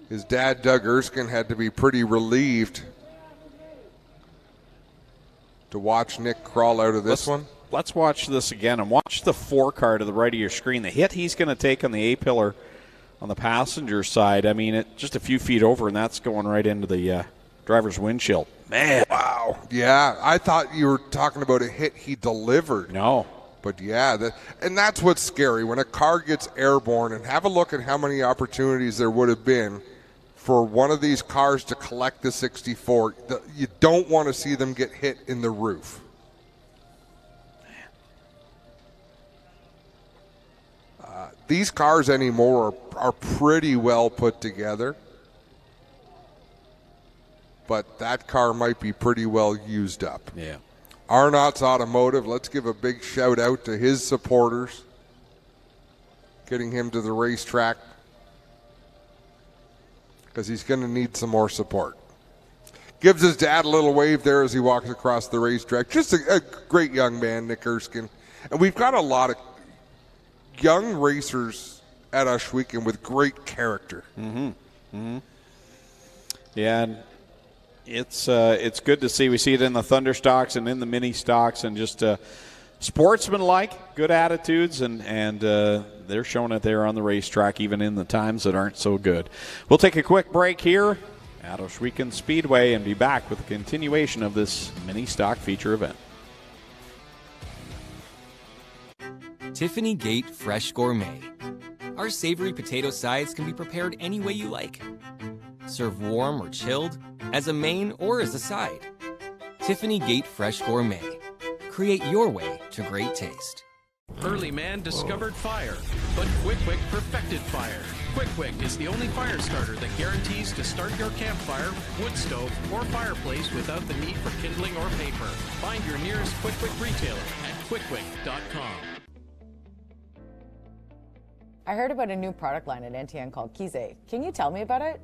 His dad, Doug Erskine, had to be pretty relieved to watch Nick crawl out of this one. Let's watch this again and watch the 4 car to the right of your screen. The hit he's going to take on the A-pillar on the passenger side, I mean, it just a few feet over, and that's going right into the driver's windshield. Man. Wow. Yeah, I thought you were talking about a hit he delivered. No. But yeah, and that's what's scary. When a car gets airborne, and have a look at how many opportunities there would have been for one of these cars to collect the 64. You don't want to see them get hit in the roof. These cars anymore are pretty well put together. But that car might be pretty well used up. Yeah. Arnott's Automotive, let's give a big shout out to his supporters, getting him to the racetrack, because he's going to need some more support. Gives his dad a little wave there as he walks across the racetrack. Just a great young man, Nick Erskine. And we've got a lot of young racers at Ohsweken with great character. Mm-hmm. Mm-hmm. Yeah, and it's good to see. We see it in the Thunder stocks and in the mini stocks, and just sportsmanlike, good attitudes, and they're showing it there on the racetrack, even in the times that aren't so good. We'll take a quick break here at Ohsweken Speedway and be back with a continuation of this mini stock feature event. Tiffany Gate Fresh Gourmet. Our savory potato sides can be prepared any way you like. Serve warm or chilled, as a main or as a side. Tiffany Gate Fresh Gourmet. Create your way to great taste. Early man discovered fire, but Quick Wick perfected fire. Quick Wick is the only fire starter that guarantees to start your campfire, wood stove, or fireplace without the need for kindling or paper. Find your nearest Quick Wick retailer at quickwick.com. I heard about a new product line at NTN called Kize. Can you tell me about it?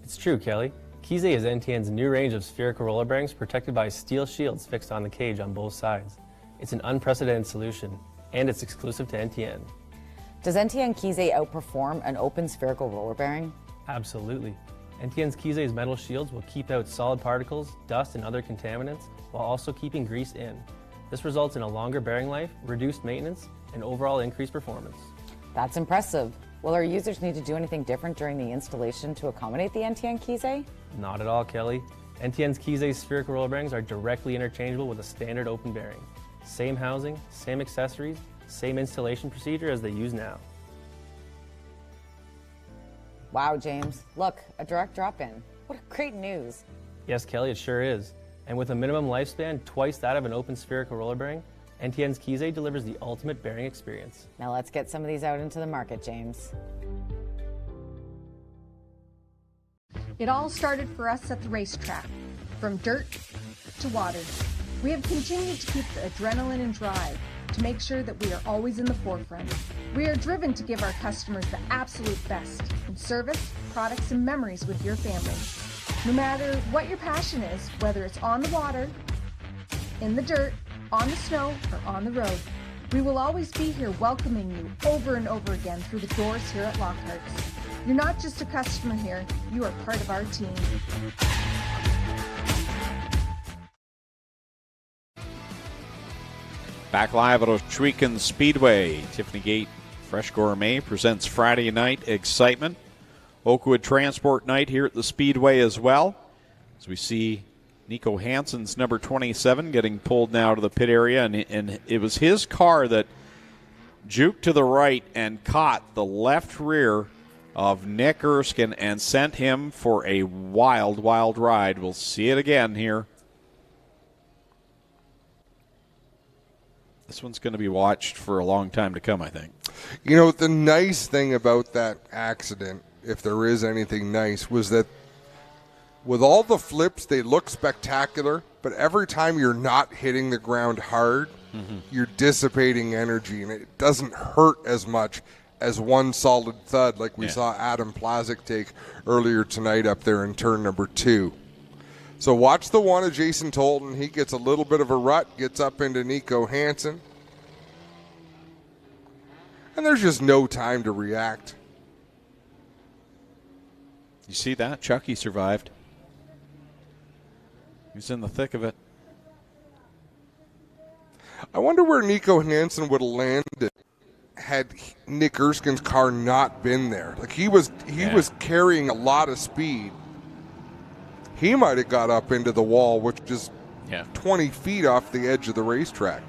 It's true, Kelly. Kize is NTN's new range of spherical roller bearings protected by steel shields fixed on the cage on both sides. It's an unprecedented solution, and it's exclusive to NTN. Does NTN Kize outperform an open spherical roller bearing? Absolutely. NTN's Kize's metal shields will keep out solid particles, dust, and other contaminants, while also keeping grease in. This results in a longer bearing life, reduced maintenance, and overall increased performance. That's impressive. Will our users need to do anything different during the installation to accommodate the NTN Kize? Not at all, Kelly. NTN's Kize spherical roller bearings are directly interchangeable with a standard open bearing. Same housing, same accessories, same installation procedure as they use now. Wow, James. Look, a direct drop-in. What great news. Yes, Kelly, it sure is. And with a minimum lifespan twice that of an open spherical roller bearing, NTN's Kize delivers the ultimate bearing experience. Now let's get some of these out into the market, James. It all started for us at the racetrack, from dirt to water. We have continued to keep the adrenaline and drive to make sure that we are always in the forefront. We are driven to give our customers the absolute best in service, products, and memories with your family. No matter what your passion is, whether it's on the water, in the dirt, on the snow, or on the road, we will always be here welcoming you over and over again through the doors here at Lockhart's. You're not just a customer here, you are part of our team. Back live at Ohsweken Speedway. Tiffany Gate Fresh Gourmet presents Friday night excitement. Oakwood Transport night here at the Speedway as well. As we see Nico Hansen's number 27 getting pulled now to the pit area, and it was his car that juked to the right and caught the left rear of Nick Erskine and sent him for a wild, wild ride. We'll see it again here. This one's going to be watched for a long time to come, I think. You know, the nice thing about that accident, if there is anything nice, was that with all the flips, they look spectacular, but every time you're not hitting the ground hard, you're dissipating energy, and it doesn't hurt as much as one solid thud like we saw Adam Plazik take earlier tonight up there in turn number 2. So watch the one of Jason Tolton. He gets a little bit of a rut, gets up into Nico Hansen. And there's just no time to react. You see that? Chucky survived. He's in the thick of it. I wonder where Nico Hansen would have landed had Nick Erskine's car not been there. Like he was carrying a lot of speed. He might have got up into the wall, which is 20 feet off the edge of the racetrack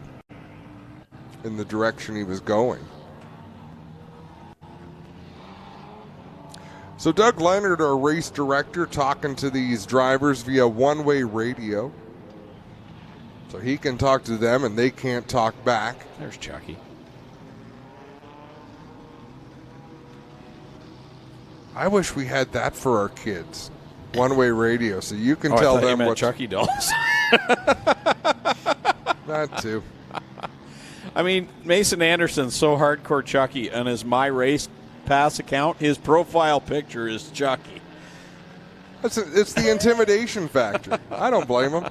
in the direction he was going. So Doug Leonard, our race director, talking to these drivers via one-way radio. So he can talk to them and they can't talk back. There's Chucky. I wish we had that for our kids. One-way radio, so you can I tell thought you them meant what Chucky dolls. That too. I mean, Mason Anderson's so hardcore Chucky on his My Race Pass account. His profile picture is Chucky. It's the intimidation factor. I don't blame him.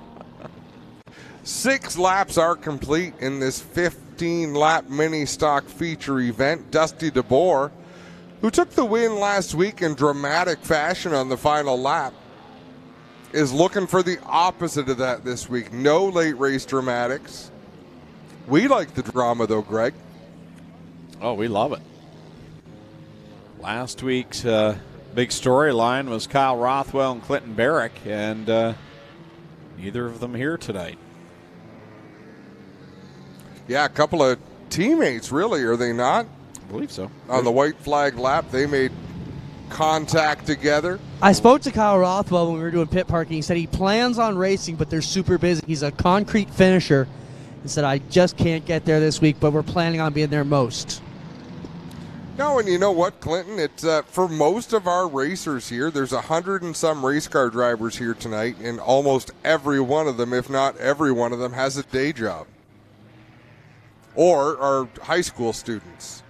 6 laps are complete in this 15-lap mini stock feature event. Dusty DeBoer, who took the win last week in dramatic fashion on the final lap, is looking for the opposite of that this week. No late race dramatics. We like the drama, though, Greg. Oh, we love it. Last week's big storyline was Kyle Rothwell and Clinton Barrick, and neither of them here tonight. Yeah, a couple of teammates, really, are they not? I believe so. On the white flag lap, they made contact together. I spoke to Kyle Rothwell when we were doing pit parking. He said he plans on racing, but they're super busy. He's a concrete finisher. He said, I just can't get there this week, but we're planning on being there most. No, and you know what, Clinton? It's for most of our racers here, there's 100 and some race car drivers here tonight, and almost every one of them, if not every one of them, has a day job. Or are high school students.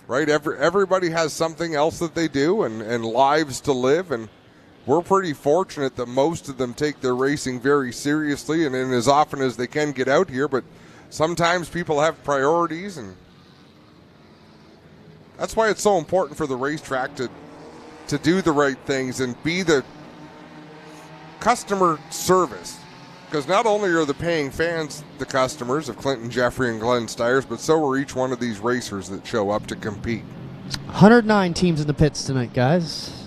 Right? Everybody has something else that they do and lives to live, and we're pretty fortunate that most of them take their racing very seriously and as often as they can get out here, but sometimes people have priorities, and that's why it's so important for the racetrack to do the right things and be the customer service. Because not only are the paying fans the customers of Clinton, Jeffrey, and Glenn Stiers, but so are each one of these racers that show up to compete. 109 teams in the pits tonight, guys.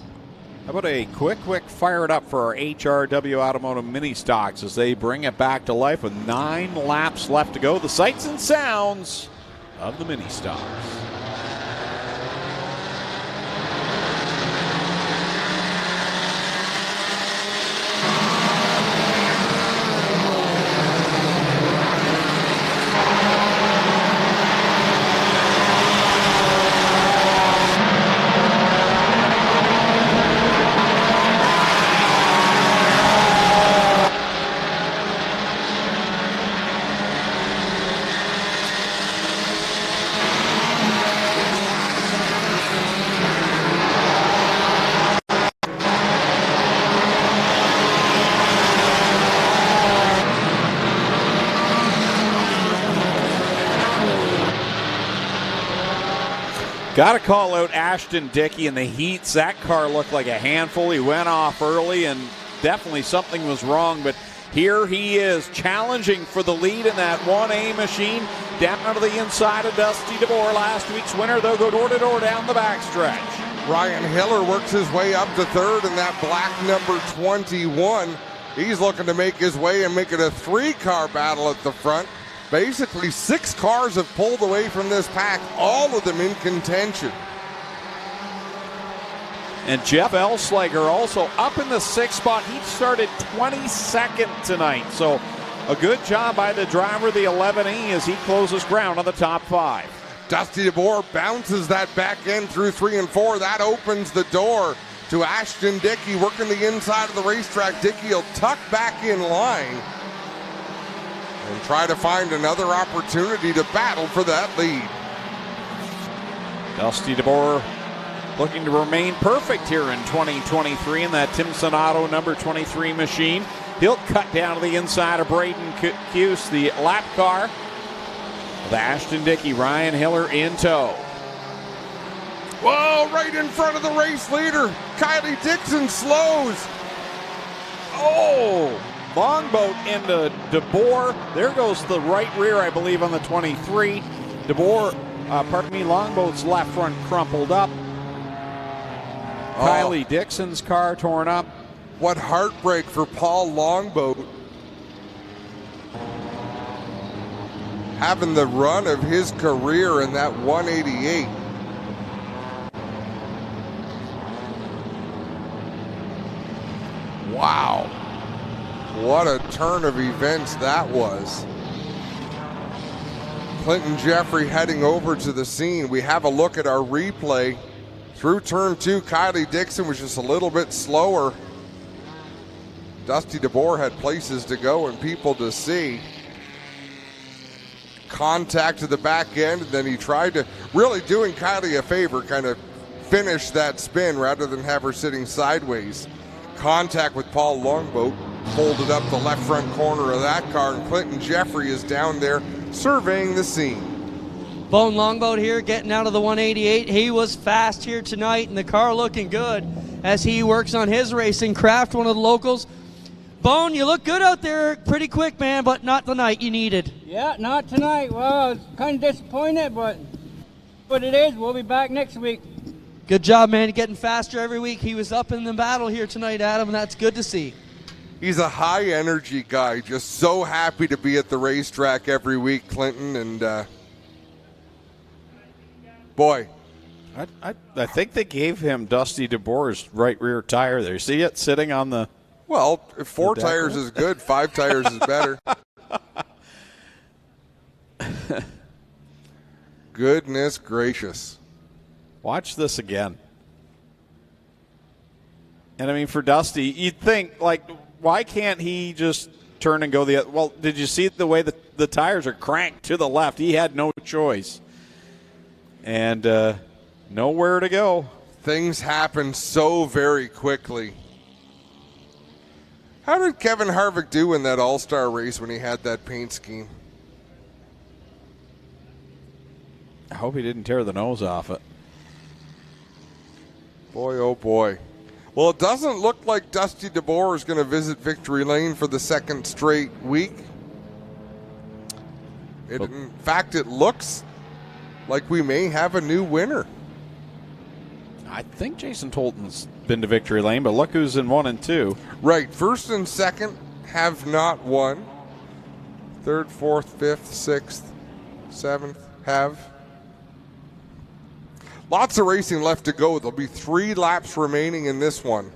How about a quick fire it up for our HRW Automotive Mini Stocks as they bring it back to life with 9 laps left to go. The sights and sounds of the Mini Stocks. Got to call out Ashton Dickey in the heats. That car looked like a handful. He went off early, and definitely something was wrong. But here he is challenging for the lead in that 1A machine. Down onto the inside of Dusty DeBoer, last week's winner. They'll go door to door down the backstretch. Ryan Hiller works his way up to third in that black number 21. He's looking to make his way and make it a 3-car battle at the front. Basically, 6 cars have pulled away from this pack, all of them in contention. And Jeff Elslager also up in the 6th spot. He started 22nd tonight. So a good job by the driver, the 11E, as he closes ground on the top 5. Dusty DeBoer bounces that back end through 3 and 4. That opens the door to Ashton Dickey working the inside of the racetrack. Dickey will tuck back in line and try to find another opportunity to battle for that lead. Dusty DeBoer looking to remain perfect here in 2023 in that Tim Sonato number 23 machine. He'll cut down to the inside of Braden Cuse, the lap car with Ashton Dickey, Ryan Hiller in tow. Whoa, right in front of the race leader. Kylie Dixon slows. Oh, longboat into DeBoer. There goes the right rear, I believe, on the 23. Longboat's left front crumpled up. Kylie Dixon's car torn up. What heartbreak for Paul Longboat. Having the run of his career in that 188. Wow. What a turn of events that was. Clinton Jeffrey heading over to the scene. We have a look at our replay. Through turn 2, Kylie Dixon was just a little bit slower. Dusty DeBoer had places to go and people to see. Contact to the back end, and then he tried to, really doing Kylie a favor, kind of finish that spin rather than have her sitting sideways. Contact with Paul Longboat, folded up the left front corner of that car, and Clinton Jeffrey is down there surveying the scene. Bone Longboat here getting out of the 188. He was fast here tonight, and the car looking good as he works on his racing craft, one of the locals. Bone, you look good out there, pretty quick, man, but not the night you needed. Yeah, not tonight. Well, I was kind of disappointed, but it is. We'll be back next week. Good job, man. Getting faster every week. He was up in the battle here tonight, Adam, and that's good to see. He's a high-energy guy, just so happy to be at the racetrack every week, Clinton, and boy. I think they gave him Dusty DeBoer's right rear tire there. See it sitting on the... Well, if 4 tires is good, 5 tires is better. Goodness gracious. Watch this again. And I mean, for Dusty, you'd think, like, why can't he just turn and go the other? Well, did you see the way the tires are cranked to the left? He had no choice. And nowhere to go. Things happen so very quickly. How did Kevin Harvick do in that All-Star race when he had that paint scheme? I hope he didn't tear the nose off it. Boy, oh boy. Well, it doesn't look like Dusty DeBoer is going to visit Victory Lane for the second straight week. In fact, it looks like we may have a new winner. I think Jason Tolton's been to Victory Lane, but look who's in 1 and 2. Right, first and second have not won. Third, fourth, fifth, sixth, seventh have. Lots of racing left to go. There'll be 3 laps remaining in this one.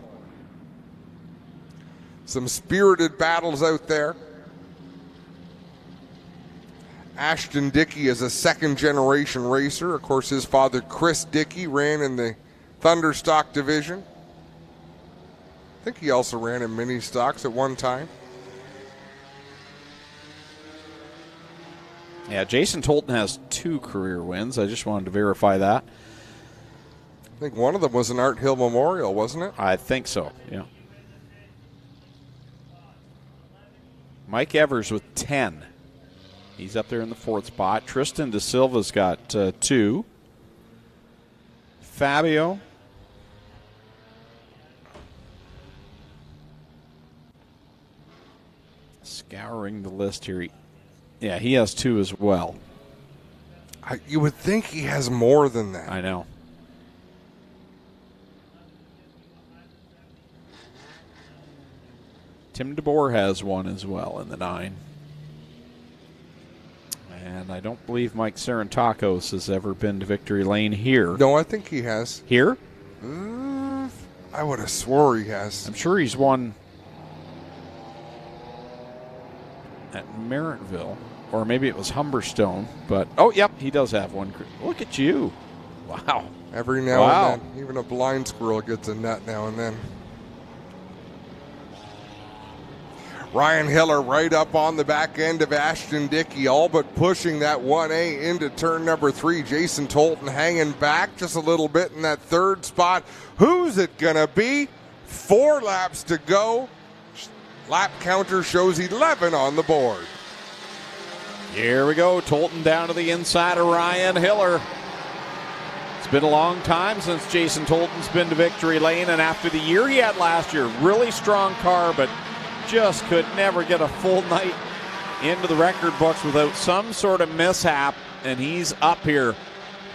Some spirited battles out there. Ashton Dickey is a second-generation racer. Of course, his father, Chris Dickey, ran in the Thunderstock division. I think he also ran in mini stocks at one time. Yeah, Jason Tolton has 2 career wins. I just wanted to verify that. I think one of them was an Art Hill Memorial, wasn't it? I think so, yeah. Mike Evers with 10. He's up there in the 4th spot. Tristan De Silva's got 2. Fabio. Scouring the list here. Yeah, he has 2 as well. You would think he has more than that. I know. Tim DeBoer has 1 as well in the 9. And I don't believe Mike Sarantakos has ever been to victory lane here. No, I think he has. Here? I would have swore he has. I'm sure he's won at Merrittville. Or maybe it was Humberstone. But, oh, yep, he does have 1. Look at you. Wow. Every now and then. Even a blind squirrel gets a nut now and then. Ryan Hiller right up on the back end of Ashton Dickey, all but pushing that 1A into turn number 3. Jason Tolton hanging back just a little bit in that 3rd spot. Who's it going to be? 4 laps to go. Lap counter shows 11 on the board. Here we go. Tolton down to the inside of Ryan Hiller. It's been a long time since Jason Tolton's been to victory lane, and after the year he had last year, really strong car, but just could never get a full night into the record books without some sort of mishap, and he's up here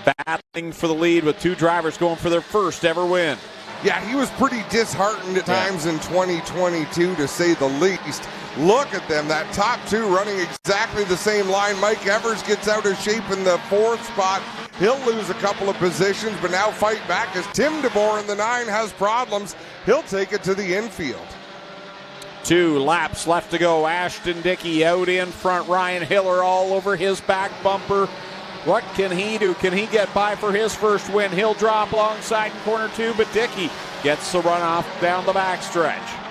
battling for the lead with 2 drivers going for their first ever win. Yeah, he was pretty disheartened at times in 2022, to say the least. Look at them, that top 2 running exactly the same line. Mike Evers gets out of shape in the 4th spot. He'll lose a couple of positions, but now fight back as Tim DeBoer in the 9 has problems. He'll take it to the infield. 2 laps left to go. Ashton Dickey out in front. Ryan Hiller all over his back bumper. What can he do? Can he get by for his first win? He'll drop alongside in corner 2, but Dickey gets the runoff down the backstretch.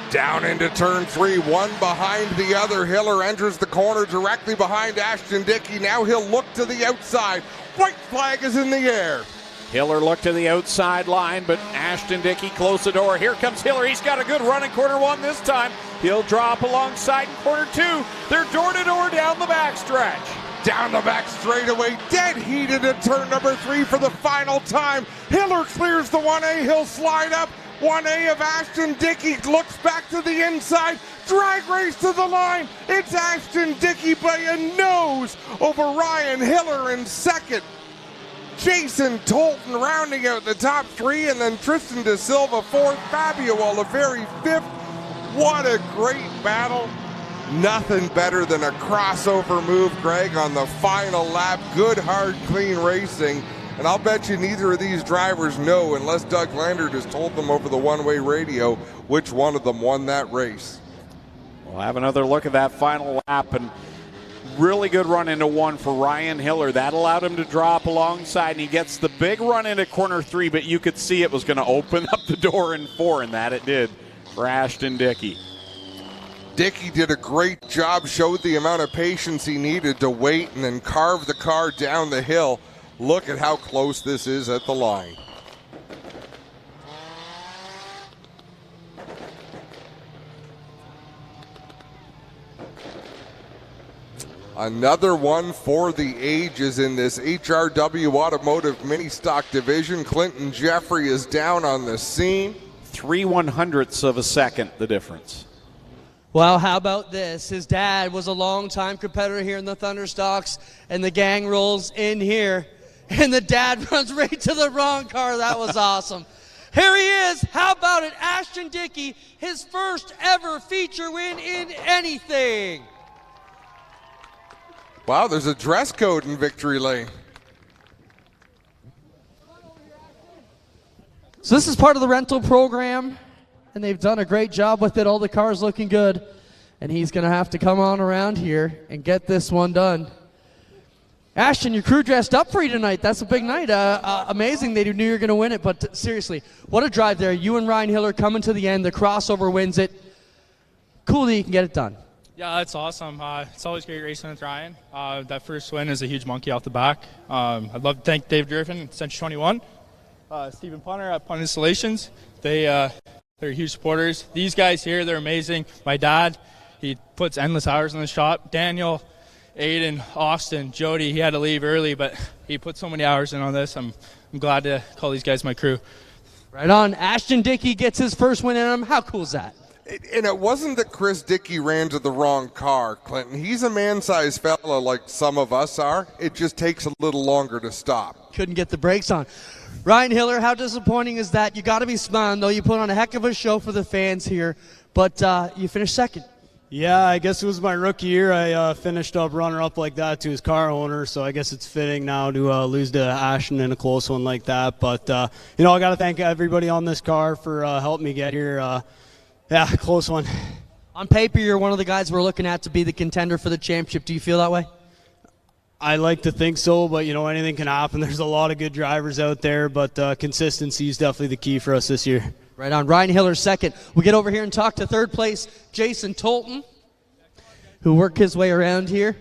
Down into turn 3, one behind the other. Hiller enters the corner directly behind Ashton Dickey. Now he'll look to the outside. White flag is in the air. Hiller looked to the outside line, but Ashton Dickey closed the door. Here comes Hiller. He's got a good run in corner 1 this time. He'll drop alongside in corner 2. They're door-to-door down the backstretch. Down the back straightaway, dead heated at turn number 3 for the final time. Hiller clears the 1A. He'll slide up. 1A of Ashton Dickey looks back to the inside. Drag race to the line. It's Ashton Dickey by a nose over Ryan Hiller in second. Jason Tolton rounding out the top 3, and then Tristan De Silva 4th, Fabio Oliveri 5th. What a great battle. Nothing better than a crossover move, Greg, on the final lap. Good, hard, clean racing. And I'll bet you neither of these drivers know, unless Doug Landert has told them over the one-way radio, which one of them won that race. We'll have another look at that final lap, and really good run into 1 for Ryan Hiller. That allowed him to drop alongside, and he gets the big run into corner 3, but you could see it was going to open up the door in 4, and that it did for Ashton Dickey. Dickey did a great job, showed the amount of patience he needed to wait and then carve the car down the hill. Look at how close this is at the line. Another one for the ages in this HRW Automotive Mini Stock Division. Clinton Jeffrey is down on the scene. 3/100ths of a second, the difference. Well, how about this? His dad was a longtime competitor here in the Thunderstocks, and the gang rolls in here, and the dad runs right to the wrong car. That was awesome. Here he is. How about it? Ashton Dickey, his first ever feature win in anything. Wow, there's a dress code in victory lane. So this is part of the rental program, and they've done a great job with it. All the cars looking good, and he's going to have to come on around here and get this one done. Ashton, your crew dressed up for you tonight. That's a big night. Amazing they knew you were going to win it, but seriously, what a drive there. You and Ryan Hiller coming to the end. The crossover wins it. Cool that you can get it done. Yeah, that's awesome. It's always great racing with Ryan. That first win is a huge monkey off the back. I'd love to thank Dave Griffin at Century 21, Stephen Punter at Punt Installations. They're huge supporters. These guys here, they're amazing. My dad, he puts endless hours in the shop. Daniel, Aiden, Austin, Jody, he had to leave early, but he put so many hours in on this. I'm I'm glad to call these guys my crew. Right on. Ashton Dickey gets his first win in him. How cool is that? And it wasn't that Chris Dickey ran to the wrong car, Clinton. He's a man-sized fella like some of us are. It just takes a little longer to stop. Couldn't get the brakes on. Ryan Hiller, how disappointing is that? You got to be smiling, though. You put on a heck of a show for the fans here, but you finished second. Yeah, I guess it was my rookie year. I finished up runner-up like that to his car owner, so I guess it's fitting now to lose to Ashton in a close one like that. But, I got to thank everybody on this car for helping me get here. Yeah, close one. On paper, you're one of the guys we're looking at to be the contender for the championship. Do you feel that way? I like to think so, but, anything can happen. There's a lot of good drivers out there, but consistency is definitely the key for us this year. Right on. Ryan Hiller second. We'll get over here and talk to third place Jason Tolton, who worked his way around here.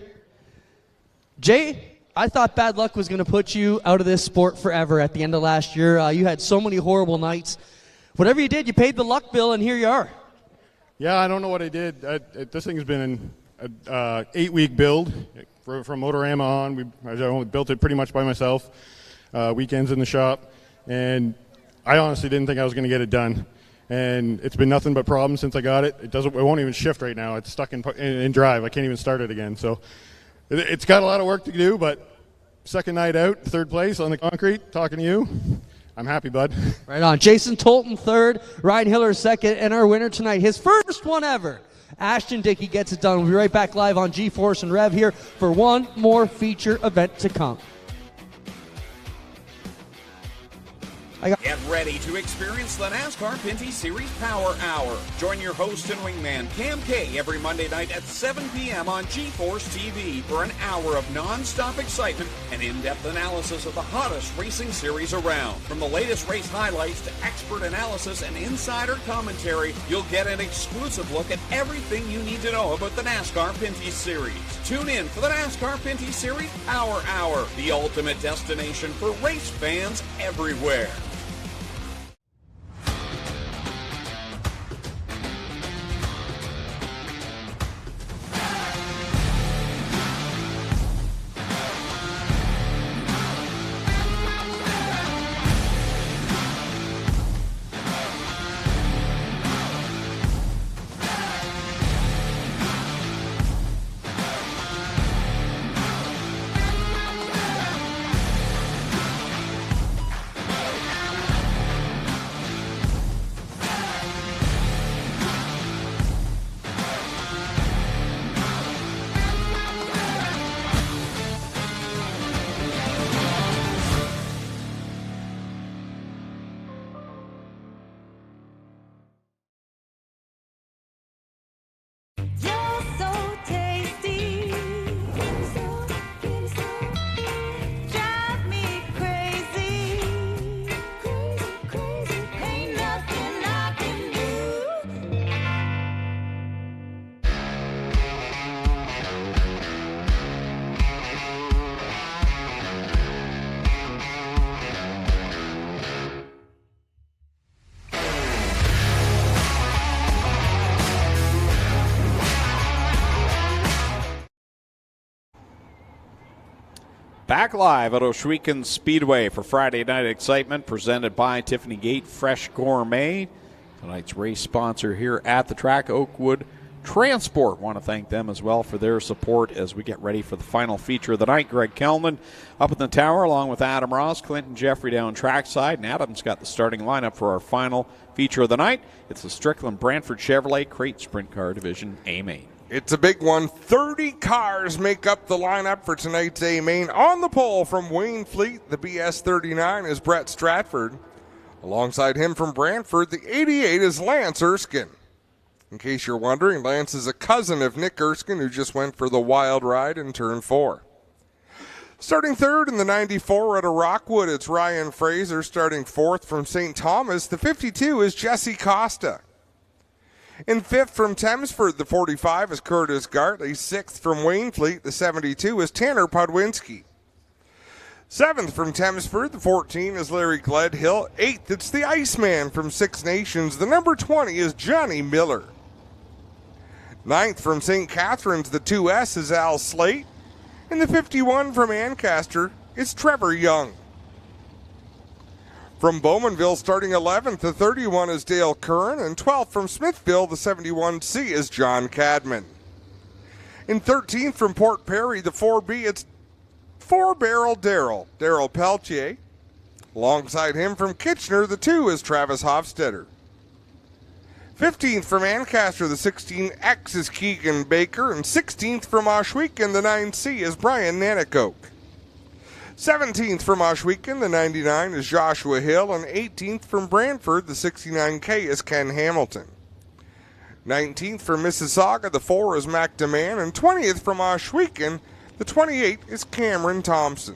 Jay, I thought bad luck was going to put you out of this sport forever at the end of last year. You had so many horrible nights. Whatever you did, you paid the luck bill, and here you are. Yeah, I don't know what I did. This thing's been an 8-week build from Motorama on. I only built it pretty much by myself, weekends in the shop, and I honestly didn't think I was going to get it done. And it's been nothing but problems since I got it. It won't even shift right now. It's stuck in drive. I can't even start it again. So it's got a lot of work to do, but second night out, third place on the concrete, talking to you. I'm happy, bud. Right on. Jason Tolton third, Ryan Hiller second, and our winner tonight, his first one ever, Ashton Dickey gets it done. We'll be right back live on G-Force and Rev here for one more feature event to come. Get ready to experience the NASCAR Pinty Series Power Hour. Join your host and wingman, Cam K, every Monday night at 7 p.m. on G-Force TV for an hour of non-stop excitement and in-depth analysis of the hottest racing series around. From the latest race highlights to expert analysis and insider commentary, you'll get an exclusive look at everything you need to know about the NASCAR Pinty Series. Tune in for the NASCAR Pinty Series Power Hour, the ultimate destination for race fans everywhere. Back live at Ohsweken Speedway for Friday Night Excitement, presented by Tiffany Gate Fresh Gourmet. Tonight's race sponsor here at the track, Oakwood Transport. Want to thank them as well for their support as we get ready for the final feature of the night. Greg Kellman up in the tower along with Adam Ross, Clinton Jeffrey down trackside, and Adam's got the starting lineup for our final feature of the night. It's the Strickland Brantford Chevrolet Crate Sprint Car Division A-Main. It's a big one. 30 cars make up the lineup for tonight's A-Main. On the pole from Wayne Fleet, the BS39 is Brett Stratford. Alongside him from Brantford, the 88 is Lance Erskine. In case you're wondering, Lance is a cousin of Nick Erskine, who just went for the wild ride in Turn 4. Starting third in the 94 out of Rockwood, it's Ryan Fraser. Starting fourth from St. Thomas, the 52 is Jesse Costa. In fifth from Thamesford, the 45 is Curtis Gartley. Sixth from Waynefleet, the 72 is Tanner Podwinski. Seventh from Thamesford, the 14 is Larry Gledhill. Eighth, it's the Iceman from Six Nations. The number 20 is Johnny Miller. Ninth from St. Catharines, the 2S is Al Slate. And the 51 from Ancaster is Trevor Young. From Bowmanville, starting 11th, the 31 is Dale Curran, and 12th from Smithville, the 71C is John Cadman. In 13th from Port Perry, the 4B, it's 4-barrel Daryl Peltier. Alongside him from Kitchener, the 2 is Travis Hofstetter. 15th from Ancaster, the 16X is Keegan Baker, and 16th from Ohsweken, the 9C is Brian Nanakoke. 17th from Ohsweken, the 99 is Joshua Hill, and 18th from Brantford, the 69K is Ken Hamilton. 19th from Mississauga, the 4 is Mac DeMann, and 20th from Ohsweken, the 28 is Cameron Thompson.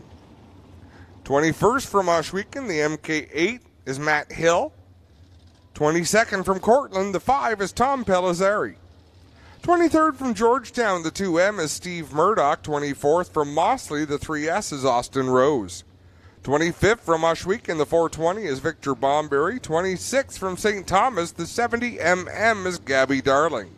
21st from Ohsweken, the MK8 is Matt Hill. 22nd from Cortland, the 5 is Tom Pellizzari. 23rd from Georgetown, the 2M is Steve Murdoch. 24th from Mossley, the 3S is Austin Rose. 25th from Ohsweken, the 420 is Victor Bomberry. 26th from St. Thomas, the 70MM is Gabby Darling.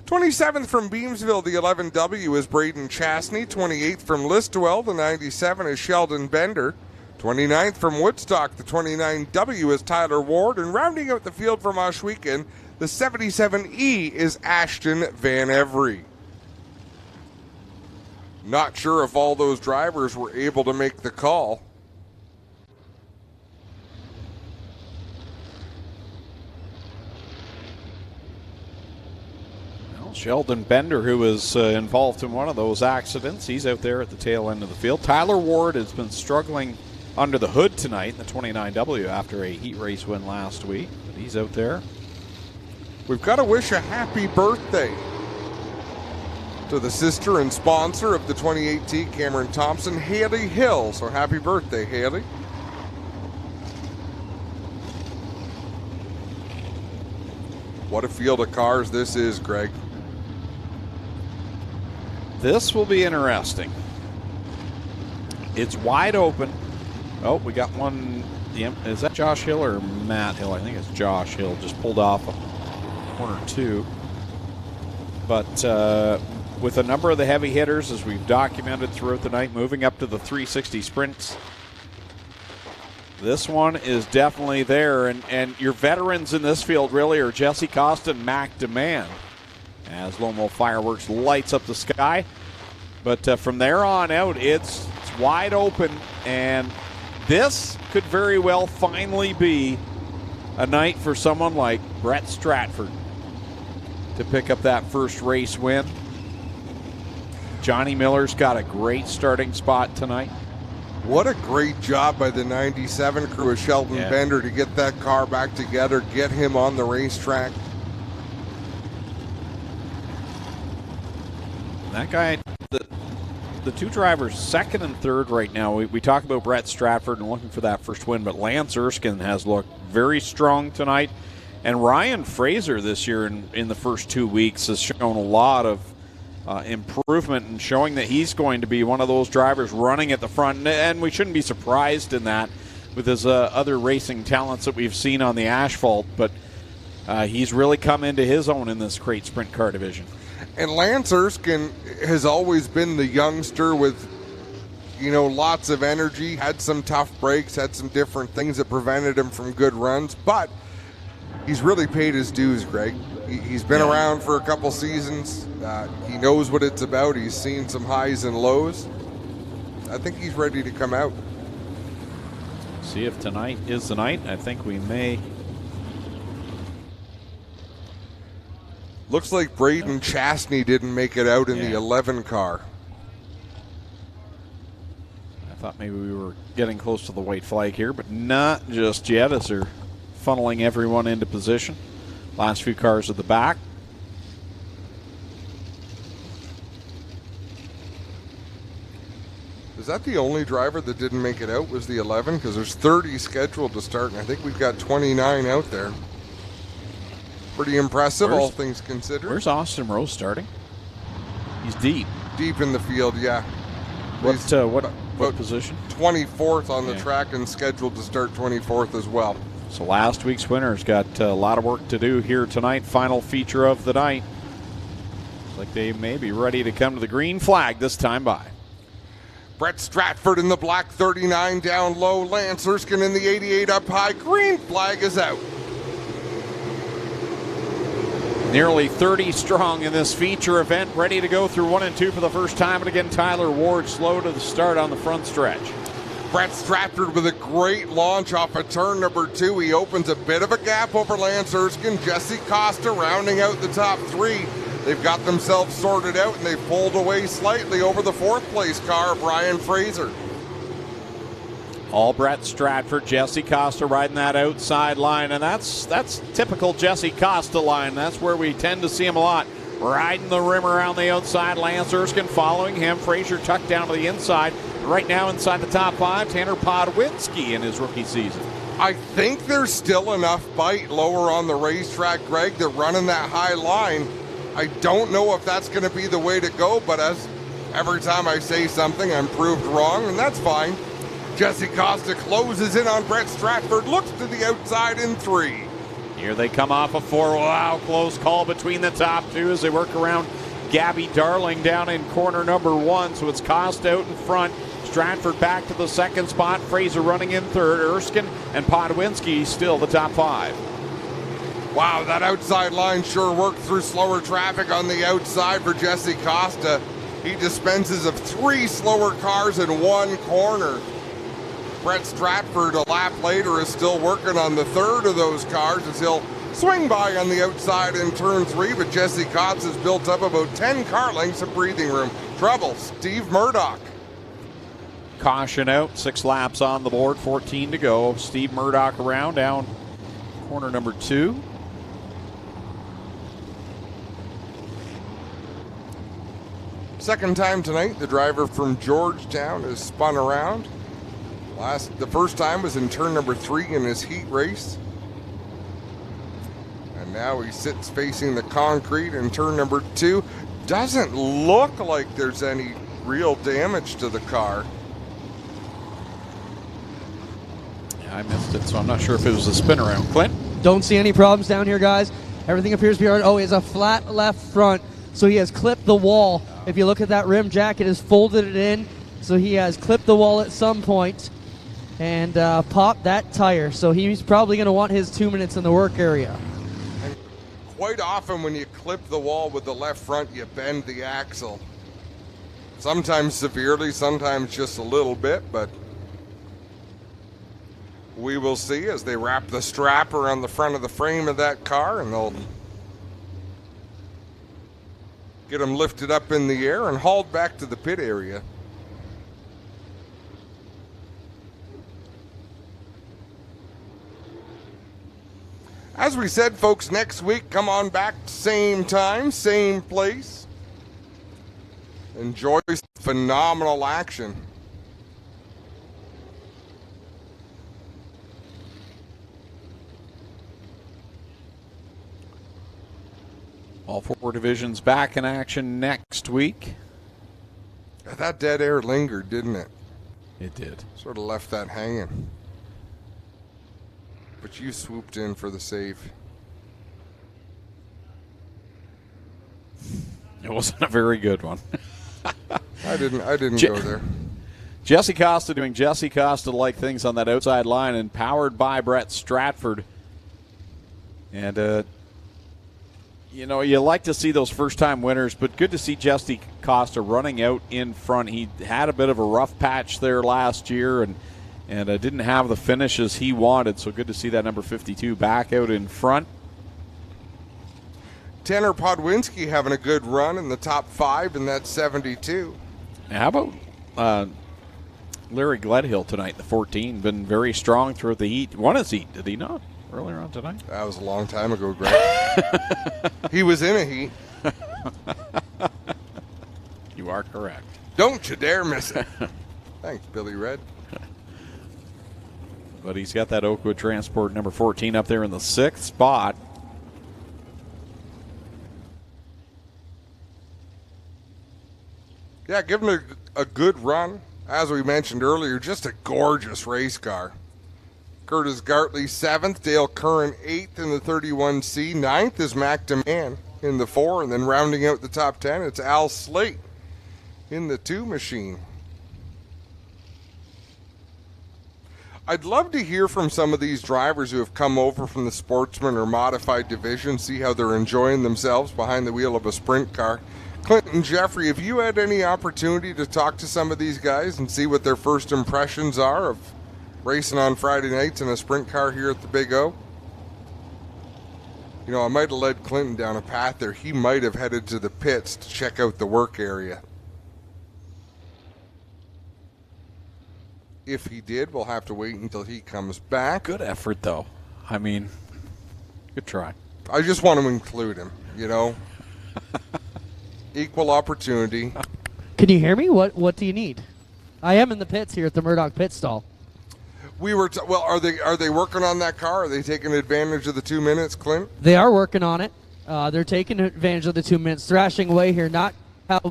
27th from Beamsville, the 11W is Braden Chastney. 28th from Listowel, the 97 is Sheldon Bender. 29th from Woodstock, the 29W is Tyler Ward. And rounding out the field from Ohsweken, the 77E is Ashton Van Every. Not sure if all those drivers were able to make the call. Well, Sheldon Bender, who was involved in one of those accidents, he's out there at the tail end of the field. Tyler Ward has been struggling under the hood tonight in the 29W after a heat race win last week, but he's out there. We've got to wish a happy birthday to the sister and sponsor of the 28T, Cameron Thompson, Haley Hill. So happy birthday, Haley. What a field of cars this is, Greg. This will be interesting. It's wide open. Oh, we got one. Is that Josh Hill or Matt Hill? I think it's Josh Hill. Just pulled off corner 2. But with a number of the heavy hitters, as we've documented throughout the night, moving up to the 360 sprints, this one is definitely there. And your veterans in this field really are Jesse Costa and Mac DeMann, as Lomo Fireworks lights up the sky. But from there on out, it's wide open, and this could very well finally be a night for someone like Brett Stratford to pick up that first race win. Johnny Miller's got a great starting spot tonight. What a great job by the 97 crew of Sheldon Bender to get that car back together, get him on the racetrack. That guy, the two drivers, second and third right now. We talk about Brett Stratford and looking for that first win, but Lance Erskine has looked very strong tonight. And Ryan Fraser this year in the first 2 weeks has shown a lot of improvement and showing that he's going to be one of those drivers running at the front. And we shouldn't be surprised in that with his other racing talents that we've seen on the asphalt. But he's really come into his own in this crate sprint car division. And Lance Erskine has always been the youngster with, lots of energy, had some tough breaks, had some different things that prevented him from good runs, but he's really paid his dues, Greg. He's been around for a couple seasons. He knows what it's about. He's seen some highs and lows. I think he's ready to come out. See if tonight is the night. I think we may. Looks like Braden Chastney didn't make it out in the 11 car. I thought maybe we were getting close to the white flag here, but not just yet as they're funneling everyone into position. Last few cars at the back. Is that the only driver that didn't make it out was the 11? Because there's 30 scheduled to start, and I think we've got 29 out there. Pretty impressive, all things considered. Where's Austin Rose starting? He's deep. Deep in the field, yeah. What position? 24th on the track and scheduled to start 24th as well. So last week's winner's got a lot of work to do here tonight. Final feature of the night. Looks like they may be ready to come to the green flag this time by. Brett Stratford in the black 39 down low. Lance Erskine in the 88 up high. Green flag is out. Nearly 30 strong in this feature event, ready to go through 1 and 2 for the first time. And again, Tyler Ward slow to the start on the front stretch. Brett Stratford with a great launch off of turn number 2. He opens a bit of a gap over Lance Erskine. Jesse Costa rounding out the top 3. They've got themselves sorted out, and they've pulled away slightly over the 4th place car, Brian Fraser. All Brett Stratford, Jesse Costa riding that outside line, and that's typical Jesse Costa line. That's where we tend to see him a lot. Riding the rim around the outside, Lance Erskine following him. Fraser tucked down to the inside. Right now inside the top 5, Tanner Podwinski in his rookie season. I think there's still enough bite lower on the racetrack, Greg, that running that high line. I don't know if that's going to be the way to go, but as every time I say something, I'm proved wrong, and that's fine. Jesse Costa closes in on Brett Stratford, looks to the outside in 3. Here they come off of 4. Wow, close call between the top 2 as they work around Gabby Darling down in corner number 1. So it's Costa out in front. Stratford back to the 2nd spot. Fraser running in 3rd. Erskine and Podwinski still the top 5. Wow, that outside line sure worked through slower traffic on the outside for Jesse Costa. He dispenses of 3 slower cars in 1 corner. Brett Stratford, a lap later, is still working on the 3rd of those cars as he'll swing by on the outside in turn 3, but Jesse Costa's built up about 10 car lengths of breathing room. Trouble, Steve Murdoch. Caution out, 6 laps on the board, 14 to go. Steve Murdoch around down corner number 2. Second time tonight, the driver from Georgetown has spun around. The first time was in turn number 3 in his heat race. And now he sits facing the concrete in turn number 2. Doesn't look like there's any real damage to the car. Yeah, I missed it, so I'm not sure if it was a spin around. Clint? Don't see any problems down here, guys. Everything appears to be all right. Oh, he has a flat left front, so he has clipped the wall. If you look at that rim jacket, has folded it in, so he has clipped the wall at some point and popped that tire. So he's probably going to want his 2 minutes in the work area. And quite often when you clip the wall with the left front, you bend the axle. Sometimes severely, sometimes just a little bit, but we will see as they wrap the strap around the front of the frame of that car, and they'll get him lifted up in the air and hauled back to the pit area. As we said, folks, next week, come on back, same time, same place. Enjoy phenomenal action. All 4 divisions back in action next week. That dead air lingered, didn't it? It did. Sort of left that hanging. But you swooped in for the save. It wasn't a very good one. I didn't go there. Jesse Costa doing Jesse Costa-like things on that outside line and powered by Brett Stratford. And, you know, you like to see those first-time winners, but good to see Jesse Costa running out in front. He had a bit of a rough patch there last year and didn't have the finishes he wanted, so good to see that number 52 back out in front. Tanner Podwinski having a good run in the top 5 in that 72. How about Larry Gledhill tonight, the 14? Been very strong throughout the heat. Won his heat, did he not, earlier on tonight? That was a long time ago, Greg. He was in a heat. You are correct. Don't you dare miss it. Thanks, Billy Red. But he's got that Oakwood Transport number 14 up there in the 6th spot. Yeah, give him a good run. As we mentioned earlier, just a gorgeous race car. Curtis Gartley 7th, Dale Curran 8th in the 31C. 9th is Mac DeMann in the 4, and then rounding out the top 10, it's Al Slate in the 2 machine. I'd love to hear from some of these drivers who have come over from the sportsman or modified division, see how they're enjoying themselves behind the wheel of a sprint car. Clinton, Jeffrey, have you had any opportunity to talk to some of these guys and see what their first impressions are of racing on Friday nights in a sprint car here at the Big O? You know, I might have led Clinton down a path there. He might have headed to the pits to check out the work area. If he did, we'll have to wait until he comes back. Good effort, though. I mean, good try. I just want to include him, you know. Equal opportunity. Can you hear me? What do you need? I am in the pits here at the Murdoch pit stall. We were well. Are they working on that car? Are they taking advantage of the 2 minutes, Clint? They are working on it. They're taking advantage of the 2 minutes, thrashing away here. Not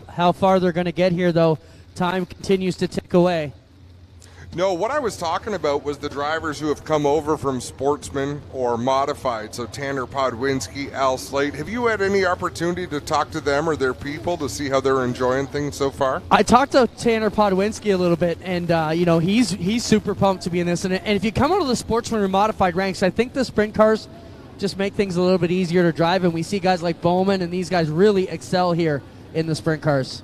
how far they're going to get here, though. Time continues to tick away. No, what I was talking about was the drivers who have come over from sportsman or modified. So Tanner Podwinski, Al Slate. Have you had any opportunity to talk to them or their people to see how they're enjoying things so far? I talked to Tanner Podwinski a little bit, and you know, he's super pumped to be in this. And if you come out of the sportsman or modified ranks, I think the sprint cars just make things a little bit easier to drive, and we see guys like Bowman and these guys really excel here in the sprint cars.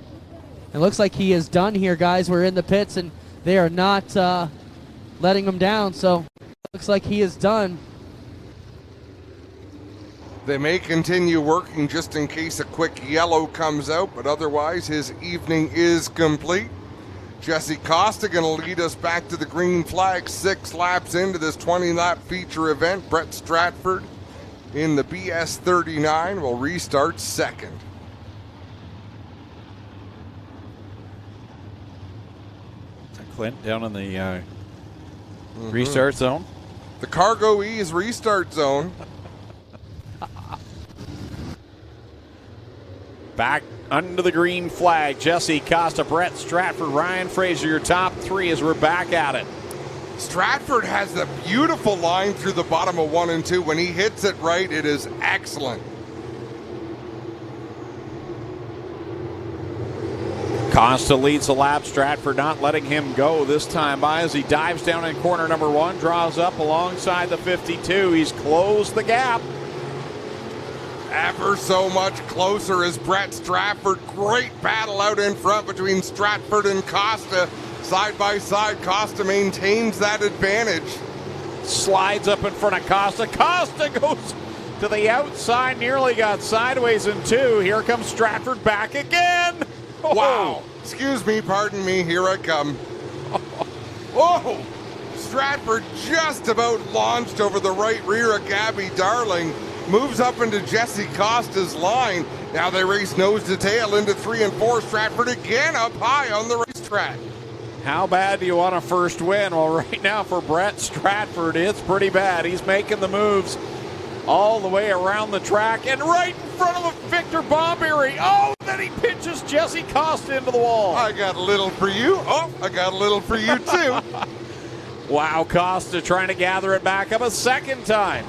It looks like he is done here, guys. We're in the pits, and they are not letting him down, so looks like he is done. They may continue working just in case a quick yellow comes out, but otherwise his evening is complete. Jesse Costa going to lead us back to the green flag 6 laps into this 20-lap feature event. Brett Stratford in the BS 39 will restart second. Clint down in the restart zone. The Cargo Ease restart zone. Back under the green flag. Jesse Costa, Brett Stratford, Ryan Fraser, your top 3 as we're back at it. Stratford has the beautiful line through the bottom of 1 and 2. When he hits it right, it is excellent. Costa leads the lap. Stratford not letting him go this time by as he dives down in corner number 1, draws up alongside the 52. He's closed the gap. Ever so much closer is Brett Stratford. Great battle out in front between Stratford and Costa. Side by side, Costa maintains that advantage. Slides up in front of Costa. Costa goes to the outside, nearly got sideways in 2. Here comes Stratford back again. Wow. Excuse me, pardon me, here I come. Oh! Stratford just about launched over the right rear of Gabby Darling. Moves up into Jesse Costa's line. Now they race nose to tail into 3 and 4. Stratford again up high on the racetrack. How bad do you want a first win? Well, right now for Brett Stratford, it's pretty bad. He's making the moves all the way around the track and right in front of Victor Bomberry. Oh, then he pinches Jesse Costa into the wall. I got a little for you. Oh, I got a little for you too. Wow, Costa trying to gather it back up a second time.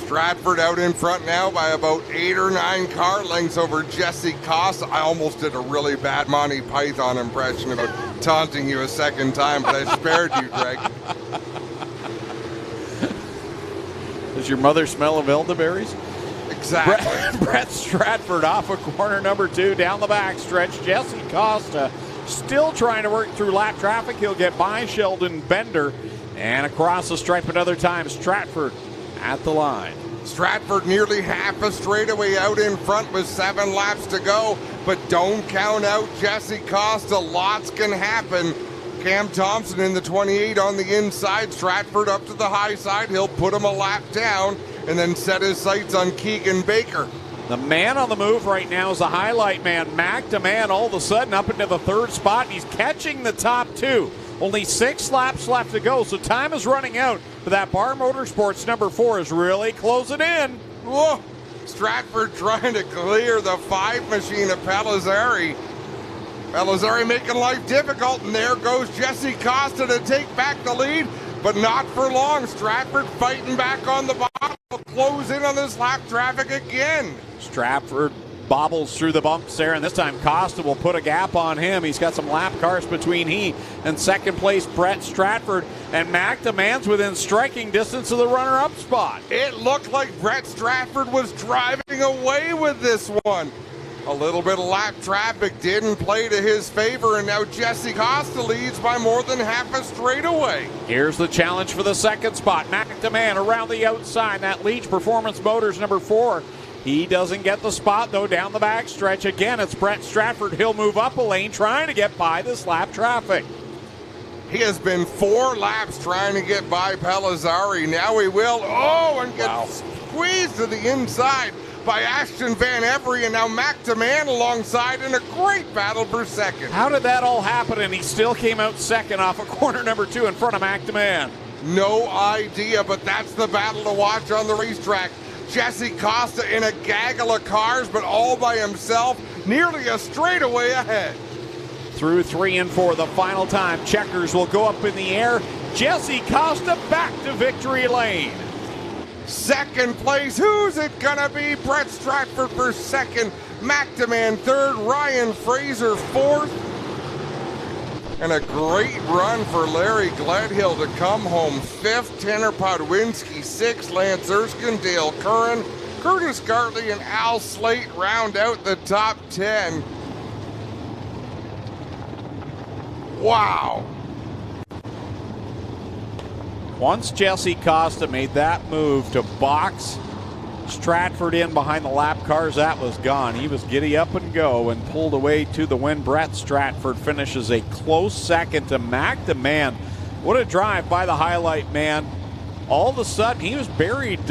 Stratford out in front now by about 8 or 9 car lengths over Jesse Costa. I almost did a really bad Monty Python impression about taunting you a second time, but I spared you, Greg. Does your mother smell of elderberries? Exactly. Brett Stratford off of corner number 2 down the back stretch. Jesse Costa still trying to work through lap traffic. He'll get by Sheldon Bender and across the stripe another time. Stratford at the line. Stratford nearly half a straightaway out in front with 7 laps to go, but don't count out Jesse Costa. Lots can happen. Cam Thompson in the 28 on the inside. Stratford up to the high side. He'll put him a lap down and then set his sights on Keegan Baker. The man on the move right now is the highlight man. Mac DeMann all of a sudden up into the 3rd spot. He's catching the top 2. Only 6 laps left to go, so time is running out. But that Bar Motorsports number 4 is really closing in. Whoa! Stratford trying to clear the 5 machine of Pelizzari. Pelizzari making life difficult, and there goes Jesse Costa to take back the lead, but not for long. Stratford fighting back on the bottom. Will close in on this lap traffic again. Stratford bobbles through the bumps there, and this time Costa will put a gap on him. He's got some lap cars between he and second place Brett Stratford, and McDeman's within striking distance of the runner-up spot. It looked like Brett Stratford was driving away with this one. A little bit of lap traffic didn't play to his favor, and now Jesse Costa leads by more than half a straightaway. Here's the challenge for the second spot. McDeman around the outside. That Leach Performance Motors number 4. He doesn't get the spot, though, down the back stretch. Again, it's Brett Stratford. He'll move up a lane trying to get by this lap traffic. He has been 4 laps trying to get by Pelizzari. Now he will. And gets squeezed to the inside by Ashton Van Every, and now McDeman alongside in a great battle for second. How did that all happen, and he still came out second off of corner number 2 in front of McDeman? No idea, but that's the battle to watch on the racetrack. Jesse Costa in a gaggle of cars, but all by himself, nearly a straightaway ahead. Through 3 and 4, the final time. Checkers will go up in the air. Jesse Costa back to victory lane. Second place, who's it gonna be? Brett Stratford for second, McDeman third, Ryan Fraser fourth. And a great run for Larry Gledhill to come home fifth, Tanner Podwinski sixth, Lance Erskine, Dale Curran, Curtis Gartley, and Al Slate round out the top 10. Wow. Once Jesse Costa made that move to box Stratford in behind the lap cars, that was gone. He was giddy up and go and pulled away to the win. Brett Stratford finishes a close second to McDeman. What a drive by the highlight man. All of a sudden, he was buried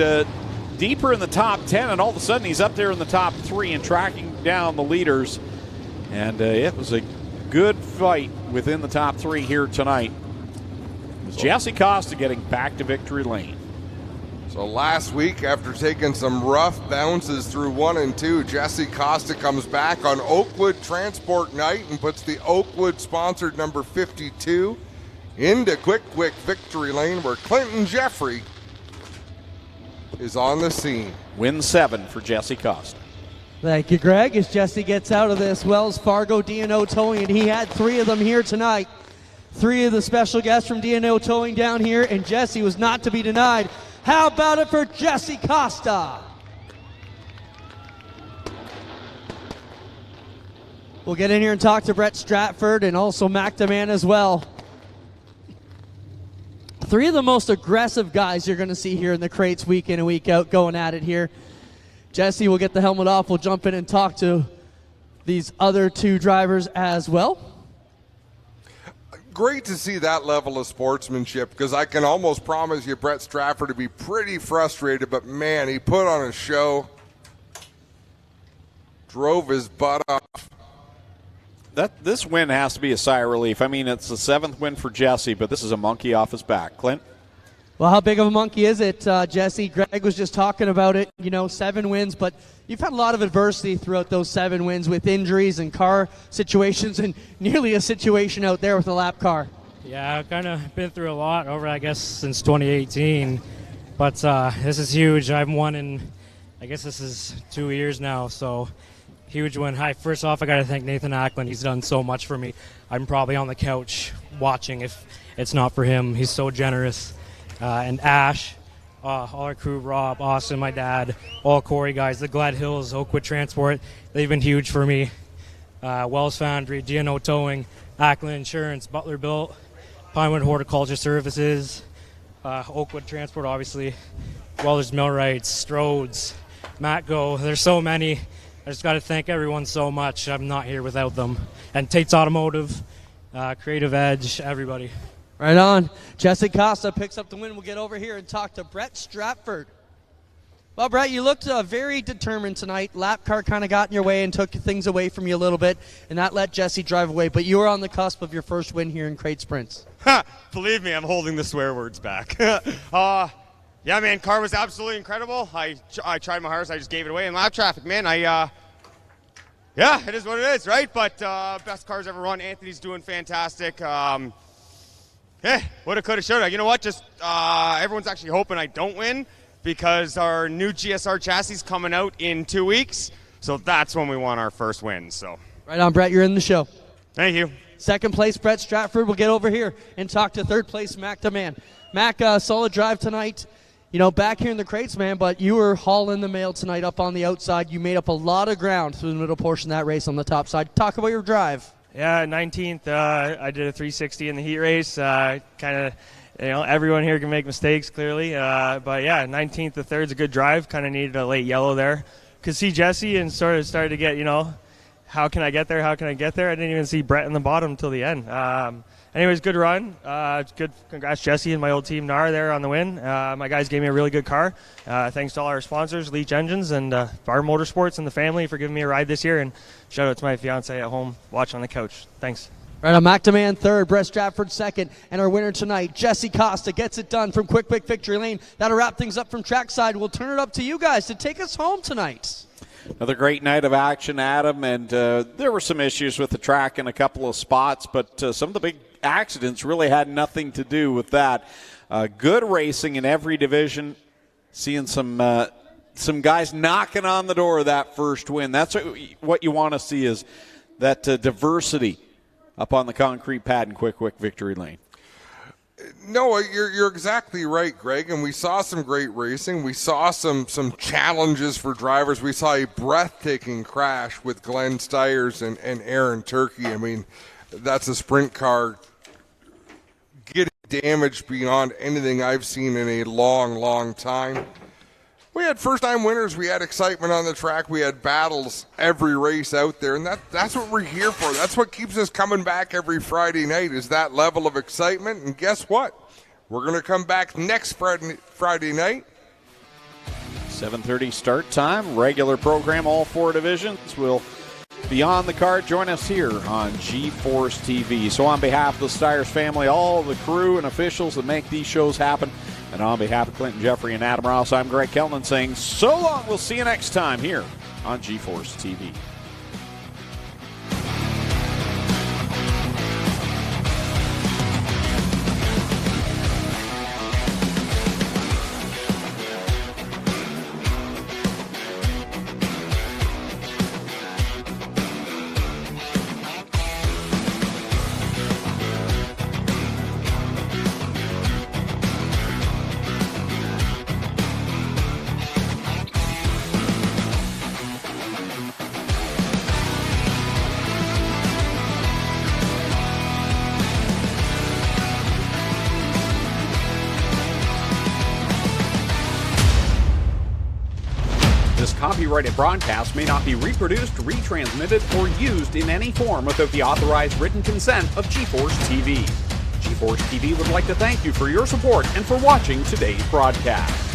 deeper in the top 10, and all of a sudden he's up there in the top 3 and tracking down the leaders. And it was a good fight within the top 3 here tonight. Jesse Costa getting back to victory lane. So last week, after taking some rough bounces through 1 and 2, Jesse Costa comes back on Oakwood Transport Night and puts the Oakwood-sponsored number 52 into quick victory lane, where Clinton Jeffrey is on the scene. Win 7 for Jesse Costa. Thank you, Greg. As Jesse gets out of this Wells Fargo D&O Towing, and he had 3 of them here tonight. 3 of the special guests from D&O Towing down here, and Jesse was not to be denied. How about it for Jesse Costa? We'll get in here and talk to Brett Stratford and also McDeman as well. 3 of the most aggressive guys you're going to see here in the crates week in and week out going at it here. Jesse will get the helmet off. We'll jump in and talk to these other 2 drivers as well. Great to see that level of sportsmanship, because I can almost promise you Brett Stratford to be pretty frustrated, but man, he put on a show, drove his butt off. This win has to be a sigh of relief. I mean, it's the 7th win for Jesse, but this is a monkey off his back. Clint? Well, how big of a monkey is it, Jesse? Greg was just talking about it, 7 wins, but you've had a lot of adversity throughout those 7 wins with injuries and car situations, and nearly a situation out there with a lap car. Yeah, I've kind of been through a lot over, I guess, since 2018, but this is huge. I've won in, I guess this is 2 years now, so huge win. Hi, first off, I got to thank Nathan Ackland. He's done so much for me. I'm probably on the couch watching if it's not for him. He's so generous. And Ash, all our crew, Rob, Austin, my dad, all Corey guys, the Glad Hills, Oakwood Transport, they've been huge for me. Wells Foundry, D&O Towing, Ackland Insurance, Butler Built, Pinewood Horticulture Services, Oakwood Transport, obviously, Welders Millwrights, Strodes, Matco. There's so many. I just got to thank everyone so much. I'm not here without them. And Tate's Automotive, Creative Edge, everybody. Right on. Jesse Costa picks up the win. We'll get over here and talk to Brett Stratford. Well, Brett, you looked very determined tonight. Lap car kind of got in your way and took things away from you a little bit, and that let Jesse drive away. But you were on the cusp of your first win here in Crate Sprints. Believe me, I'm holding the swear words back. Yeah, man, car was absolutely incredible. I tried my hardest. I just gave it away in lap traffic, man. Yeah, it is what it is, right? But best cars ever run. Anthony's doing fantastic. Woulda, coulda, shoulda. You know what? Just everyone's actually hoping I don't win, because our new GSR chassis is coming out in 2 weeks. So that's when we want our first win. So. Right on, Brett. You're in the show. Thank you. Second place, Brett Stratford. We'll get over here and talk to third place, Mac DeMann. Mac, solid drive tonight. You know, back here in the crates, man, but you were hauling the mail tonight up on the outside. You made up a lot of ground through the middle portion of that race on the top side. Talk about your drive. Yeah, 19th, I did a 360 in the heat race. Kind of, you know, everyone here can make mistakes, clearly. But, yeah, 19th, the third's a good drive. Kind of needed a late yellow there. Could see Jesse and sort of started to get, you know, how can I get there? How can I get there? I didn't even see Brett in the bottom until the end. Anyways, good run. Good. Congrats, Jesse and my old team, NAR, there on the win. My guys gave me a really good car. Thanks to all our sponsors, Leach Engines, and Bar Motorsports and the family for giving me a ride this year. And shout out to my fiance at home watching on the couch. Thanks. Right on, Mac DeMann third, Brett Stratford second, and our winner tonight, Jesse Costa, gets it done from Quick Victory Lane. That'll wrap things up from trackside. We'll turn it up to you guys to take us home tonight. Another great night of action, Adam, and there were some issues with the track in a couple of spots, but some of the big accidents really had nothing to do with that. Good racing in every division, seeing some guys knocking on the door of that first win. That's what you want to see, is that diversity up on the concrete pad in Quick Victory Lane. No, you're exactly right, Greg, and we saw some great racing. We saw some challenges for drivers. We saw a breathtaking crash with Glenn Stiers and Aaron Turkey. I mean, that's a sprint car getting damaged beyond anything I've seen in a long time. We had first-time winners. We had excitement on the track. We had battles every race out there, and that's what we're here for. That's what keeps us coming back every Friday night, is that level of excitement. And guess what? We're going to come back next Friday night. 7:30 start time. Regular program, all four divisions will be on the card. Join us here on G-Force TV. So on behalf of the Stiers family, all the crew and officials that make these shows happen, and on behalf of Clinton Jeffrey and Adam Ross, I'm Greg Kellman saying so long. We'll see you next time here on G-Force TV. Copyrighted broadcast may not be reproduced, retransmitted, or used in any form without the authorized written consent of G-Force TV. G-Force TV would like to thank you for your support and for watching today's broadcast.